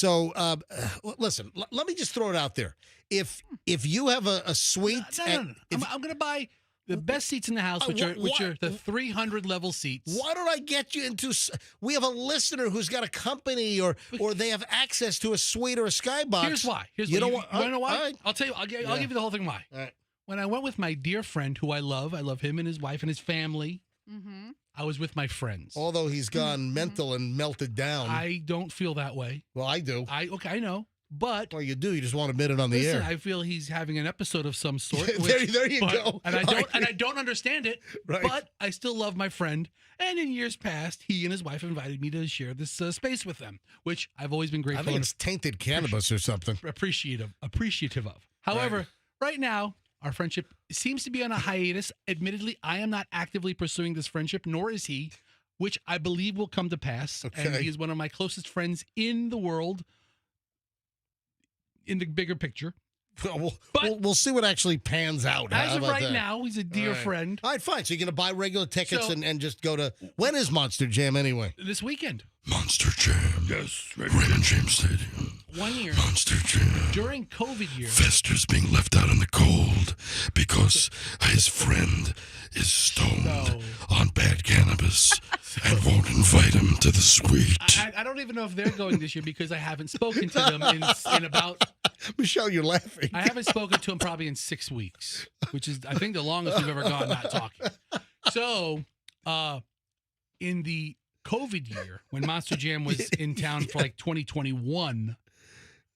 listen, let me just throw it out there. If you have a suite, no. I'm going to buy the best seats in the house, which are the 300 level seats. Why don't I get you into? We have a listener who's got a company or they have access to a suite or a skybox. Here's why. You want to know why? Right. I'll tell you. I'll give you the whole thing why. All right. When I went with my dear friend, who I love him and his wife and his family. Mm-hmm. I was with my friends. Although he's gone mental and melted down. I don't feel that way. Well, I do. I know. But well, you do. You just want to admit it on the air. I feel he's having an episode of some sort. there you go. And I don't understand it. Right. But I still love my friend. And in years past, he and his wife invited me to share this space with them, which I've always been grateful. I think it's tainted cannabis or something. Appreciative of. However, right now, our friendship seems to be on a hiatus. Admittedly, I am not actively pursuing this friendship, nor is he, which I believe will come to pass. Okay. And he is one of my closest friends in the world. In the bigger picture. We'll see what actually pans out. As of right now, he's a dear All right. friend. All right, fine. So you're going to buy regular tickets and just go to... When is Monster Jam anyway? This weekend. Monster Jam. Yes. Raymond James Stadium. 1 year. Monster Jam. During COVID year. Fester's being left out in the cold because his friend is stoned on bad cannabis and won't invite him to the suite. I don't even know if they're going this year because I haven't spoken to them in about... Michelle, you're laughing. I haven't spoken to him probably in 6 weeks, which is, I think, the longest we've ever gone not talking. So, in the COVID year, when Monster Jam was in town for like 2021,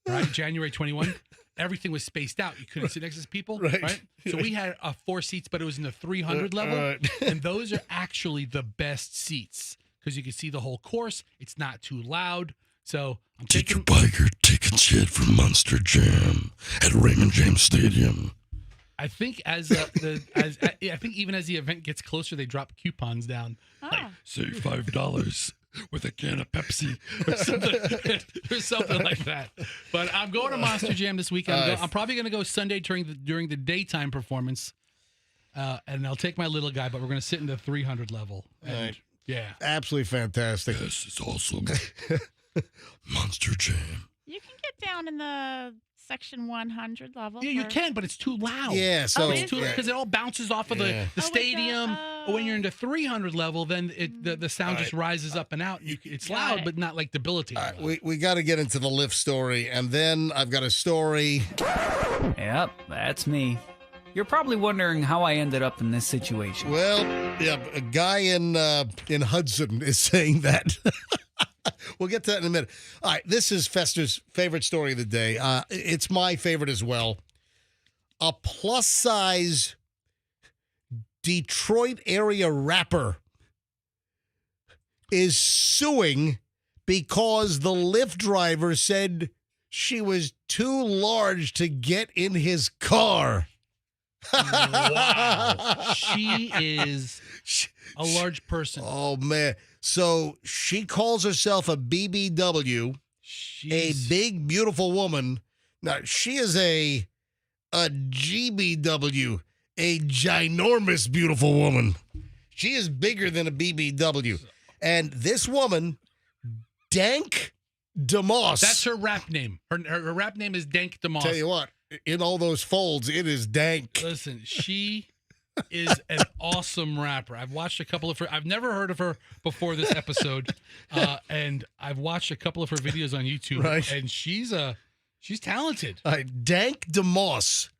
right? January 21, everything was spaced out. You couldn't sit next to people, right? So we had 4 seats, but it was in the 300 level. And those are actually the best seats because you can see the whole course. It's not too loud. So Did you buy your tickets yet for Monster Jam at Raymond James Stadium? I think I think even as the event gets closer, they drop coupons down. Like, save $5 with a can of Pepsi or something like that. But I'm going to Monster Jam this weekend. I'm probably going to go Sunday during the daytime performance, and I'll take my little guy. But we're going to sit in the 300 level. And, yeah, absolutely fantastic. Yes, it's awesome. Monster Jam. You can get down in the section 100 level. Yeah, you can, but it's too loud. Yeah, so it's too because it all bounces off of the stadium. But when you're in the 300 level, then the sound just rises up and out. It's loud, but not like debilitating. We got to get into the lift story, and then I've got a story. Yep, that's me. You're probably wondering how I ended up in this situation. Well, yeah, a guy in Hudson is saying that. We'll get to that in a minute. All right, this is Fester's favorite story of the day. It's my favorite as well. A plus-size Detroit area rapper is suing because the Lyft driver said she was too large to get in his car. Wow. She is a large person. Oh, man. So she calls herself a BBW, a big, beautiful woman. Now, she is a GBW, a ginormous, beautiful woman. She is bigger than a BBW. And this woman, Dank DeMoss. That's her rap name. Her rap name is Dank DeMoss. Tell you what, in all those folds, it is Dank. Listen, she is an awesome rapper. I've watched a couple of her. I've never heard of her before this episode, and I've watched a couple of her videos on YouTube. Right. And she's talented. Dank DeMoss,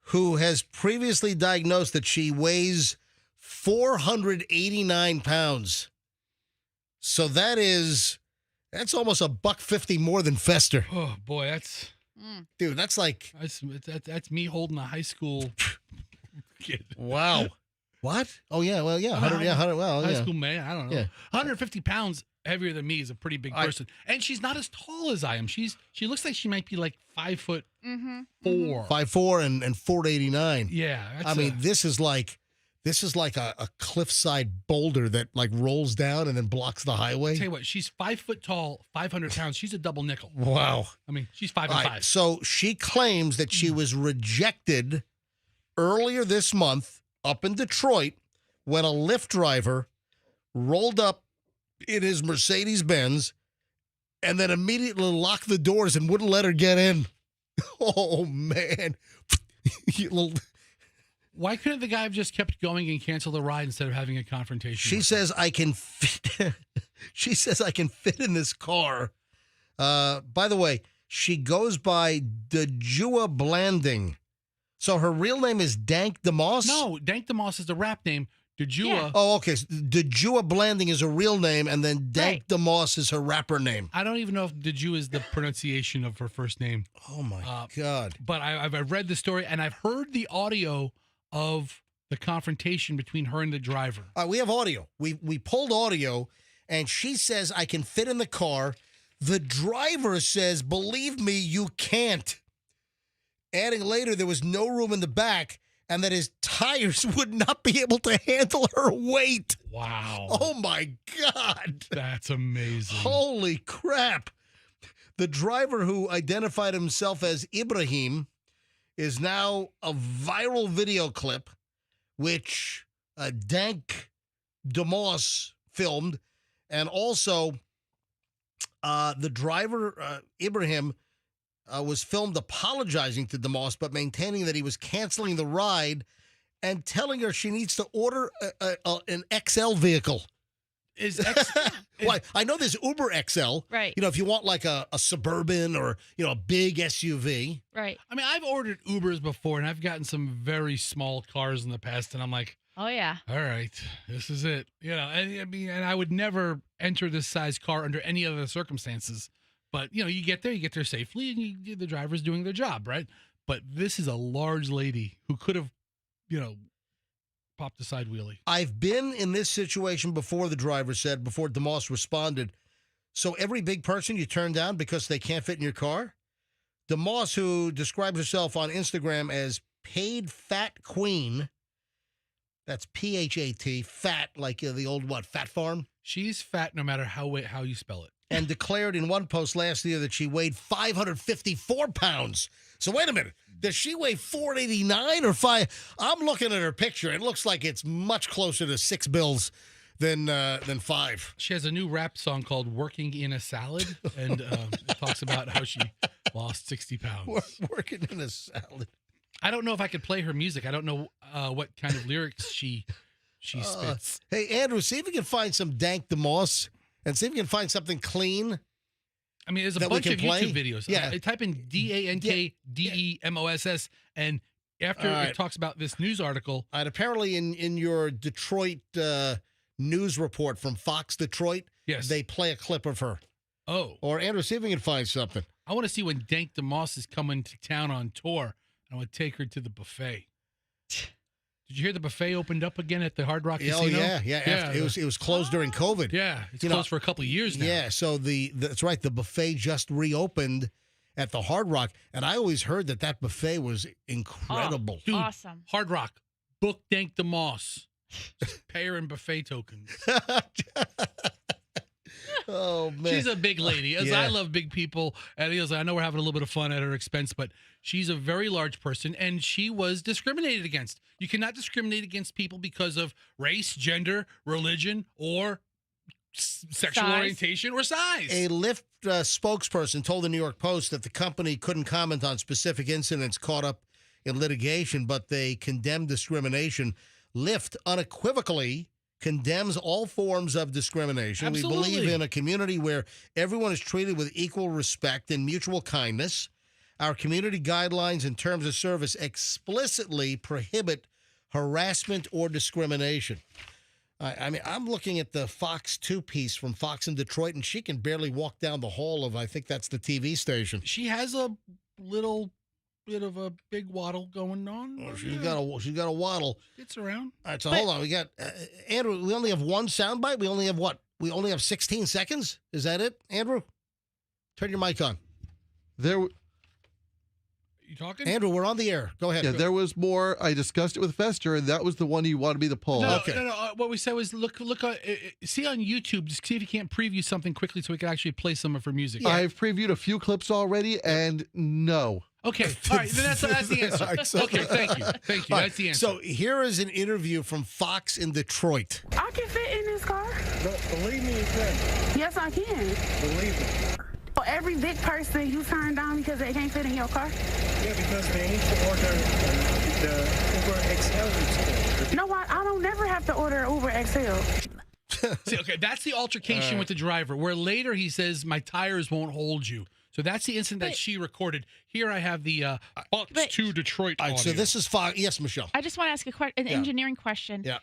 who has previously diagnosed that she weighs 489 pounds. So that's almost $150 more than Fester. Oh boy, that's dude. That's like that's me holding a high school kid. Wow. What? Oh yeah. Well, yeah. 100. Yeah. 100. Well, high yeah. school man. I don't know. Yeah. 150 pounds heavier than me is a pretty big person, and she's not as tall as I am. She looks like she might be like 5'4". 5'4" and 489. Yeah. I mean, this is like a cliffside boulder that like rolls down and then blocks the highway. Tell you what, she's 5 foot tall, 500 pounds. She's a double nickel. Wow. I mean, she's 5'5". So she claims that she was rejected earlier this month up in Detroit when a Lyft driver rolled up in his Mercedes-Benz and then immediately locked the doors and wouldn't let her get in. Oh, man. Why couldn't the guy have just kept going and canceled the ride instead of having a confrontation? She says, I can fit. She says, I can fit in this car. By the way, she goes by Dejua Blanding. So her real name is Dank DeMoss? No, Dank DeMoss is the rap name. Dejua. Yeah. Oh, okay. Dejua Blanding is a real name, and then Dank DeMoss is her rapper name. I don't even know if Dejua is the pronunciation of her first name. Oh, my God. But I've read the story, and I've heard the audio of the confrontation between her and the driver. We have audio. We pulled audio, and she says, I can fit in the car. The driver says, believe me, you can't. Adding later, there was no room in the back, and that his tires would not be able to handle her weight. Wow. Oh, my God. That's amazing. Holy crap. The driver, who identified himself as Ibrahim, is now a viral video clip, which Dank DeMoss filmed, and also the driver, Ibrahim, was filmed apologizing to DeMoss, but maintaining that he was canceling the ride and telling her she needs to order an XL vehicle. Why? I know there's Uber XL. Right. You know, if you want like a Suburban or, you know, a big SUV. Right. I mean, I've ordered Ubers before, and I've gotten some very small cars in the past, and I'm like, oh, yeah. all right, this is it. You know, and I mean, and I would never enter this size car under any other circumstances. But, you know, you get there safely, and the driver's doing their job, right? But this is a large lady who could have, you know, popped a side wheelie. I've been in this situation before, the driver said, before DeMoss responded. So every big person you turn down because they can't fit in your car? DeMoss, who describes herself on Instagram as Paid Fat Queen, that's P-H-A-T, fat, like the old, Fat Farm? She's fat no matter how you spell it. And declared in one post last year that she weighed 554 pounds. So wait a minute. Does she weigh 489 or 5? I'm looking at her picture. It looks like it's much closer to 6 bills than 5. She has a new rap song called Working in a Salad, and it talks about how she lost 60 pounds. Working in a salad. I don't know if I could play her music. I don't know what kind of lyrics she spits. Hey, Andrew, see if you can find some Dank DeMoss and see if you can find something clean. I mean, there's a bunch of YouTube videos. Yeah. Type in DANKDEMOSS, and after it talks about this news article. Apparently in your Detroit news report from Fox Detroit, yes, they play a clip of her. Oh. Or, Andrew, see if we can find something. I want to see when Dank DeMoss is coming to town on tour. I want to take her to the buffet. Did you hear the buffet opened up again at the Hard Rock Casino? Oh, yeah. It was closed during COVID. Yeah, it's closed for a couple of years now. Yeah, so that's right. The buffet just reopened at the Hard Rock, and I always heard that buffet was incredible. Dude, awesome. Hard Rock, book Dank DeMoss. Just pay her in buffet tokens. Oh, man. She's a big lady. I love big people. And I know we're having a little bit of fun at her expense, but she's a very large person, and she was discriminated against. You cannot discriminate against people because of race, gender, religion, or sexual orientation or size. A Lyft spokesperson told the New York Post that the company couldn't comment on specific incidents caught up in litigation, but they condemned discrimination. Lyft unequivocally condemns all forms of discrimination. Absolutely. We believe in a community where everyone is treated with equal respect and mutual kindness. Our community guidelines and terms of service explicitly prohibit harassment or discrimination. I mean, I'm looking at the Fox 2 piece from Fox in Detroit, and she can barely walk down the hall of, I think that's the TV station. She has a little bit of a big waddle going on. Oh, she's got a waddle. Gets around. All right, so hold on. We got Andrew. We only have one soundbite. We only have what? We only have 16 seconds. Is that it, Andrew? Turn your mic on. You talking? Andrew, we're on the air. Go ahead. Yeah, there was more. I discussed it with Fester, and that was the one you wanted me to pull. No. What we said was look. See on YouTube. Just see if you can't preview something quickly so we can actually play some of her music. Yeah. I've previewed a few clips already, and no. Okay. All right. Then that's the answer. All right, so- Okay. Thank you. Thank you. All That's the answer. So here is an interview from Fox in Detroit. I can fit in this car. No, believe me, you can. Yes, I can. Believe me. So every big person you turn down because they can't fit in your car? Yeah, because they need to order the Uber XL instead. No, I don't never have to order Uber XL. See, okay, that's the altercation with the driver, where later he says, "My tires won't hold you." So that's the incident that she recorded. Here I have the Fox 2 Detroit All right, so audio. this is Fox. Yes, Michelle. I just want to ask an engineering question. Yeah.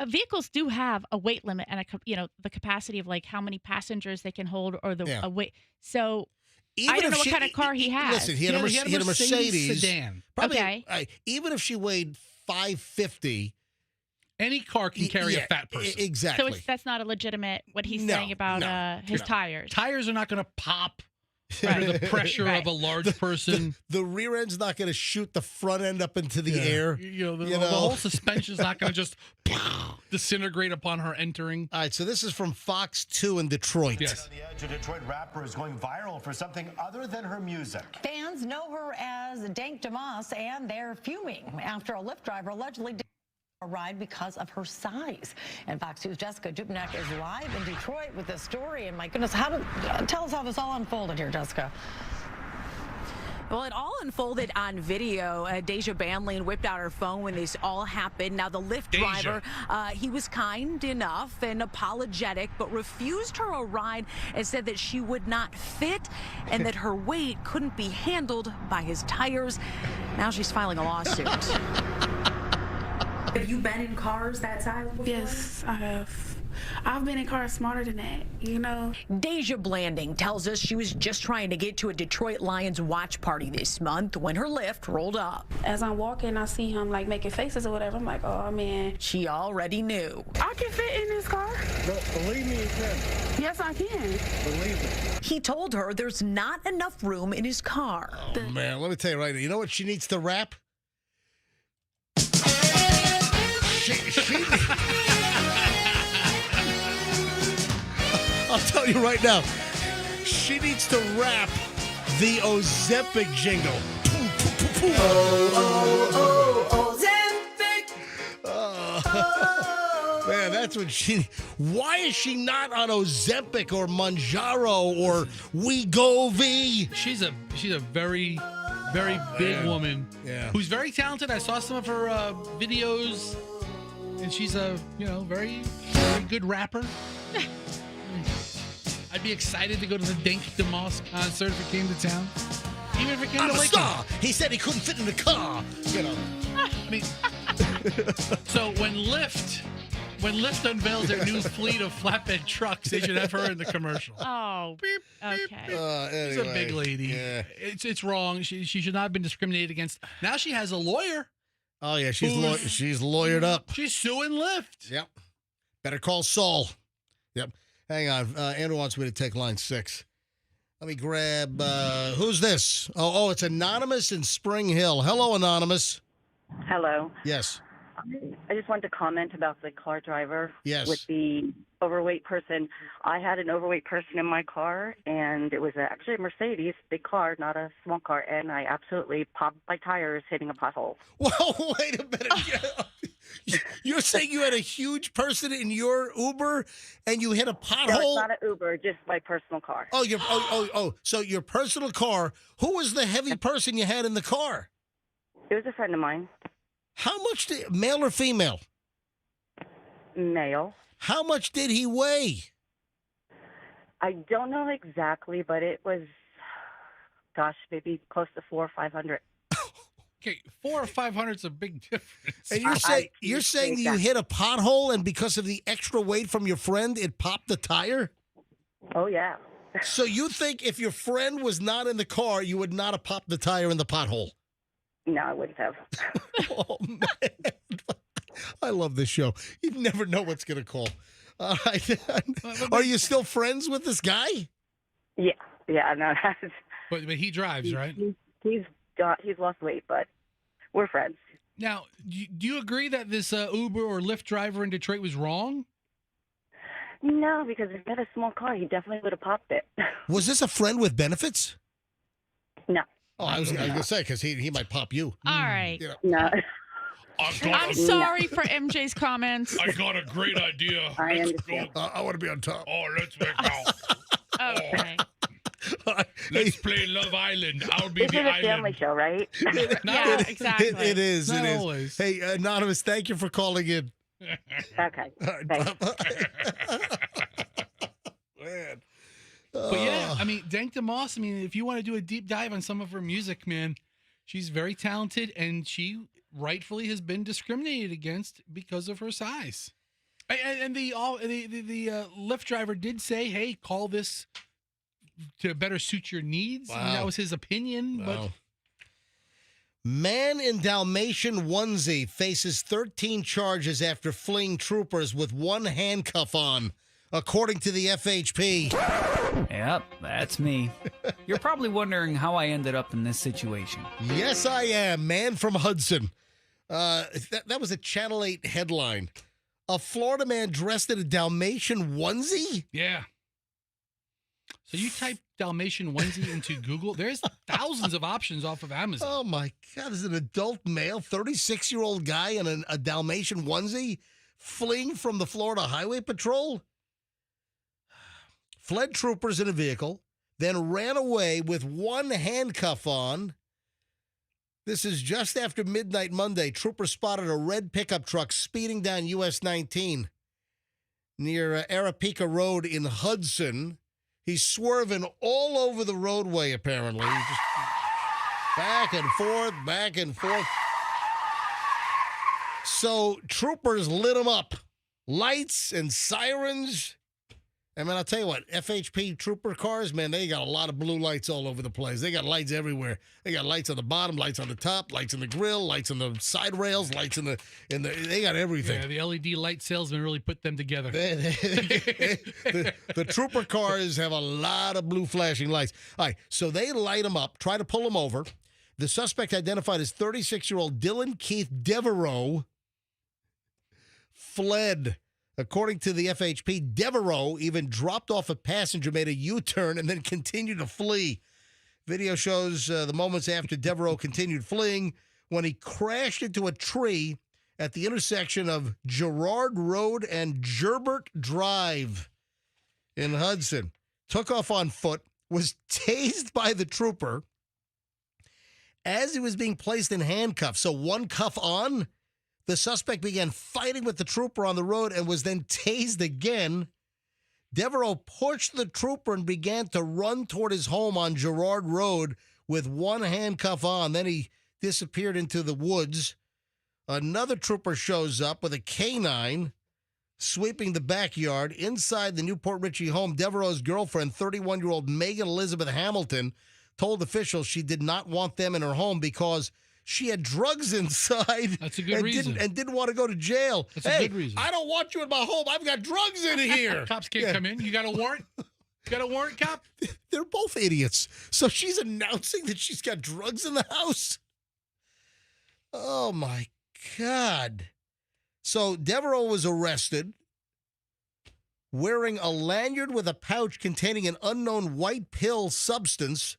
Vehicles do have a weight limit and the capacity of like how many passengers they can hold or a weight. So I don't know what kind of car he has. Listen, he had a Mercedes sedan. Probably, Okay. even if she weighed 550, any car can carry a fat person. Exactly. So that's not a legitimate what he's No, saying about his tires. Tires are not going to pop under the pressure of a large person. The rear end's not going to shoot the front end up into the air. The whole suspension's not going to just disintegrate upon her entering. All right, so this is from Fox 2 in Detroit. Yes. On the edge, a Detroit rapper is going viral for something other than her music. Fans know her as Dank DeMoss, and they're fuming after a Lyft driver allegedly did a ride because of her size. And Fox 2's Jessica Dubnak is live in Detroit with this story. And my goodness, tell us how this all unfolded here, Jessica. Well, it all unfolded on video. Deja Banlane whipped out her phone when this all happened. Now, the Lyft driver, he was kind enough and apologetic, but refused her a ride and said that she would not fit and that her weight couldn't be handled by his tires. Now she's filing a lawsuit. Have you been in cars that size before? Yes, I have. I've been in cars smarter than that, you know. Deja Blanding tells us she was just trying to get to a Detroit Lions watch party this month when her Lyft rolled up. As I'm walking, I see him like making faces or whatever. I'm like, oh man. She already knew. I can fit in this car. No, believe me, you can. Yes, I can. Believe me. He told her there's not enough room in his car. Oh, man, let me tell you right now. You know what she needs to rap? I'll tell you right now, she needs to rap the Ozempic jingle. Man, that's what she. Why is she not on Ozempic or Manjaro or Wegovy? She's a very, very big woman. Yeah. Who's very talented. I saw some of her videos, and she's a very, very good rapper. I'd be excited to go to the Dank DeMoss concert if it came to town. Even if it came I'm to a Lakeland. star. He said he couldn't fit in the car. I mean, so when Lyft unveils their new fleet of flatbed trucks, they should have her in the commercial. Oh, okay. She's a big lady. Yeah. It's wrong. She should not have been discriminated against. Now she has a lawyer. Oh yeah, she's lawyered up. She's suing Lyft. Yep. Better call Saul. Yep. Hang on. Andrew wants me to take line 6. Let me grab. Who's this? Oh, it's Anonymous in Spring Hill. Hello, Anonymous. Hello. Yes. I just wanted to comment about the car driver Yes. with the overweight person. I had an overweight person in my car, and it was actually a Mercedes, big car, not a small car, and I absolutely popped my tires hitting a pothole. Whoa, wait a minute. You're saying you had a huge person in your Uber and you hit a pothole? No, it's not an Uber, just my personal car. So your personal car. Who was the heavy person you had in the car? It was a friend of mine. How much male or female? Male. How much did he weigh? I don't know exactly, but it was, maybe close to 400 or 500. Okay, 400 or 500 is a big difference. And you're saying you hit a pothole, and because of the extra weight from your friend, it popped the tire? Oh yeah. So you think if your friend was not in the car, you would not have popped the tire in the pothole? No, I wouldn't have. Oh man, I love this show. You never know what's going to call. All right. Are you still friends with this guy? Yeah, no. But he drives, right? He's lost weight, but we're friends. Now, do you agree that this Uber or Lyft driver in Detroit was wrong? No, because if he had a small car, he definitely would have popped it. Was this a friend with benefits? No. Oh, I was going to say, because he might pop you. All right. You know. No. I'm sorry for MJ's comments. I got a great idea. I Let's understand. go. I want to be on top. Oh, let's make out. Okay. Let's play Love Island. I'll be This the is a island. family show, right? Yeah, exactly. It is. Not It is. always. Hey, Anonymous, thank you for calling in. Okay. All right, Thanks. Man. But yeah, I mean, Dank DeMoss, I mean, if you want to do a deep dive on some of her music, man, she's very talented, and she rightfully has been discriminated against because of her size. And the Lyft driver did say, hey, call this to better suit your needs. Wow. And that was his opinion. Wow. Man in Dalmatian onesie faces 13 charges after fleeing troopers with one handcuff on, according to the FHP. Yep, that's me. You're probably wondering how I ended up in this situation. Yes, I am. Man from Hudson. That was a Channel 8 headline. A Florida man dressed in a Dalmatian onesie? Yeah. So you type Dalmatian onesie into Google, there's thousands of options off of Amazon. Oh, my God. This is an adult male, 36-year-old guy in a Dalmatian onesie fleeing from the Florida Highway Patrol? Fled troopers in a vehicle, then ran away with one handcuff on. This is just after midnight Monday. Troopers spotted a red pickup truck speeding down US 19 near Arapica Road in Hudson. He's swerving all over the roadway, apparently. He's just back and forth, back and forth. So troopers lit him up. Lights and sirens. I mean, I'll tell you what, FHP trooper cars, man, they got a lot of blue lights all over the place. They got lights everywhere. They got lights on the bottom, lights on the top, lights in the grill, lights on the side rails, lights in the they got everything. Yeah, the LED light salesman really put them together. The trooper cars have a lot of blue flashing lights. All right, so they light him up, try to pull him over. The suspect, identified as 36-year-old Dylan Keith Devereaux, fled. According to the FHP, Devereaux even dropped off a passenger, made a U-turn, and then continued to flee. Video shows the moments after Devereaux continued fleeing when he crashed into a tree at the intersection of Girard Road and Gerbert Drive in Hudson. Took off on foot, was tased by the trooper as he was being placed in handcuffs. So one cuff on. The suspect began fighting with the trooper on the road and was then tased again. Devereaux pushed the trooper and began to run toward his home on Girard Road with one handcuff on. Then he disappeared into the woods. Another trooper shows up with a canine, sweeping the backyard. Inside the Newport Richey home, Devereaux's girlfriend, 31-year-old Megan Elizabeth Hamilton, told officials she did not want them in her home because she had drugs inside. That's a good reason. Didn't want to go to jail. That's a good reason. I don't want you in my home. I've got drugs in here. Cops can't come in. You got a warrant? You got a warrant, cop? They're both idiots. So she's announcing that she's got drugs in the house. Oh, my God. So Devereaux was arrested wearing a lanyard with a pouch containing an unknown white pill substance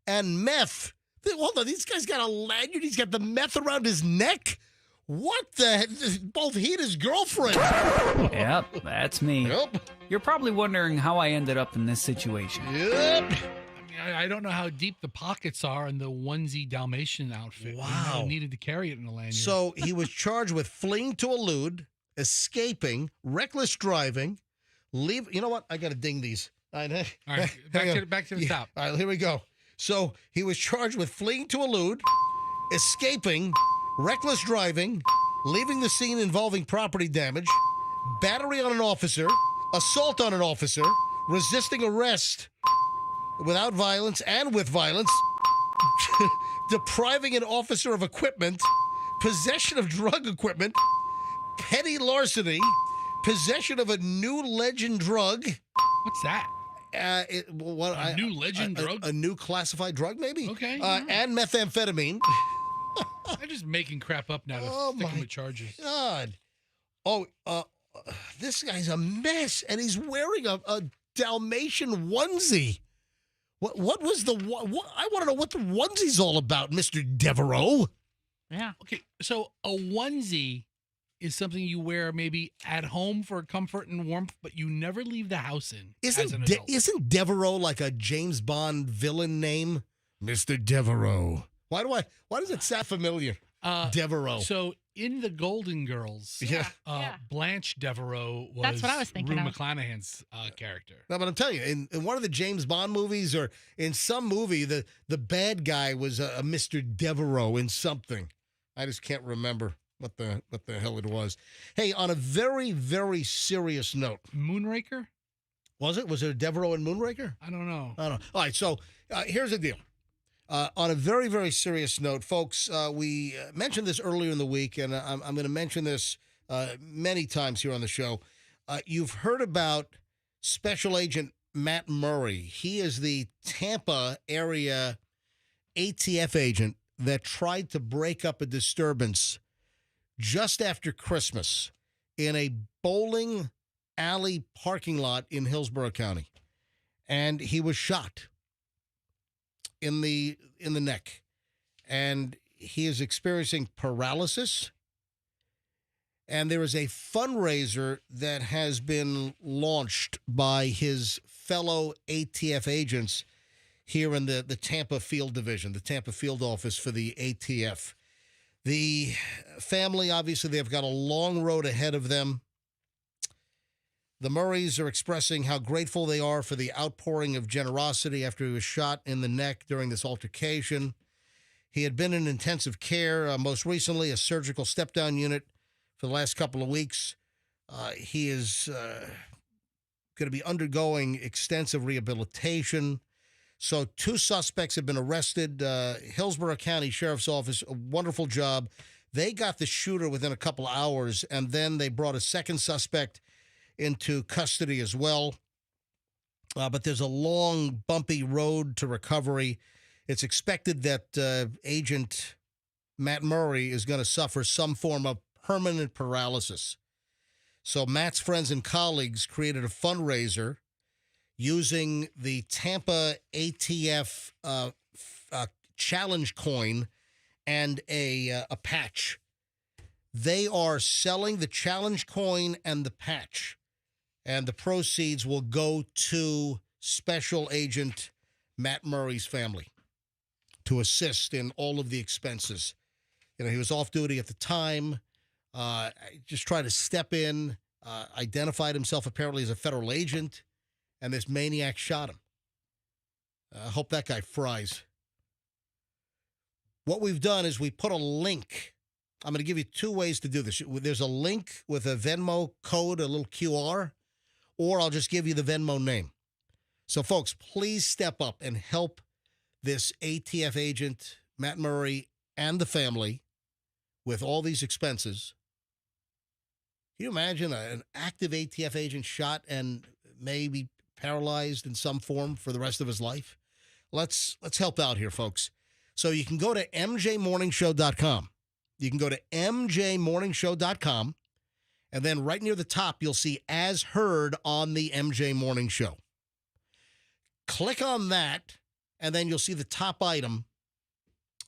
and meth. Hold on, this guy's got a lanyard. He's got the meth around his neck. What the? Both he and his girlfriend. Yep, that's me. Yep. You're probably wondering how I ended up in this situation. Yep. I mean, I don't know how deep the pockets are in the onesie Dalmatian outfit. Wow. You needed to carry it in a lanyard. So he was charged with fleeing to elude, escaping, reckless driving, leave. You know what? I got to ding these. All right, back to the top. All right, here we go. So he was charged with fleeing to elude, escaping, reckless driving, leaving the scene involving property damage, battery on an officer, assault on an officer, resisting arrest without violence and with violence, depriving an officer of equipment, possession of drug equipment, petty larceny, possession of a new legend drug. What's that? A new legend drug? A new classified drug, maybe? Okay. And methamphetamine. I'm just making crap up now to stick him with charges. God. Oh, this guy's a mess, and he's wearing a Dalmatian onesie. What was the what? I want to know what the onesie's all about, Mr. Devereaux. Yeah. Okay, so a onesie is something you wear maybe at home for comfort and warmth, but you never leave the house in as an adult. Isn't Devereaux like a James Bond villain name? Mr. Devereaux. Why does it sound familiar? Devereaux. So in the Golden Girls, Blanche Devereaux was That's what I was thinking Rue of. McClanahan's character. No, but I'm telling you, in one of the James Bond movies or in some movie, the bad guy was a Mr. Devereaux in something. I just can't remember what the hell it was. Hey, on a very, very serious note. Moonraker? Was it? Was it a Devereaux in Moonraker? I don't know. I don't know. All right, so here's the deal. On a very, very serious note, folks, we mentioned this earlier in the week, and I'm going to mention this many times here on the show. You've heard about Special Agent Matt Murray. He is the Tampa area ATF agent that tried to break up a disturbance just after Christmas in a bowling alley parking lot in Hillsborough County. And he was shot in the neck. And he is experiencing paralysis. And there is a fundraiser that has been launched by his fellow ATF agents here in the Tampa Field Division, the Tampa Field Office for the ATF. The family, obviously, they've got a long road ahead of them. The Murrays are expressing how grateful they are for the outpouring of generosity after he was shot in the neck during this altercation. He had been in intensive care, most recently a surgical step-down unit for the last couple of weeks. He is going to be undergoing extensive rehabilitation. So 2 suspects have been arrested. Hillsborough County Sheriff's Office, a wonderful job. They got the shooter within a couple of hours, and then they brought a second suspect into custody as well. But there's a long, bumpy road to recovery. It's expected that Agent Matt Murray is going to suffer some form of permanent paralysis. So Matt's friends and colleagues created a fundraiser using the Tampa ATF challenge coin and a patch. They are selling the challenge coin and the patch, and the proceeds will go to Special Agent Matt Murray's family to assist in all of the expenses. You know, he was off duty at the time, just tried to step in, identified himself apparently as a federal agent, and this maniac shot him. I hope that guy fries. What we've done is we put a link. I'm going to give you 2 ways to do this. There's a link with a Venmo code, a little QR, or I'll just give you the Venmo name. So, folks, please step up and help this ATF agent, Matt Murray, and the family with all these expenses. Can you imagine an active ATF agent shot and maybe paralyzed in some form for the rest of his life? Let's help out here, folks. So you can go to mjmorningshow.com. You can go to mjmorningshow.com, and then right near the top, you'll see As Heard on the MJ Morning Show. Click on that, and then you'll see the top item.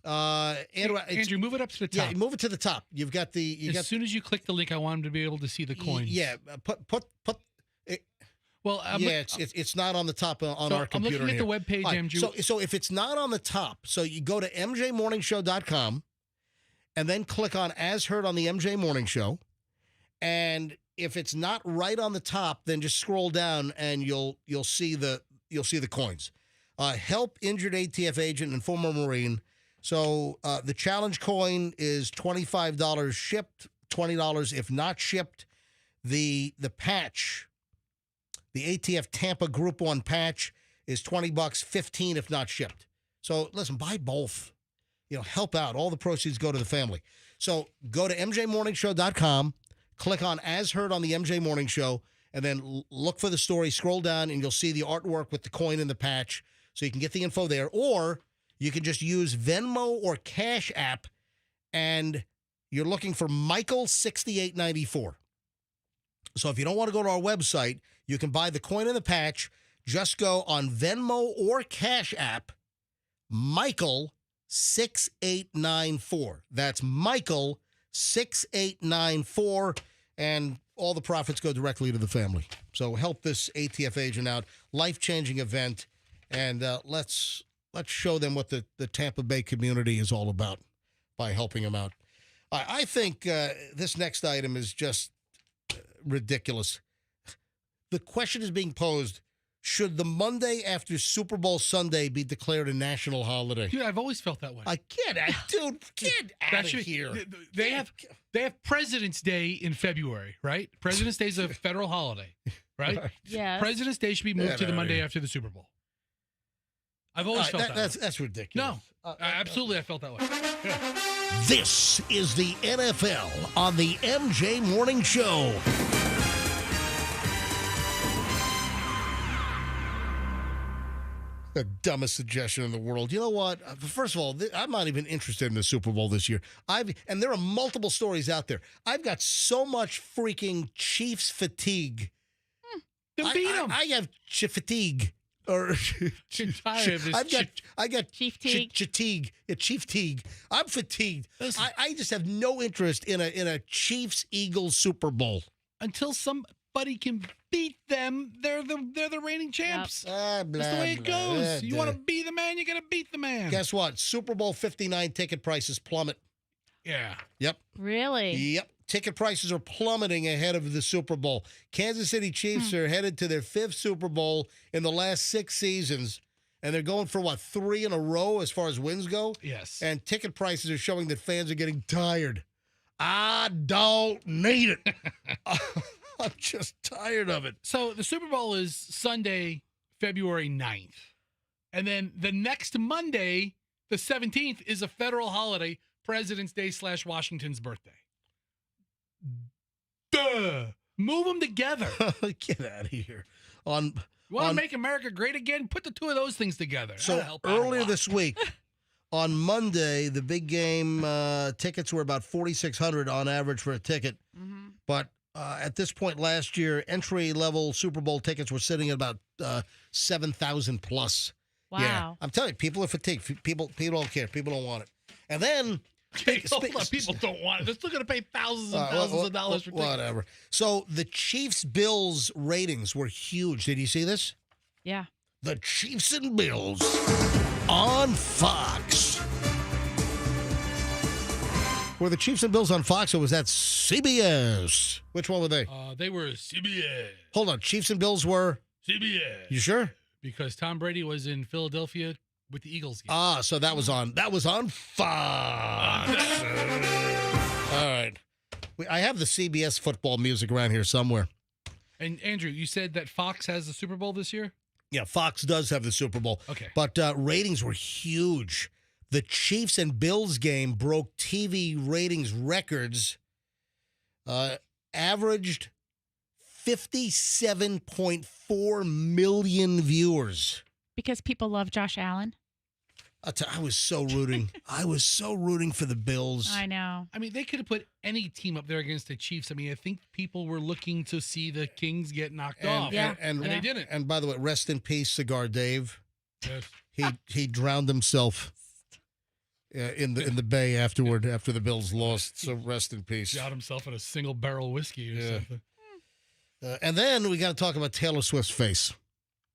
Andrew, move it up to the top. Yeah, move it to the top. You've got the. As soon as you click the link, I want him to be able to see the coins. Yeah, put. Well, it's not on the top on our computer. I'm looking at here. the webpage, Right, Andrew. So if it's not on the top, so you go to mjmorningshow.com, and then click on As Heard on the MJ Morning Show, and if it's not right on the top, then just scroll down and you'll see the coins. Help injured ATF agent and former Marine. So the challenge coin is $25 shipped, $20 if not shipped. The patch, the ATF Tampa Group 1 patch, is $20, $15 if not shipped. So listen, buy both. Help out. All the proceeds go to the family. So go to mjmorningshow.com, click on As Heard on the MJ Morning Show, and then look for the story, scroll down, and you'll see the artwork with the coin and the patch. So you can get the info there. Or you can just use Venmo or Cash App, and you're looking for Michael6894. So if you don't want to go to our website, you can buy the coin and the patch. Just go on Venmo or Cash App, Michael 6894. That's Michael 6894, and all the profits go directly to the family. So help this ATF agent out. Life-changing event, and let's show them what the Tampa Bay community is all about by helping them out. I think this next item is just ridiculous. The question is being posed, should the Monday after Super Bowl Sunday be declared a national holiday? Dude, I've always felt that way. Get out of here. They have President's Day in February, right? President's Day is a federal holiday, right? Yes. President's Day should be moved to the Monday after the Super Bowl. I've always felt that. That's ridiculous. No, absolutely, I felt that way. Yeah. This is the NFL on the MJ Morning Show. The dumbest suggestion in the world. You know what? First of all, I'm not even interested in the Super Bowl this year. And there are multiple stories out there. I've got so much freaking Chiefs fatigue. Then beat them. I have fatigue. Or I got Chief Teague. Chief Teague. I'm fatigued. I just have no interest in a Chiefs Eagles Super Bowl until somebody can beat them. They're the reigning champs. Yep. That's the way it goes. You want to be the man, you got to beat the man. Guess what? Super Bowl 59 ticket prices plummet. Yeah. Yep. Really? Yep. Ticket prices are plummeting ahead of the Super Bowl. Kansas City Chiefs are headed to their 5th Super Bowl in the last 6 seasons, and they're going for, 3 in a row as far as wins go? Yes. And ticket prices are showing that fans are getting tired. I don't need it. I'm just tired of it. So the Super Bowl is Sunday, February 9th. And then the next Monday, the 17th, is a federal holiday, President's Day / Washington's birthday. Duh. Move them together. Get out of here. You want to make America great again? Put the two of those things together. So earlier this week, on Monday, the big game tickets were about $4,600 on average for a ticket. Mm-hmm. But at this point last year, entry-level Super Bowl tickets were sitting at about $7,000 plus. Wow. Yeah, I'm telling you, people are fatigued. People don't care. People don't want it. And then... People don't want it. They're still going to pay thousands and thousands of dollars for tickets. Whatever. So the Chiefs-Bills ratings were huge. Did you see this? Yeah. The Chiefs and Bills on Fox. Were the Chiefs and Bills on Fox, or was that CBS? Which one were they? They were CBS. Hold on. Chiefs and Bills were? CBS. You sure? Because Tom Brady was in Philadelphia with the Eagles game. So that was on Fox. All right. I have the CBS football music around here somewhere. And Andrew, you said that Fox has the Super Bowl this year? Yeah, Fox does have the Super Bowl. Okay. But ratings were huge. The Chiefs and Bills game broke TV ratings records, averaged 57.4 million viewers. Because people love Josh Allen. I was so rooting. I was so rooting for the Bills. I know. I mean, they could have put any team up there against the Chiefs. I mean, I think people were looking to see the Kings get knocked off. And they didn't. And by the way, rest in peace, Cigar Dave. Yes. He drowned himself in the bay afterward after the Bills lost. So rest in peace. Shot himself in a single barrel whiskey or something. And then we got to talk about Taylor Swift's face.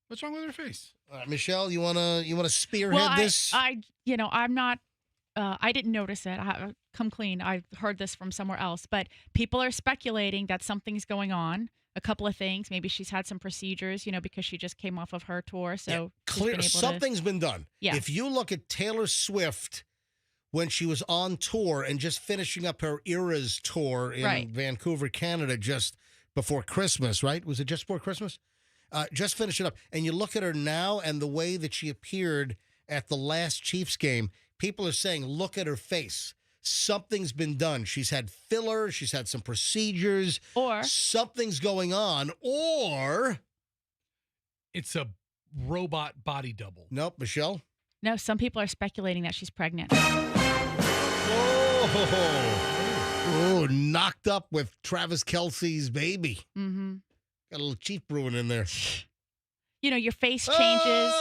What's wrong with her face? Michelle, you wanna spearhead this? I'm not. I didn't notice it. Come clean. I heard this from somewhere else, but people are speculating that something's going on. A couple of things. Maybe she's had some procedures, because she just came off of her tour. So clear something's been done. Yeah. If you look at Taylor Swift when she was on tour and just finishing up her Eras tour in Vancouver, Canada, just before Christmas, right? Was it just before Christmas? Just finish it up. And you look at her now and the way that she appeared at the last Chiefs game, people are saying, look at her face. Something's been done. She's had filler. She's had some procedures. Or something's going on. Or it's a robot body double. Nope. Michelle? No, some people are speculating that she's pregnant. Oh, knocked up with Travis Kelce's baby. Mm-hmm. Got a little Chief brewing in there. your face changes.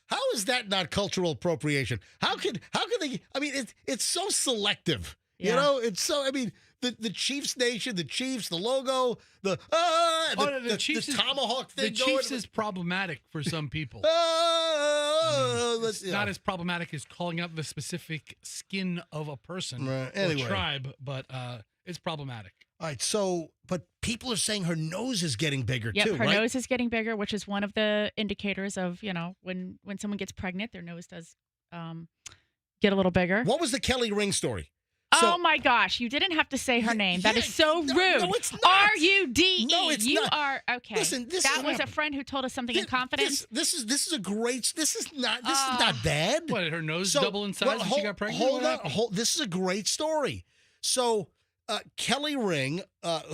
How is that not cultural appropriation? How could they? I mean, it's so selective. You Yeah. know, it's so. I mean, the Chiefs Nation, the Chiefs, the logo, the Chiefs tomahawk thing. The Chiefs is problematic for some people. It's yeah. not as problematic as calling out the specific skin of a person or Anyway. tribe, but it's problematic. All right, so but people are saying her nose is getting bigger Yep, too, her right? nose is getting bigger, which is one of the indicators of, when someone gets pregnant, their nose does get a little bigger. What was the Kelly Ring story? Oh my gosh, you didn't have to say her name. That is so rude. No, it's not. R-U-D-E. No, it's you not. are okay. Listen, that was a friend who told us something in confidence. This is a great. This is not bad. What, her nose double in size when she got pregnant? Hold What on. happened? This is a great story. So Kelly Ring,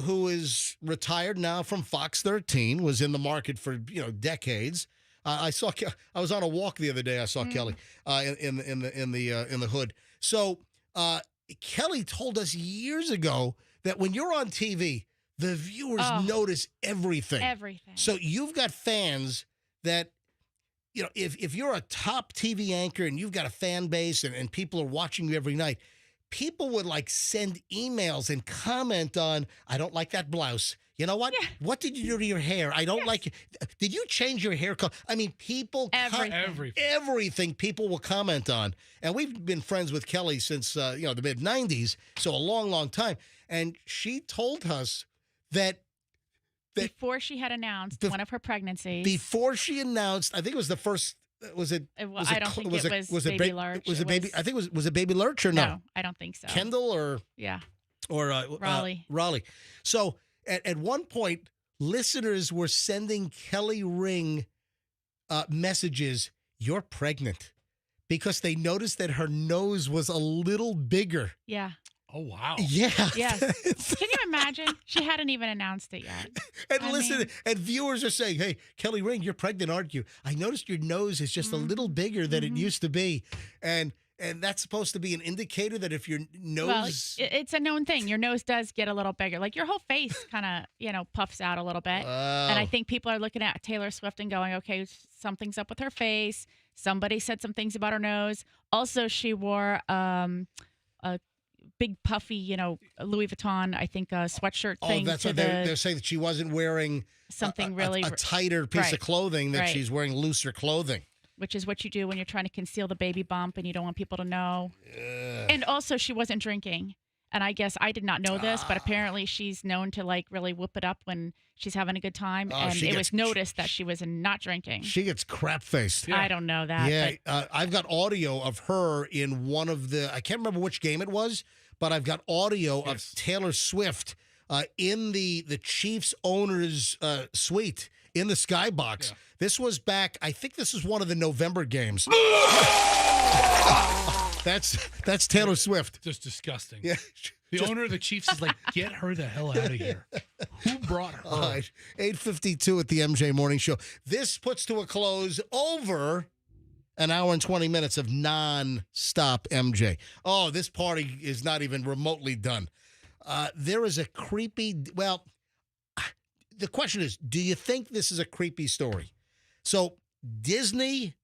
who is retired now from Fox 13, was in the market for decades. I was on a walk the other day. I saw Kelly in the hood. So Kelly told us years ago that when you're on TV, the viewers notice everything. Everything. So you've got fans that, if you're a top TV anchor and you've got a fan base and people are watching you every night, people would send emails and comment on, I don't like that blouse. You know what? Yeah. What did you do to your hair? I don't like it. Did you change your hair color? I mean, people, everything people will comment on. And we've been friends with Kelly since, the mid 90s. So a long, long time. And she told us that before she had announced one of her pregnancies. Before she announced, I think it was the first, I don't think it was Baby Lurch. Was it Baby? I think was it Baby Lurch or no? No, I don't think so. Kendall or Raleigh. Raleigh. So at one point, listeners were sending Kelly Ring messages. You're pregnant, because they noticed that her nose was a little bigger. Yeah. Oh, wow. Yeah. Yes. Can you imagine? She hadn't even announced it yet. And viewers are saying, hey, Kelly Ring, you're pregnant, aren't you? I noticed your nose is just a little bigger than it used to be. And that's supposed to be an indicator that if your nose... Well, it's a known thing. Your nose does get a little bigger. Like your whole face kind of, puffs out a little bit. And I think people are looking at Taylor Swift and going, okay, something's up with her face. Somebody said some things about her nose. Also, she wore a big puffy, Louis Vuitton, I think, sweatshirt thing. Oh, that's what they're saying, that she wasn't wearing something really a tighter piece of clothing, that she's wearing looser clothing. Which is what you do when you're trying to conceal the baby bump and you don't want people to know. And also, she wasn't drinking. And I guess I did not know this, but apparently she's known to really whoop it up when she's having a good time. And it was noticed that she was not drinking. She gets crap-faced. Yeah. I don't know that. Yeah, I've got audio of her in one of I can't remember which game it was, but I've got audio of Taylor Swift in the Chiefs owner's suite in the skybox. Yeah. This was back, I think this is one of the November games. That's Taylor Swift. Just disgusting. Yeah. The owner of the Chiefs is like, get her the hell out of here. Who brought her? All right, 8:52 at the MJ Morning Show. This puts to a close over an hour and 20 minutes of non-stop MJ. Oh, this party is not even remotely done. There is a creepy, the question is, do you think this is a creepy story? So Disney,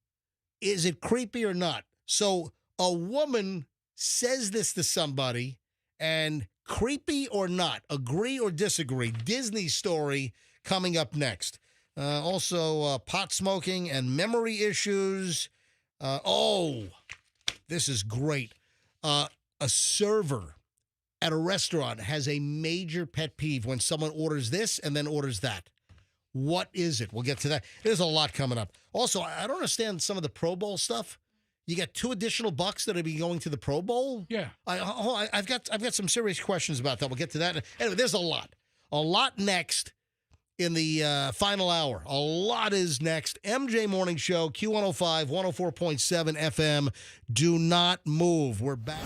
is it creepy or not? So a woman says this to somebody, and creepy or not, agree or disagree, Disney story coming up next. Also, pot smoking and memory issues. This is great. A server at a restaurant has a major pet peeve when someone orders this and then orders that. What is it? We'll get to that. There's a lot coming up. Also, I don't understand some of the Pro Bowl stuff. You got $2 additional that'll be going to the Pro Bowl? Yeah. I've got some serious questions about that. We'll get to that. Anyway, there's a lot. A lot next in the final hour. A lot is next. MJ Morning Show, Q105, 104.7 FM. Do not move. We're back.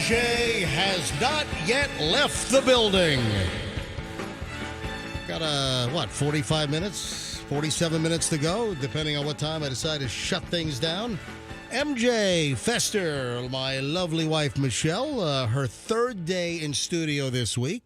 MJ has not yet left the building. Got 45 minutes, 47 minutes to go, depending on what time I decide to shut things down. MJ Fester, my lovely wife Michelle, her third day in studio this week,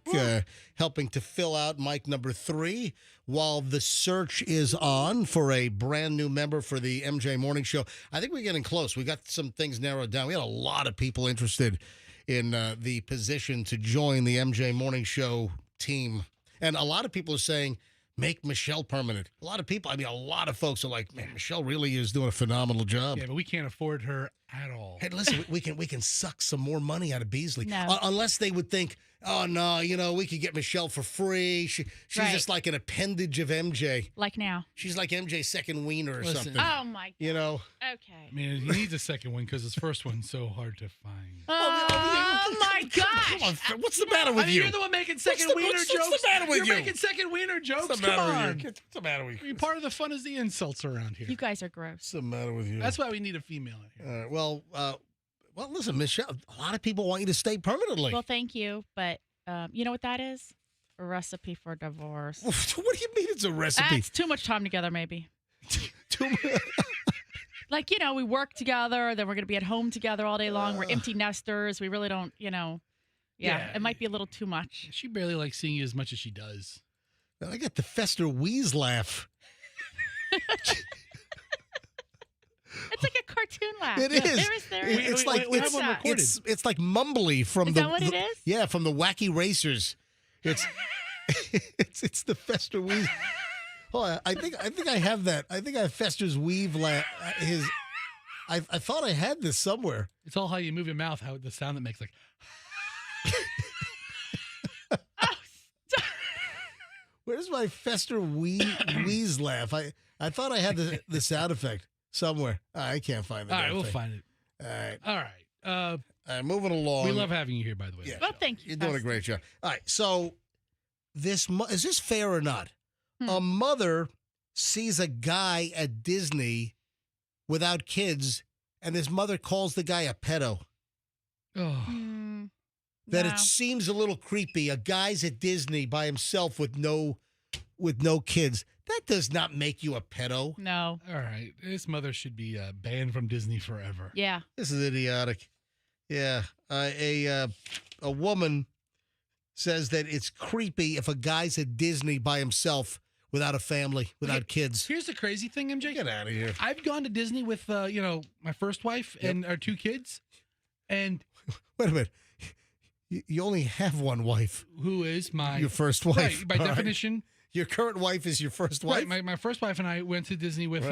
helping to fill out mic number 3 while the search is on for a brand new member for the MJ Morning Show. I think we're getting close. We got some things narrowed down. We had a lot of people interested in the position to join the MJ Morning Show team. And a lot of people are saying, make Michelle permanent. A lot of folks are like, man, Michelle really is doing a phenomenal job. Yeah, but we can't afford her at all. Hey, listen, we can suck some more money out of Beasley. No. Unless they would think, oh, no, we could get Michelle for free. She's Right. just like an appendage of MJ. Like now. She's like MJ's second wiener or something. Oh, my God. Okay. I mean, he needs a second one because his first one's so hard to find. Oh, my gosh. Come on, what's the matter with you? You're the one making second wiener jokes. What's the matter with you? You're making second wiener jokes. What's the Come matter on. with you? What's the matter with you? I mean, part of the fun is the insults around here. You guys are gross. What's the matter with you? That's why we need a female in here. Well, listen, Michelle, a lot of people want you to stay permanently. Well, thank you, but you know what that is? A recipe for divorce. What do you mean it's a recipe? That's too much time together, maybe. Too much. Like, we work together, then we're going to be at home together all day long. We're empty nesters. We really don't, Yeah, it might be a little too much. She barely likes seeing you as much as she does. I got the Fester wheeze laugh. It's like a cartoon laugh. It is. It's like it's like mumbly from Is that what it is? Yeah, from the Wacky Racers. It's it's the Fester wheeze. Oh, I think I have that. I think I have Fester's weave laugh. I thought I had this somewhere. It's all how you move your mouth, how the sound that makes like. Where's my Fester wheeze laugh? I thought I had the sound effect somewhere. I can't find it. All right, we'll find it. All right. All right, moving along. We love having you here, by the way. Yeah, well, thank you. You're doing a great job. All right, so is this fair or not? A mother sees a guy at Disney without kids, and his mother calls the guy a pedo. Oh. That it seems a little creepy. A guy's at Disney by himself with no kids. That does not make you a pedo. No. All right. This mother should be banned from Disney forever. Yeah. This is idiotic. Yeah. A woman says that it's creepy if a guy's at Disney by himself without a family, without kids. Here's the crazy thing, MJ. Get out of here. I've gone to Disney with, my first wife and our 2 kids. And wait a minute. You only have one wife. Who is your first wife? Right, by definition. Your current wife is your first wife? Right. My first wife and I went to Disney with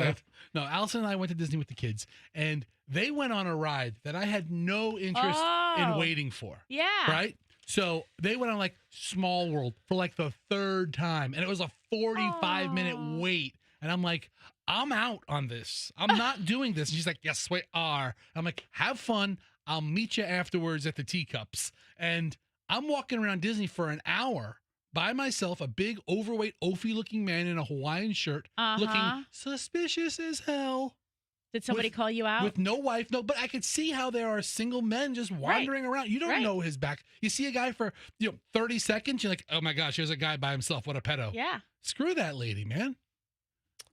Allison and I went to Disney with the kids, and they went on a ride that I had no interest in waiting for. Yeah. Right? So they went on like Small World for like the third time, and it was a 45-minute wait. And I'm like, I'm out on this. I'm not doing this. And she's like, yes, we are. I'm like, have fun. I'll meet you afterwards at the teacups. And I'm walking around Disney for an hour by myself, a big, overweight, oafy-looking man in a Hawaiian shirt, looking suspicious as hell. Did somebody call you out? With no wife, no. But I could see how there are single men just wandering around. You don't know his back. You see a guy for 30 seconds, you're like, oh my gosh, here's a guy by himself. What a pedo. Yeah. Screw that lady, man.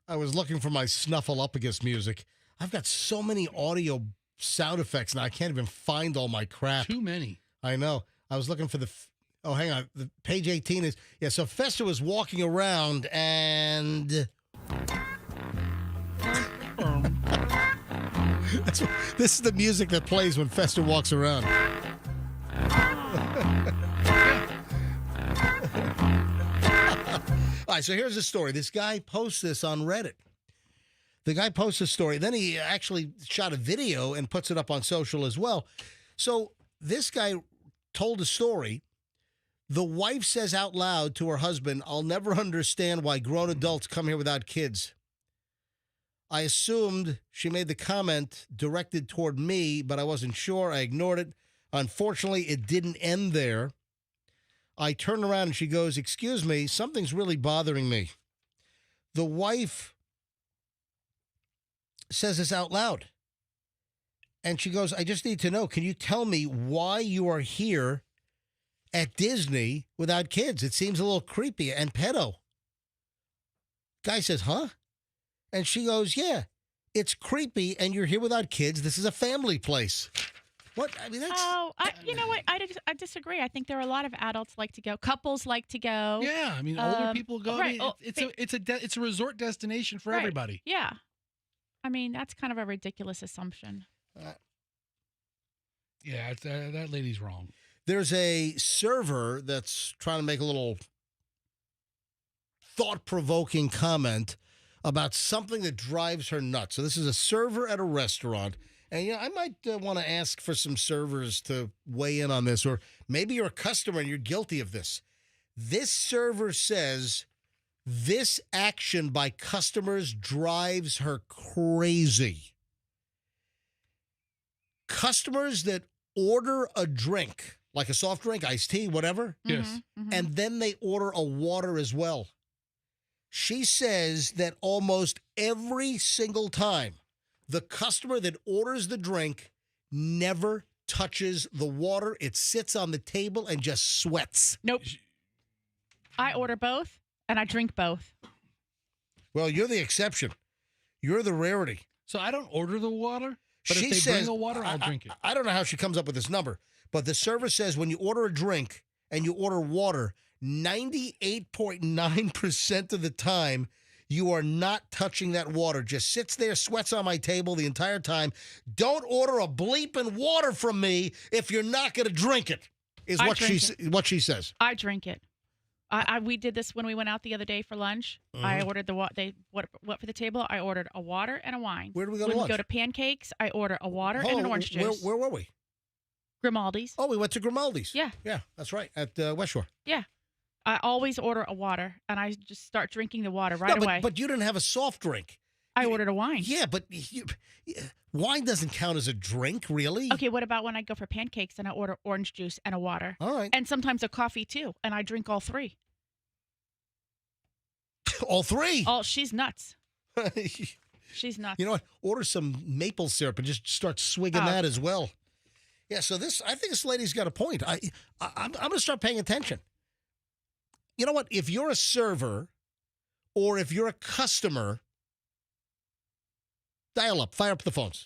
I was looking for my Snuffleupagus music. I've got so many audio sound effects now. I can't even find all my crap. Too many. I know. I was looking for the... Oh, hang on. The page 18 is... Yeah, so Fester was walking around and... This is the music that plays when Fester walks around. All right, so here's the story. This guy posts this on Reddit. The guy posts a story. Then he actually shot a video and puts it up on social as well. So this guy told a story. The wife says out loud to her husband, I'll never understand why grown adults come here without kids. I assumed she made the comment directed toward me, but I wasn't sure. I ignored it. Unfortunately, it didn't end there. I turn around and she goes, excuse me, something's really bothering me. The wife says this out loud. And she goes, I just need to know, can you tell me why you are here at Disney without kids? It seems a little creepy and pedo. Guy says, huh? And she goes, yeah, it's creepy and you're here without kids. This is a family place. What? I mean, that's... you know what? I disagree. I think there are a lot of adults like to go. Couples like to go. Yeah, I mean, older people go. Right. It's a resort destination for everybody. Yeah. I mean, that's kind of a ridiculous assumption. Yeah, that lady's wrong. There's a server that's trying to make a little thought-provoking comment about something that drives her nuts. So this is a server at a restaurant. And, I might want to ask for some servers to weigh in on this. Or maybe you're a customer and you're guilty of this. This server says this action by customers drives her crazy. Customers that order a drink, like a soft drink, iced tea, whatever. Yes. And then they order a water as well. She says that almost every single time, the customer that orders the drink never touches the water. It sits on the table and just sweats. Nope. I order both, and I drink both. Well, you're the exception. You're the rarity. So I don't order the water, but She if they says, bring a water, I'll drink it. I don't know how she comes up with this number, but the server says when you order a drink and you order water, 98.9% of the time, you are not touching that water. Just sits there, sweats on my table the entire time. Don't order a bleeping water from me if you're not going to drink it, is what she says. I drink it. We did this when we went out the other day for lunch. I ordered the water. What for the table? I ordered a water and a wine. Where did we go to When lunch? we go to Pancakes, I order a water and an orange juice. Where were we? Grimaldi's. Oh, we went to Grimaldi's. Yeah. Yeah, that's right, at West Shore. Yeah. I always order a water, and I just start drinking the water right away. But you didn't have a soft drink. I ordered a wine. Yeah, but wine doesn't count as a drink, really. Okay, what about when I go for pancakes and I order orange juice and a water? All right. And sometimes a coffee, too, and I drink all three. All three? She's nuts. She's nuts. You know what? Order some maple syrup and just start swigging that as well. Yeah, so I think this lady's got a point. I'm going to start paying attention. You know what? If you're a server or if you're a customer, dial up, fire up the phones.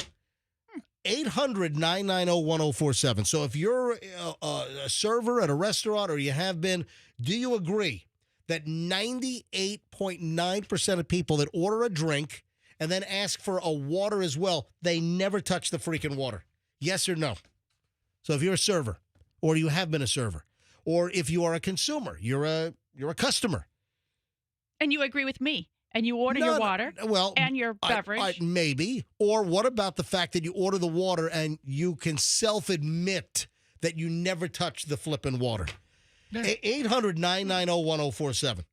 800-990-1047. So if you're a server at a restaurant or you have been, do you agree that 98.9% of people that order a drink and then ask for a water as well, they never touch the freaking water? Yes or no? So if you're a server or you have been a server, or if you are a consumer, you're a customer, And you agree with me. And you order your water and your beverage. Maybe. Or what about the fact that you order the water and you can self-admit that you never touched the flipping water? 800-990-1047.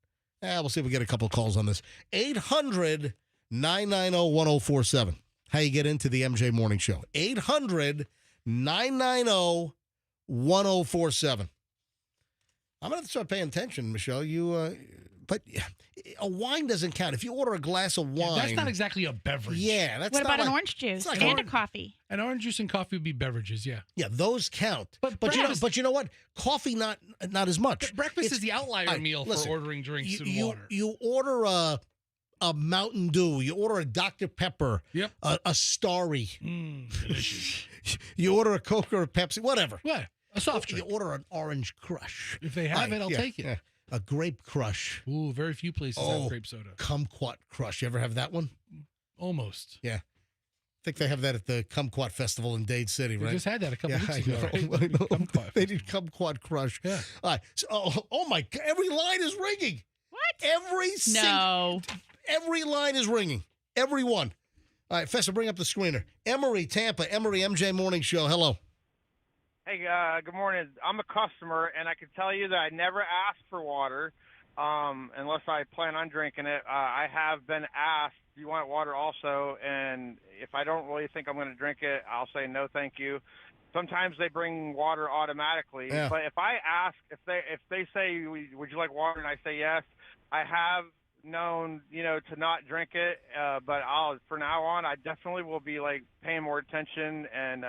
We'll see if we get a couple of calls on this. 800-990-1047. How you get into the MJ Morning Show. 800-990-1047. I'm going to start paying attention, Michelle. But a wine doesn't count. If you order a glass of wine. That's not exactly a beverage. Yeah. What about an orange juice and a coffee? An orange juice and coffee would be beverages, yeah. Yeah, those count. But you know what? Coffee not as much. Breakfast is the outlier meal for ordering drinks and water. You order a Mountain Dew. You order a Dr. Pepper. Yep. A Starry. Delicious. You order a Coke or a Pepsi, whatever. What? A soft drink. You order an Orange Crush. If they have it, I'll take it. Yeah. A Grape Crush. Ooh, very few places have grape soda. Kumquat Crush. You ever have that one? Almost. Yeah. I think they have that at the Kumquat Festival in Dade City, right? We just had that a couple weeks ago. Right? They need Kumquat Crush. Yeah. All right. So, oh my God. Every line is ringing. What? Every line is ringing. Every one. All right, Fessa, bring up the screener. Emory, Tampa. Emory, MJ Morning Show. Hello. Hey, good morning. I'm a customer, and I can tell you that I never ask for water unless I plan on drinking it. I have been asked, do you want water also? And if I don't really think I'm going to drink it, I'll say no, thank you. Sometimes they bring water automatically. Yeah. But if I ask, if they say, would you like water, and I say yes, I have known, to not drink it. But for now on, I definitely will be paying more attention and,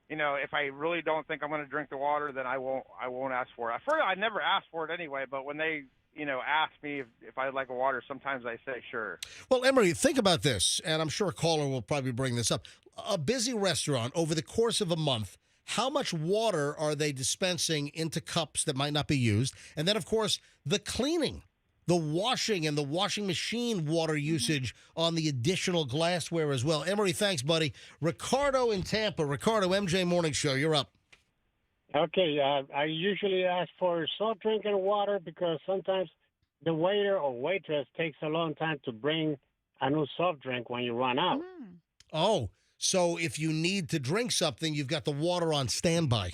if I really don't think I'm going to drink the water, then I won't ask for it. I never ask for it anyway, but when they, ask me if I'd like a water, sometimes I say sure. Well, Emory, think about this, and I'm sure a caller will probably bring this up. A busy restaurant over the course of a month, how much water are they dispensing into cups that might not be used? And then, of course, the cleaning. The washing and the washing machine water usage on the additional glassware as well. Emory, thanks, buddy. Ricardo in Tampa. Ricardo, MJ Morning Show, you're up. Okay, I usually ask for soft drink and water because sometimes the waiter or waitress takes a long time to bring a new soft drink when you run out. Oh, so if you need to drink something, you've got the water on standby.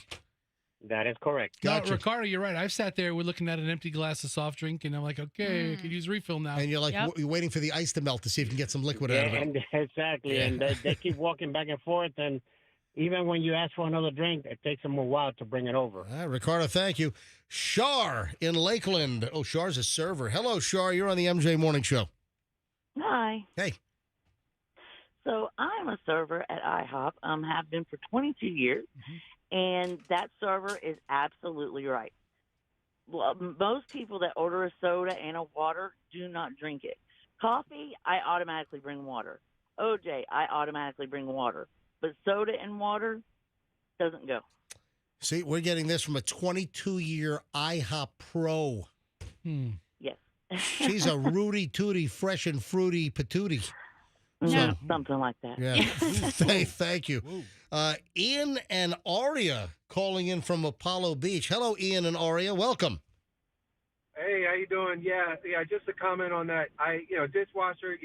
That is correct. Gotcha. No, Ricardo, you're right. I've sat there, we're looking at an empty glass of soft drink, and I'm like, okay, I could use refill now. And you're like, you're waiting for the ice to melt to see if you can get some liquid out of it. And exactly. Yeah. And they keep walking back and forth, and even when you ask for another drink, it takes them a while to bring it over. All right, Ricardo, thank you. Shar in Lakeland. Oh, Shar's a server. Hello, Shar. You're on the MJ Morning Show. Hi. Hey. So I'm a server at IHOP. Have been for 22 years. And that server is absolutely right. Well, most people that order a soda and a water do not drink it. Coffee, I automatically bring water. OJ, I automatically bring water. But soda and water doesn't go. See, we're getting this from a 22-year IHOP pro. Yes. She's a Rudy Tooty, fresh and fruity patootie. No, something like that. Yeah. Thank you. Ian and Aria calling in from Apollo Beach. Hello, Ian and Aria. Welcome. Hey, how you doing? Yeah, just a comment on that. Dishwasher,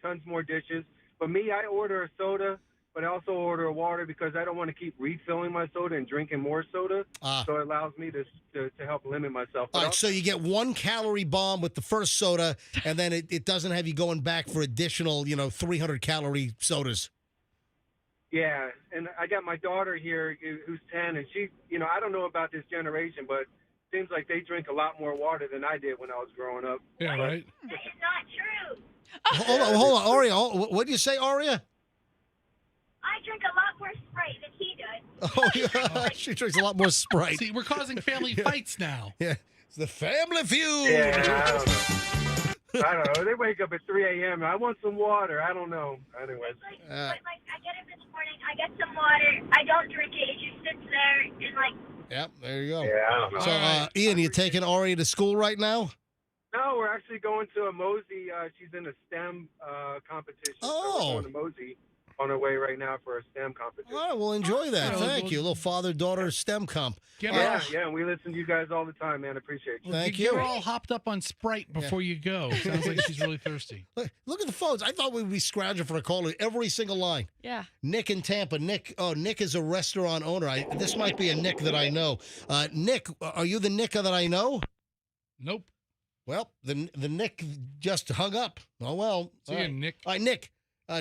tons more dishes. But me, I order a soda, but I also order a water because I don't want to keep refilling my soda and drinking more soda. So it allows me to help limit myself. All right, so you get 1 calorie bomb with the first soda, and then it doesn't have you going back for additional, 300 calorie sodas. Yeah, and I got my daughter here who's 10, and she, I don't know about this generation, but it seems like they drink a lot more water than I did when I was growing up. Yeah, right. It's not true. Hold on, Aria. What did you say, Aria? I drink a lot more Sprite than he does. Oh, yeah. She drinks a lot more Sprite. See, we're causing family fights now. Yeah, it's the family feud. Yeah, I don't know. They wake up at 3 a.m. I want some water. I don't know. Anyways. I get up in the morning. I get some water. I don't drink it. It just sits there and Yep, there you go. Yeah, I don't know. So, Ian, you taking Aria to school right now? No, we're actually going to a Mosey. She's in a STEM competition. Oh. So we're going to Mosey on our way right now for a STEM competition. All right, well, enjoy that. Thank you. A little father-daughter STEM comp. Yeah, and we listen to you guys all the time, man. Appreciate you. Thank You're you. all hopped up on Sprite before you go. Sounds like she's really thirsty. Look at the phones. I thought we'd be scrounging for a caller every single line. Yeah. Nick in Tampa. Nick is a restaurant owner. This might be a Nick that I know. Nick, are you the Nick that I know? Nope. Well, the Nick just hung up. Oh, well. See you, Nick. All right, Nick,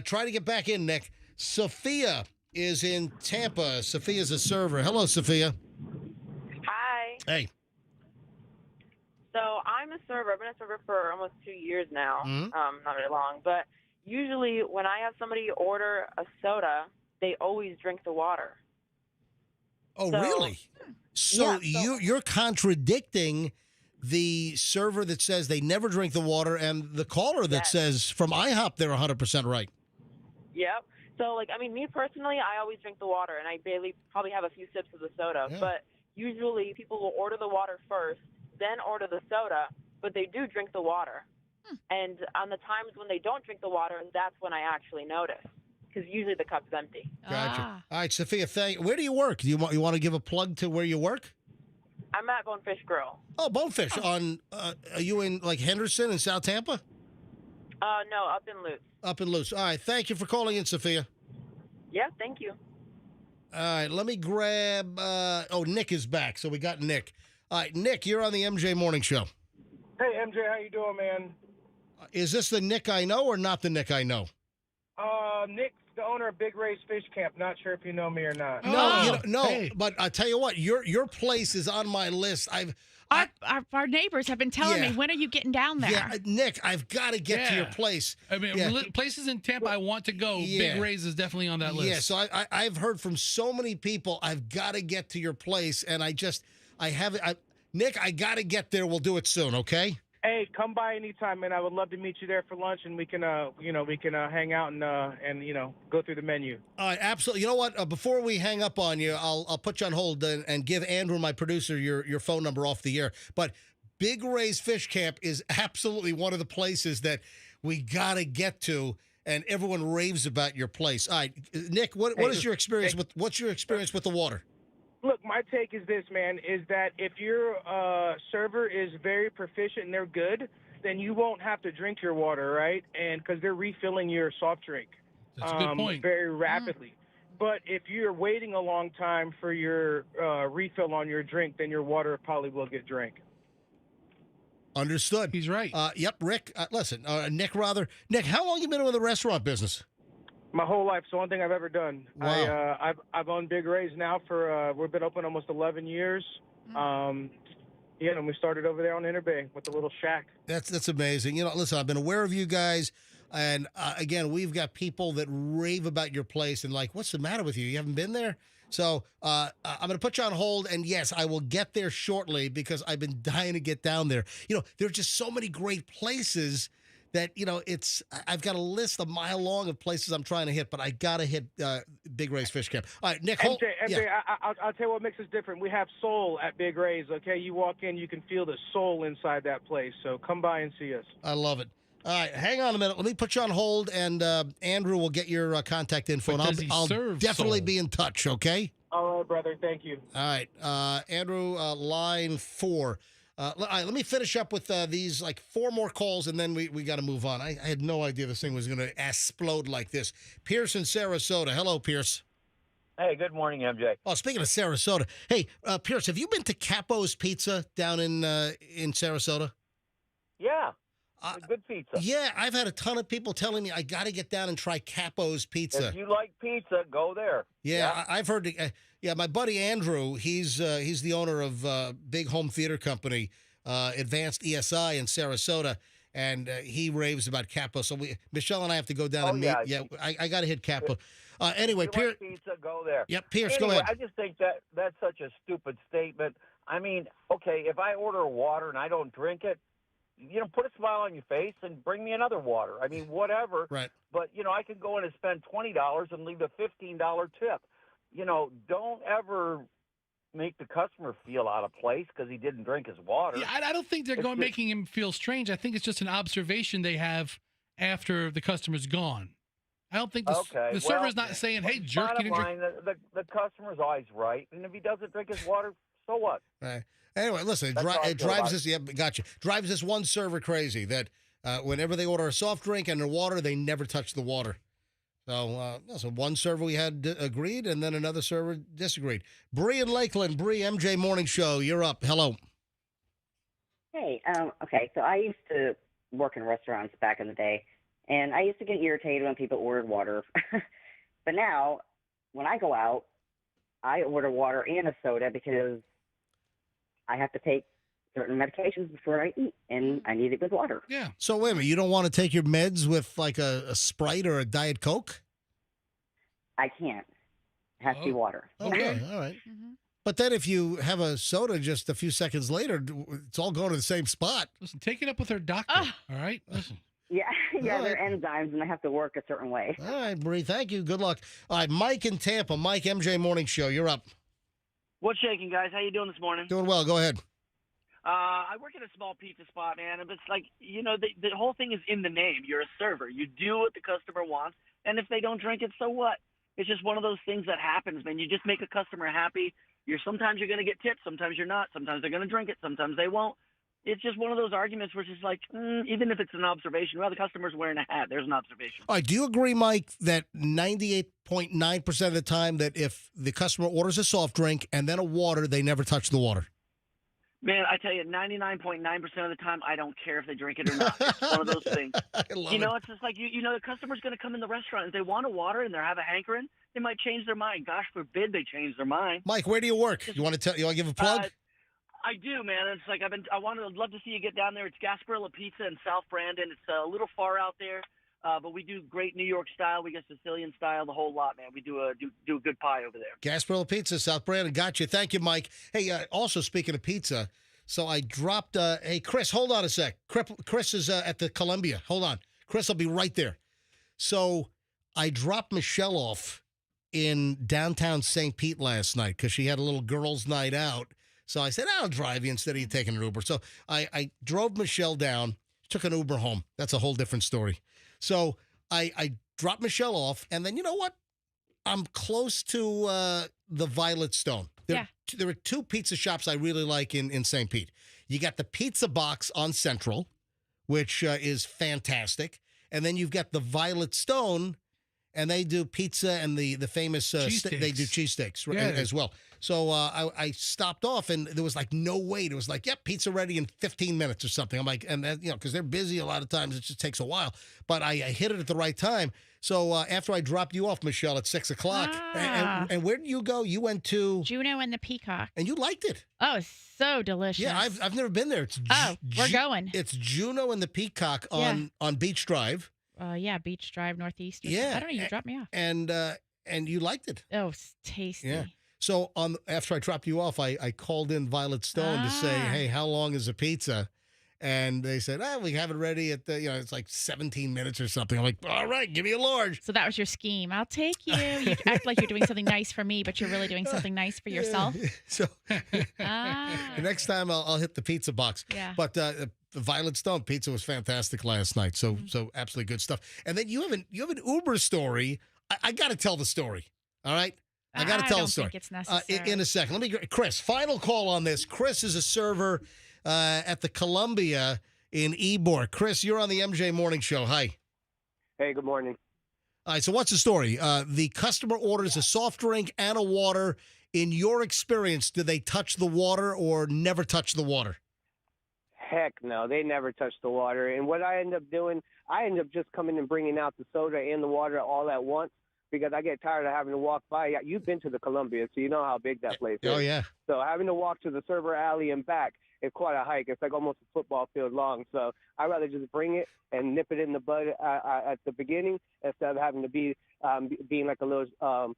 try to get back in, Nick. Sophia is in Tampa. Sophia's a server. Hello, Sophia. Hi. Hey. So I'm a server. I've been a server for almost 2 years now. Mhm. Not very long, but usually when I have somebody order a soda, they always drink the water. Oh, So- really? So, you're contradicting the server that says they never drink the water and the caller that says from IHOP they're 100% right. Yep. So, like, I mean, me personally, I always drink the water, and I probably have a few sips of the soda. Yeah. But usually people will order the water first, then order the soda, but they do drink the water. And on the times when they don't drink the water, that's when I actually notice, because usually the cup's empty. Gotcha. All right, Sophia, where do you work? Do you want to give a plug to where you work? I'm at Bonefish Grill. Oh, Bonefish. Are you in like Henderson in South Tampa? No, up in Lutz. Up in Loose. All right, thank you for calling in, Sophia. Yeah, thank you. All right, let me grab. Nick is back, so we got Nick. All right, Nick, you're on the MJ Morning Show. Hey, MJ, how you doing, man? Is this the Nick I know or not the Nick I know? Nick's the owner of Big Ray's Fish Camp. Not sure if you know me or not. No, but I tell you what, your place is on my list. Our neighbors have been telling me, when are you getting down there? Yeah, Nick, I've got to get to your place. I mean, places in Tampa I want to go. Yeah. Big Ray's is definitely on that list. Yeah, so I've heard from so many people, I've got to get to your place, and Nick, I got to get there. We'll do it soon, okay? Hey, come by anytime, man. I would love to meet you there for lunch, and we can, hang out and go through the menu. All right, absolutely. You know what? Before we hang up on you, I'll put you on hold and give Andrew, my producer, your phone number off the air. But Big Ray's Fish Camp is absolutely one of the places that we got to get to, and everyone raves about your place. All right, Nick, what's your experience with the water? Look, my take is this, man, is that if your server is very proficient and they're good, then you won't have to drink your water, right? And because they're refilling your soft drink That's a good point. very rapidly. But if you're waiting a long time for your refill on your drink, then your water probably will get drank. Understood. He's right. Yep, Rick. Nick, rather. Nick, how long you been in the restaurant business? My whole life. It's the only thing I've ever done. Wow. I've owned Big Ray's now for we've been open almost 11 years. And we started over there on Inner Bay with the little shack. That's amazing. Listen, I've been aware of you guys, and again, we've got people that rave about your place and like, what's the matter with you? You haven't been there? So I'm going to put you on hold, and yes, I will get there shortly because I've been dying to get down there. There are just so many great places that, I've got a list a mile long of places I'm trying to hit, but I got to hit Big Ray's Fish Camp. All right, Nick, hold. MJ, I'll tell you what makes us different. We have soul at Big Ray's, okay? You walk in, you can feel the soul inside that place. So come by and see us. I love it. All right, hang on a minute. Let me put you on hold, and Andrew will get your contact info, and I'll definitely be in touch, okay? All right, brother. Thank you. All right, Andrew, line 4. All right, let me finish up with these, like 4 more calls, and then we got to move on. I had no idea this thing was going to explode like this. Pierce in Sarasota. Hello, Pierce. Hey, good morning, MJ. Oh, speaking of Sarasota. Hey, Pierce, have you been to Capo's Pizza down in Sarasota? Yeah, good pizza. Yeah, I've had a ton of people telling me I got to get down and try Capo's Pizza. If you like pizza, go there. Yeah, I've heard. My buddy Andrew, he's the owner of big home theater company, Advanced ESI in Sarasota, and he raves about Capo. So Michelle and I have to go down and meet. Yeah, I got to hit Capo. Anyway, if you like pizza, go there. Yep, Pierce, anyway, go ahead. I just think that's such a stupid statement. I mean, okay, if I order water and I don't drink it, put a smile on your face and bring me another water. I mean, whatever. Right. But, I can go in and spend $20 and leave a $15 tip. Don't ever make the customer feel out of place because he didn't drink his water. Yeah, I don't think they're making him feel strange. I think it's just an observation they have after the customer's gone. I don't think the server's not saying, "Hey, jerk, you Bottom didn't drink." line, the customer's always right, and if he doesn't drink his water, so what? Right. Anyway, listen, That's how I it feel drives about this. Yeah, gotcha. Drives this one server crazy that whenever they order a soft drink and their water, they never touch the water. So one server we had agreed, and then another server disagreed. Bree in Lakeland, Bree, MJ Morning Show, you're up. Hello. Hey, okay, so I used to work in restaurants back in the day, and I used to get irritated when people ordered water. But now, when I go out, I order water and a soda because I have to take certain medications before I eat, and I need it with water. Yeah. So wait a minute, you don't want to take your meds with like a Sprite or a Diet Coke? I can't. It has to be water. Okay, all right. But then if you have a soda just a few seconds later, it's all going to the same spot. Listen, take it up with her doctor, all right? Listen. Yeah, yeah, All they're enzymes, and I have to work a certain way. All right, Bree, thank you. Good luck. All right, Mike in Tampa. Mike, MJ Morning Show, you're up. What's shaking, guys? How you doing this morning? Doing well. Go ahead. I work at a small pizza spot, man. And it's like, the whole thing is in the name. You're a server. You do what the customer wants, and if they don't drink it, so what? It's just one of those things that happens, man. You just make a customer happy. Sometimes you're going to get tips. Sometimes you're not. Sometimes they're going to drink it. Sometimes they won't. It's just one of those arguments where it's just like, even if it's an observation, well, the customer's wearing a hat. There's an observation. All right, do you agree, Mike, that 98.9% of the time that if the customer orders a soft drink and then a water, they never touch the water? Man, I tell you, 99.9% of the time, I don't care if they drink it or not. It's one of those things. It's just like, the customer's going to come in the restaurant. If they want a water and they have a hankering, they might change their mind. Gosh forbid they change their mind. Mike, where do you work? You want to give a plug? I do, man. It's like I'd love to see you get down there. It's Gasparilla Pizza in South Brandon. It's a little far out there, but we do great New York style. We got Sicilian style, the whole lot, man. We do a good pie over there. Gasparilla Pizza, South Brandon. Got you. Thank you, Mike. Hey, also speaking of pizza, so I dropped. Hey, Chris, hold on a sec. Chris is at the Columbia. Hold on, Chris. I'll be right there. So I dropped Michelle off in downtown St. Pete last night because she had a little girls' night out. So I said, I'll drive you instead of you taking an Uber. So I drove Michelle down, took an Uber home. That's a whole different story. So I dropped Michelle off, and then you know what? I'm close to the Violet Stone. There are two pizza shops I really like in St. Pete. You got the Pizza Box on Central, which is fantastic. And then you've got the Violet Stone, and they do pizza and the famous they do cheesesteaks as well. So I stopped off, and there was like no wait. It was like, yep, pizza ready in 15 minutes or something. I'm like, and that, because they're busy a lot of times, it just takes a while. But I hit it at the right time. So after I dropped you off, Michelle, at 6 o'clock, and where did you go? You went to Juno and the Peacock, and you liked it. Oh, so delicious. Yeah, I've never been there. It's we're going. It's Juno and the Peacock on Beach Drive. Beach Drive Northeast. Yeah, I don't know. You dropped me off, and you liked it. Oh, it's tasty. Yeah. So after I dropped you off, I called in Violet Stone to say, hey, how long is a pizza? And they said, we have it ready at it's like 17 minutes or something. I'm like, all right, give me a large. So that was your scheme. I'll take you. You act like you're doing something nice for me, but you're really doing something nice for yourself. So the next time I'll hit the Pizza Box. Yeah. But the Violet Stone pizza was fantastic last night. So absolutely good stuff. And then you have an Uber story. I got to tell the story. All right. I got to tell the story. I don't think it's necessary. In a second. Chris, final call on this. Chris is a server at the Columbia in Ybor. Chris, you're on the MJ Morning Show. Hi. Hey, good morning. All right, so what's the story? The customer orders a soft drink and a water. In your experience, do they touch the water or never touch the water? Heck no, they never touch the water. And what I end up doing, I end up just coming and bringing out the soda and the water all at once, because I get tired of having to walk by. You've been to the Columbia, so you know how big that place is. Oh, yeah. So having to walk to the server alley and back is quite a hike. It's like almost a football field long. So I'd rather just bring it and nip it in the bud at the beginning instead of having to be being like a little,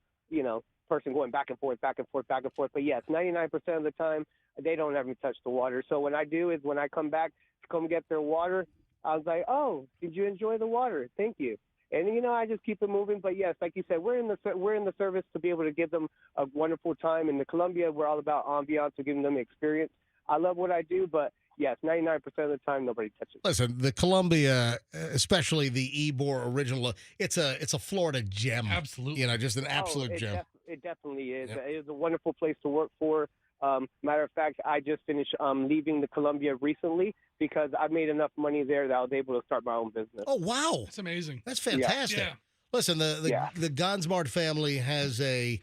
person going back and forth. But yes, 99% of the time, they don't ever touch the water. So what I do is when I come back to come get their water, I was like, oh, did you enjoy the water? Thank you. And, I just keep it moving. But, yes, like you said, we're in the service to be able to give them a wonderful time. In the Columbia, we're all about ambiance, to giving them experience. I love what I do, but yes, 99% of the time nobody touches it. Listen, the Columbia, especially the Ybor original, it's a Florida gem. Absolutely. You know, just an absolute gem. It definitely is. Yep. It is a wonderful place to work for. Matter of fact, I just finished leaving the Columbia recently because I made enough money there that I was able to start my own business. Oh, wow. That's amazing. That's fantastic. Yeah. Listen, the Gonsmart family has a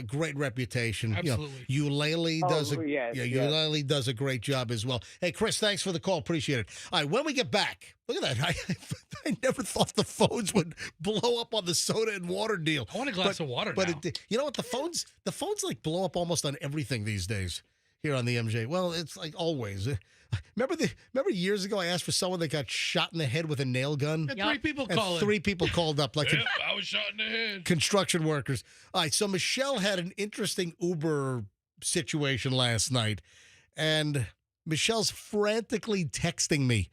great reputation. Absolutely. You know, Eulalie does Eulalie does a great job as well. Hey, Chris, thanks for the call. Appreciate it. All right, when we get back, look at that. I never thought the phones would blow up on the soda and water deal. I want a glass of water now. But you know what? The phones like blow up almost on everything these days here on the MJ. Well, it's like always. Remember years ago I asked for someone that got shot in the head with a nail gun? And three people And calling. 3 people called up like Yep, I was shot in the head. construction workers. All right, so Michelle had an interesting Uber situation last night, and Michelle's frantically texting me,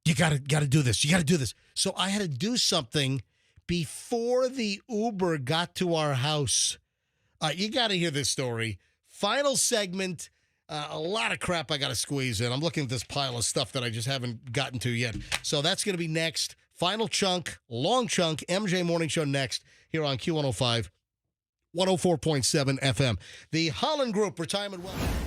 you gotta do this. You gotta do this. So I had to do something before the Uber got to our house. You gotta hear this story. Final segment. A lot of crap I got to squeeze in. I'm looking at this pile of stuff that I just haven't gotten to yet. So that's going to be next. Final chunk, long chunk, MJ Morning Show next here on Q105, 104.7 FM. The Holland Group Retirement Wealth.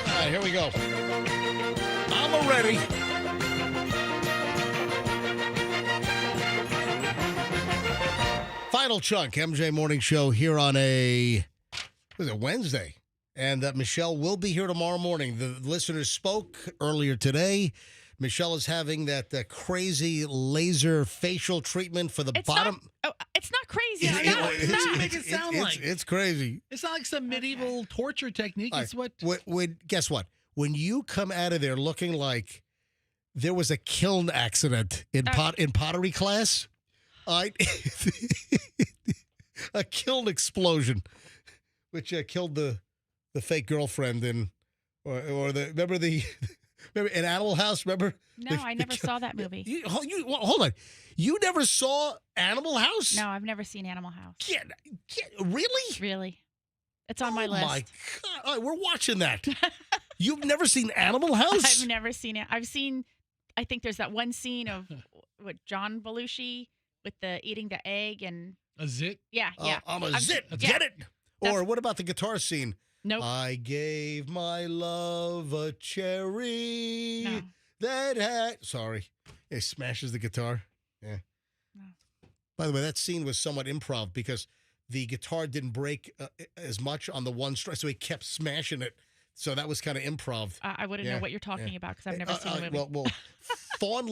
All right, here we go. I'm ready. Final chunk, MJ Morning Show here on Wednesday. And Michelle will be here tomorrow morning. The listeners spoke earlier today. Michelle is having that crazy laser facial treatment for the bottom. It's not crazy. It's not. Make it sound like. It's crazy. It's not like some medieval torture technique. All It's right. what. Guess what? When you come out of there looking like there was a kiln accident in pottery class, all right, a kiln explosion, which killed the fake girlfriend remember in Animal House? Remember? No, I never saw that movie. Hold on. You never saw Animal House? No, I've never seen Animal House. Really? Really. It's on my list. Oh, my God. All right, we're watching that. You've never seen Animal House? I've never seen it. I think there's that one scene of John Belushi with the eating the egg and... A zit? Yeah. I'm a zit. Get it? Or what about the guitar scene? Nope. I gave my love a cherry No. that had... Sorry. It smashes the guitar. Yeah. No. By the way, that scene was somewhat improv because the guitar didn't break as much on the one string, so he kept smashing it. So that was kind of improv. I wouldn't know what you're talking about because I've never seen the movie. Well, Fawn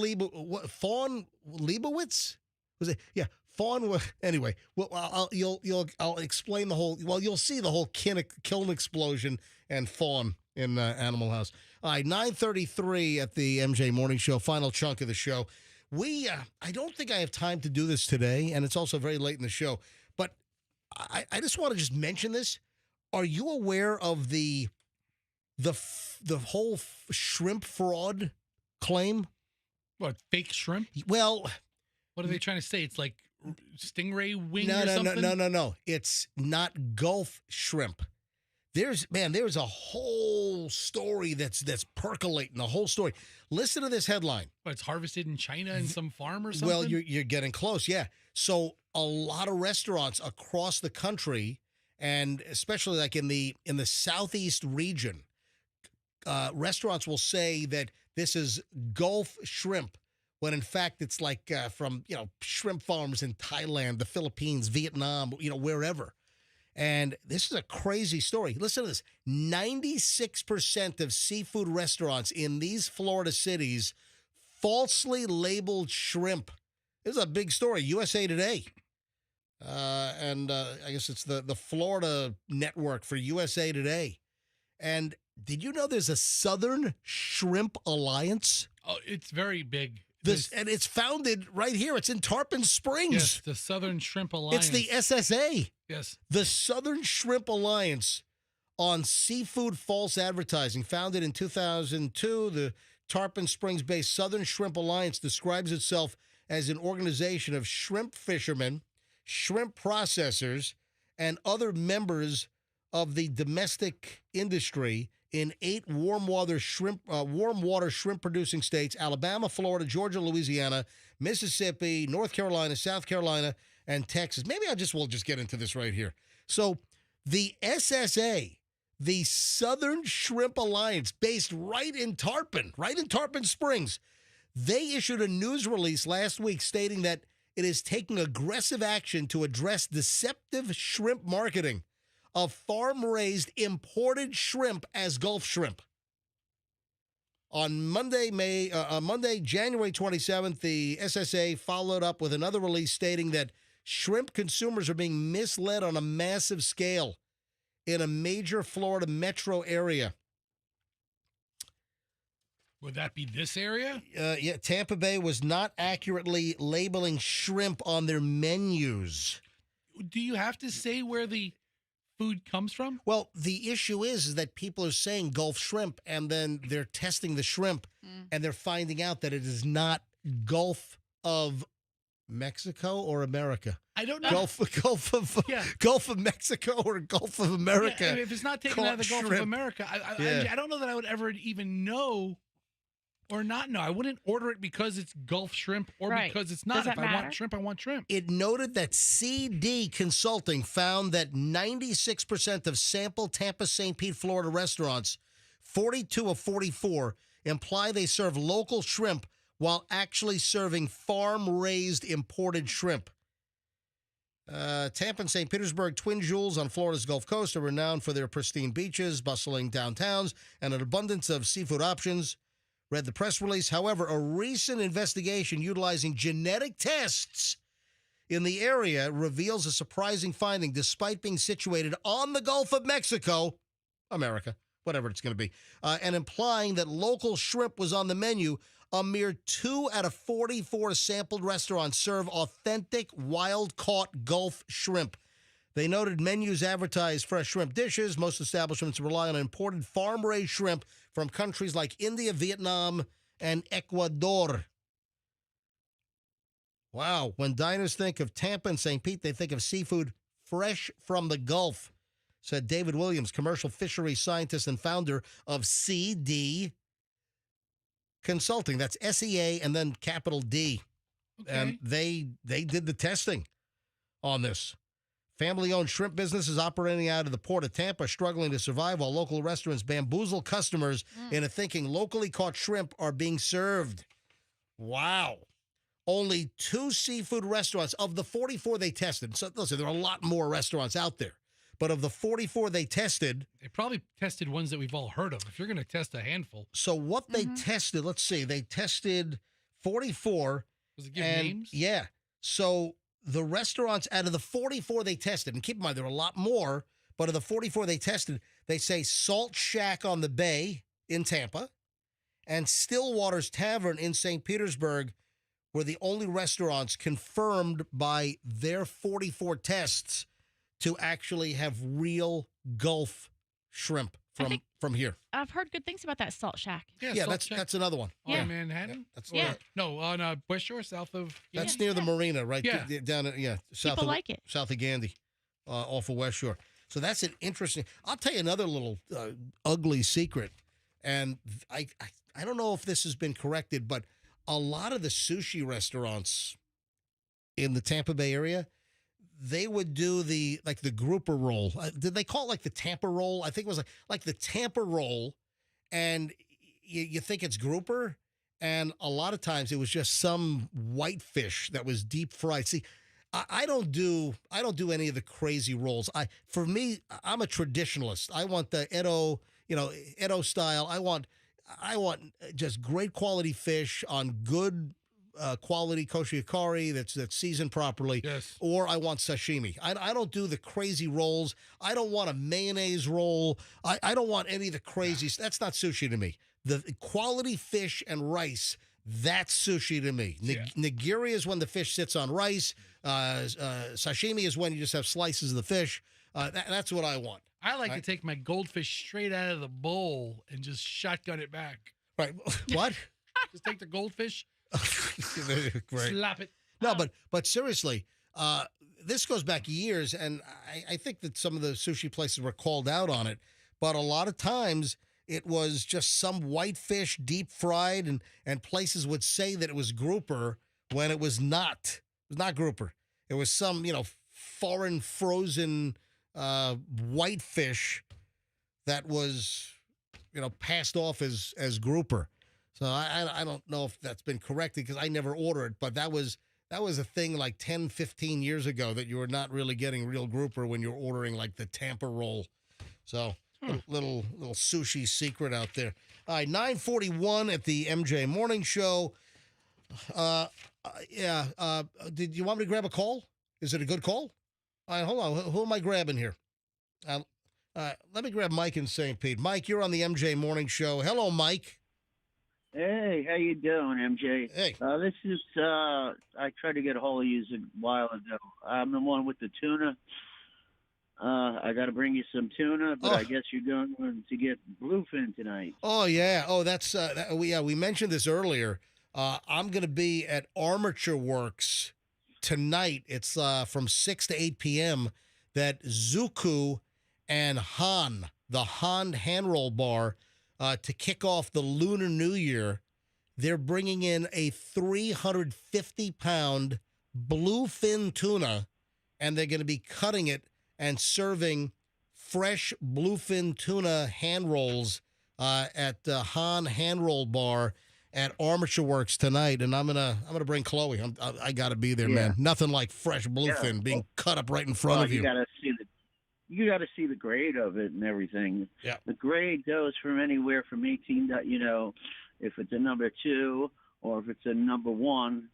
Leibowitz? Was it? Yeah. Fawn. Anyway, well, I'll explain the whole. Well, you'll see the whole kiln explosion and Fawn in Animal House. All right, 9:33 at the MJ Morning Show. Final chunk of the show. I don't think I have time to do this today, and it's also very late in the show. But I just want to just mention this. Are you aware of the whole shrimp fraud claim? What, fake shrimp? Well, what are they trying to say? It's like stingray wing or something? No. It's not Gulf shrimp. There's a whole story that's percolating, the whole story. Listen to this headline. What, it's harvested in China in some farm or something? Well, you're getting close, yeah. So a lot of restaurants across the country, and especially like in the southeast region, restaurants will say that this is Gulf shrimp, when in fact it's like from shrimp farms in Thailand, the Philippines, Vietnam, wherever. And this is a crazy story. Listen to this. 96% of seafood restaurants in these Florida cities falsely labeled shrimp. This is a big story. USA Today. And I guess it's the Florida network for USA Today. And Did you know there's a Southern Shrimp Alliance? Oh, it's very big. And it's founded right here. It's in Tarpon Springs. Yes, the Southern Shrimp Alliance. It's the SSA. Yes. The Southern Shrimp Alliance on seafood false advertising. Founded in 2002, the Tarpon Springs-based Southern Shrimp Alliance describes itself as an organization of shrimp fishermen, shrimp processors, and other members of the domestic industry in 8 warm water shrimp producing states: Alabama, Florida, Georgia, Louisiana, Mississippi, North Carolina, South Carolina, and Texas. Maybe we'll just get into this right here. So the SSA, the Southern Shrimp Alliance, based right in Tarpon Springs, they issued a news release last week stating that it is taking aggressive action to address deceptive shrimp marketing of farm-raised imported shrimp as Gulf shrimp. On Monday, January 27th, the SSA followed up with another release stating that shrimp consumers are being misled on a massive scale in a major Florida metro area. Would that be this area? Yeah, Tampa Bay was not accurately labeling shrimp on their menus. Do you have to say where the food comes from? Well, the issue is that people are saying Gulf shrimp, and then they're testing the shrimp, and they're finding out that it is not Gulf of Mexico or America. I don't know. Gulf of Mexico or Gulf of America. Yeah, if it's not taken out of the Gulf of America, I don't know that I would ever even know or not know. I wouldn't order it because it's Gulf shrimp or because it's not. If I want shrimp, I want shrimp. It noted that CD Consulting found that 96% of sample Tampa St. Pete, Florida restaurants, 42 of 44, imply they serve local shrimp while actually serving farm-raised imported shrimp. Tampa and St. Petersburg, twin jewels on Florida's Gulf Coast, are renowned for their pristine beaches, bustling downtowns, and an abundance of seafood options. Read the press release. However, a recent investigation utilizing genetic tests in the area reveals a surprising finding. Despite being situated on the Gulf of Mexico, America, whatever it's going to be, and implying that local shrimp was on the menu, a mere 2 out of 44 sampled restaurants serve authentic, wild-caught Gulf shrimp. They noted menus advertise fresh shrimp dishes. Most establishments rely on imported farm-raised shrimp from countries like India, Vietnam, and Ecuador. Wow. When diners think of Tampa and St. Pete, they think of seafood fresh from the Gulf, said David Williams, commercial fisheries scientist and founder of CD Consulting. That's SEA and then capital D. Okay. And they did the testing on this. Family-owned shrimp businesses operating out of the port of Tampa struggling to survive while local restaurants bamboozle customers into thinking locally caught shrimp are being served. Wow. Only 2 seafood restaurants of the 44 they tested. So listen, there are a lot more restaurants out there. But of the 44 they tested... They probably tested ones that we've all heard of. If you're going to test a handful. So what they tested, let's see, they tested 44. Does it give names? Yeah. So the restaurants out of the 44 they tested, and keep in mind there are a lot more, but of the 44 they tested, they say Salt Shack on the Bay in Tampa and Stillwater's Tavern in St. Petersburg were the only restaurants confirmed by their 44 tests to actually have real Gulf shrimp from here. I've heard good things about that Salt Shack. Yeah, that's another one. On Manhattan? No, on West Shore, south of... That's near the marina, right? Yeah. Down at, south People of, like it. South of Gandy, off of West Shore. So that's an interesting... I'll tell you another little ugly secret. And I don't know if this has been corrected, but a lot of the sushi restaurants in the Tampa Bay area, they would do the grouper roll. Did they call it like the Tampa roll? I think it was like the Tampa roll, and you think it's grouper, and a lot of times it was just some whitefish that was deep fried. See, I don't do any of the crazy rolls. For me, I'm a traditionalist. I want the Edo style. I want just great quality fish on good quality kosher that's seasoned properly. Yes. Or I want sashimi. I don't do the crazy rolls. I don't want a mayonnaise roll. I don't want any of the crazy. That's not sushi to me. The quality fish and rice, that's sushi to me. Nigiri is when the fish sits on rice. Sashimi is when you just have slices of the fish. That's what I want. I like to take my goldfish straight out of the bowl and just shotgun it back. Right. What? Just take the goldfish, Great. slap it. No, but seriously, this goes back years, and I think that some of the sushi places were called out on it, but a lot of times it was just some white fish deep fried, and places would say that it was grouper when it was not. It was not grouper. It was some, foreign frozen white fish that was, passed off as grouper. So I don't know if that's been corrected because I never ordered it, but that was a thing like 10, 15 years ago that you were not really getting real grouper when you were ordering like the Tampa roll. So little sushi secret out there. All right, 9:41 at the MJ Morning Show. Did you want me to grab a call? Is it a good call? All right, hold on. Who am I grabbing here? Let me grab Mike in St. Pete. Mike, you're on the MJ Morning Show. Hello, Mike. Hey, how you doing, MJ? Hey. This is, I tried to get a hold of you a while ago. I'm the one with the tuna. I got to bring you some tuna, but I guess you're going to get bluefin tonight. Oh, yeah. Oh, that's, we mentioned this earlier. I'm going to be at Armature Works tonight. It's from 6 to 8 p.m. that Zuku and Han, the Han hand roll bar, to kick off the Lunar New Year, they're bringing in a 350-pound bluefin tuna, and they're going to be cutting it and serving fresh bluefin tuna hand rolls at the Han hand roll bar at Armature Works tonight. And I'm gonna bring Chloe. I got to be there, man. Nothing like fresh bluefin being cut up right in front of you. You got to see the grade of it and everything. Yeah. The grade goes from anywhere from 18, if it's a number 2 or if it's a number 1,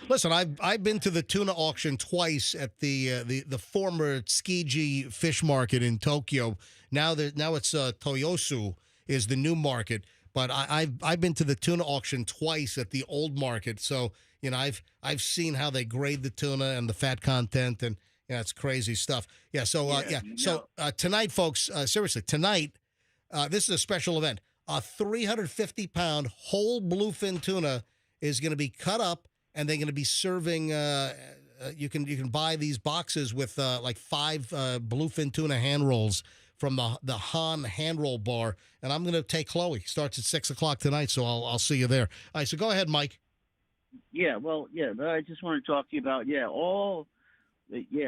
Listen, I've been to the tuna auction twice at the former Tsukiji fish market in Tokyo. Now it's Toyosu is the new market, but I've been to the tuna auction twice at the old market. So I've seen how they grade the tuna and the fat content, and it's crazy stuff. Yeah. So So tonight, folks, seriously, tonight, this is a special event. A 350-pound whole bluefin tuna is going to be cut up, and they're going to be serving. You can buy these boxes with like 5 bluefin tuna hand rolls from the Han hand roll bar, and I'm going to take Chloe. Starts at 6 o'clock tonight, so I'll see you there. All right, so go ahead, Mike. Yeah, well, but I just want to talk to you about a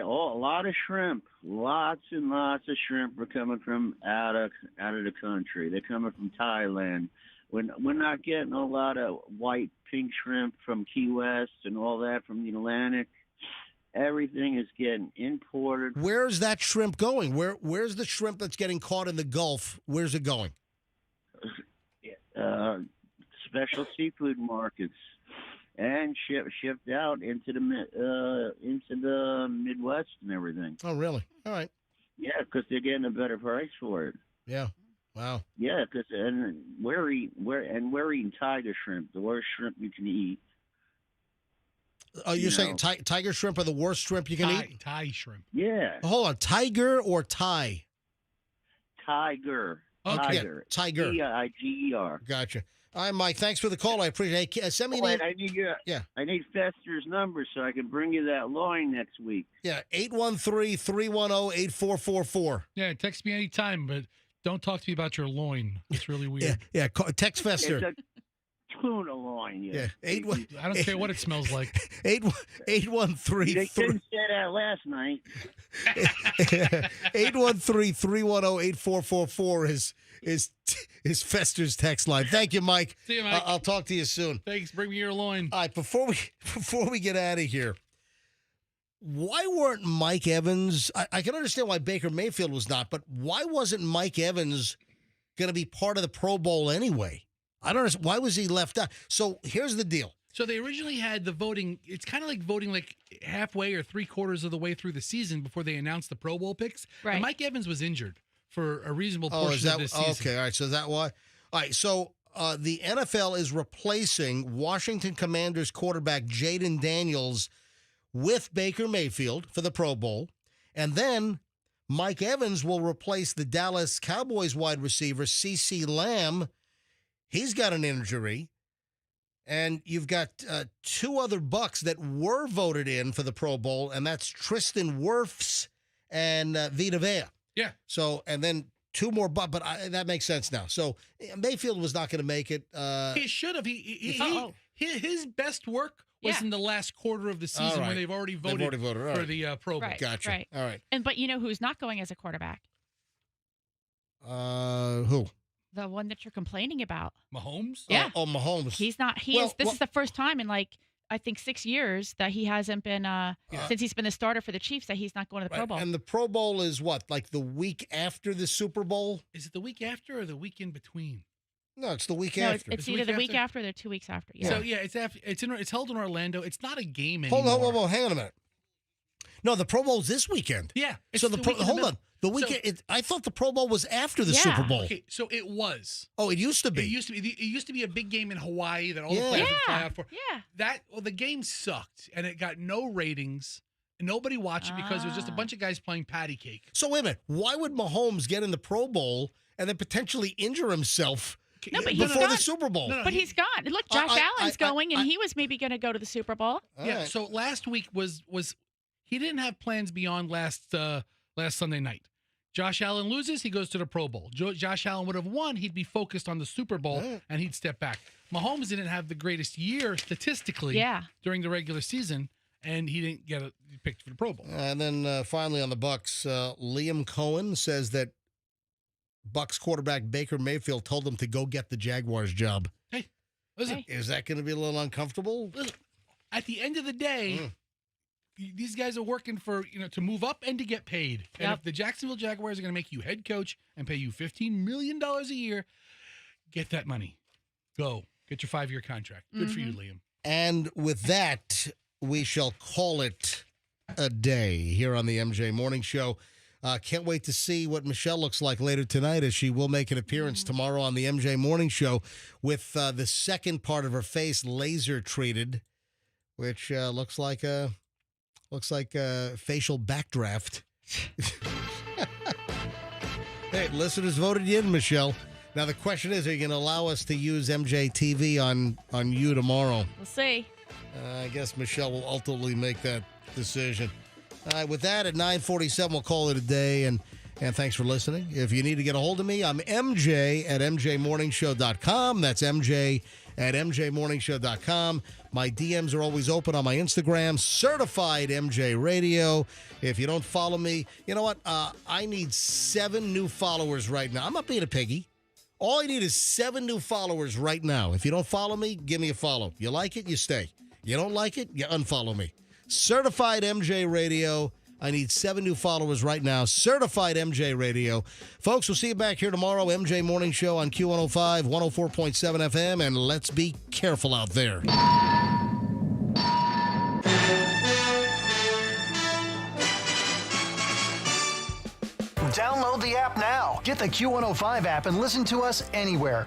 lot of shrimp, lots and lots of shrimp are coming from out of the country. They're coming from Thailand. We're not getting a lot of white, pink shrimp from Key West and all that from the Atlantic. Everything is getting imported. Where's that shrimp going? Where's the shrimp that's getting caught in the Gulf? Where's it going? Special seafood markets, and shipped out into the Midwest and everything. Oh, really? All right. Yeah, because they're getting a better price for it. Yeah. Wow. Yeah, and we're eating tiger shrimp, the worst shrimp you can eat. Oh, you're saying tiger shrimp are the worst shrimp you can eat? Thai shrimp. Yeah. Hold on, tiger or Thai? Tiger. Okay. Tiger. Tiger. Tiger. Gotcha. All right, Mike. Thanks for the call. I appreciate it. Send me an I need Fester's number so I can bring you that loin next week. Yeah, 813-310-8444. Yeah, text me anytime, but don't talk to me about your loin. It's really weird. Yeah. Text Fester. It's a tuna loin. Yeah. I don't care what it smells like. 813. They couldn't say that last night. 813-310-8444 is Fester's text line. Thank you, Mike. See you, Mike. I'll talk to you soon. Thanks. Bring me your loin. All right, before we get out of here, why weren't Mike Evans? I can understand why Baker Mayfield was not, but why wasn't Mike Evans going to be part of the Pro Bowl anyway? I don't understand. Why was he left out? So here's the deal. So they originally had the voting. It's kind of like voting like halfway or 3/4 of the way through the season before they announced the Pro Bowl picks. Right. And Mike Evans was injured for a reasonable Oh, portion is that of this season. okay? All right. So is that why? All right. So the NFL is replacing Washington Commanders quarterback Jaden Daniels with Baker Mayfield for the Pro Bowl, and then Mike Evans will replace the Dallas Cowboys wide receiver CeCe Lamb. He's got an injury. And you've got two other Bucks that were voted in for the Pro Bowl, and that's Tristan Wirfs and Vita Vea. Yeah. So, and then two more, but that makes sense now. So Mayfield was not going to make it. He should have. His best work was in the last quarter of the season when they've already voted, All for right. the Pro Bowl. Right, Gotcha. right. All right. But you know who's not going as a quarterback? Who? The one that you're complaining about. Mahomes? Yeah. Oh, Mahomes. He's not. This is the first time in I think 6 years that he hasn't been since he's been the starter for the Chiefs that he's not going to the Pro Bowl. And the Pro Bowl is what, like the week after the Super Bowl? Is it the week after or the week in between? No, it's the week No, after. it's either the week after or the 2 weeks after. Yeah. So yeah, it's after. It's held in Orlando. It's not a game Hold anymore. on, hang on a minute. No, the Pro Bowl's this weekend. Yeah. it's So the week in hold middle. on. The weekend. I thought the Pro Bowl was after the Super Bowl. Okay, so it was. Oh, it used to be. It used to be a big game in Hawaii that all the Yeah. players would fly out for. Yeah. The game sucked and it got no ratings. Nobody watched it because it was just a bunch of guys playing patty cake. So wait a minute. Why would Mahomes get in the Pro Bowl and then potentially injure himself No, but before he's the gone. Super Bowl? But he's gone. Look, Josh Allen's going, and he was maybe going to go to the Super Bowl. Yeah. So last week was he didn't have plans beyond last Sunday night. Josh Allen loses, he goes to the Pro Bowl. Josh Allen would have won, he'd be focused on the Super Bowl, and he'd step back. Mahomes didn't have the greatest year statistically during the regular season, and he didn't get picked for the Pro Bowl. And then finally on the Bucks, Liam Cohen says that Bucks quarterback Baker Mayfield told him to go get the Jaguars job. Hey, listen. Is that going to be a little uncomfortable? Listen, at the end of the day, these guys are working for to move up and to get paid. And if the Jacksonville Jaguars are going to make you head coach and pay you $15 million a year, get that money. Go get your 5-year contract. Good for you, Liam. And with that, we shall call it a day here on the MJ Morning Show. Can't wait to see what Michelle looks like later tonight, as she will make an appearance tomorrow on the MJ Morning Show with the second part of her face laser treated, which looks like a facial backdraft. Hey, listeners voted you in, Michelle. Now the question is, are you going to allow us to use MJ TV on you tomorrow? We'll see. I guess Michelle will ultimately make that decision. With that, at 9:47, we'll call it a day, and thanks for listening. If you need to get a hold of me, I'm MJ at MJMorningshow.com. That's MJ at MJMorningshow.com. My DMs are always open on my Instagram, Certified MJ Radio. If you don't follow me, you know what? I need 7 new followers right now. I'm not being a piggy. All I need is 7 new followers right now. If you don't follow me, give me a follow. You like it, you stay. You don't like it, you unfollow me. Certified MJ Radio. I need 7 new followers right now. Certified MJ Radio. Folks, we'll see you back here tomorrow. MJ Morning Show on Q105, 104.7 FM, and let's be careful out there. Download the app now. Get the Q105 app and listen to us anywhere.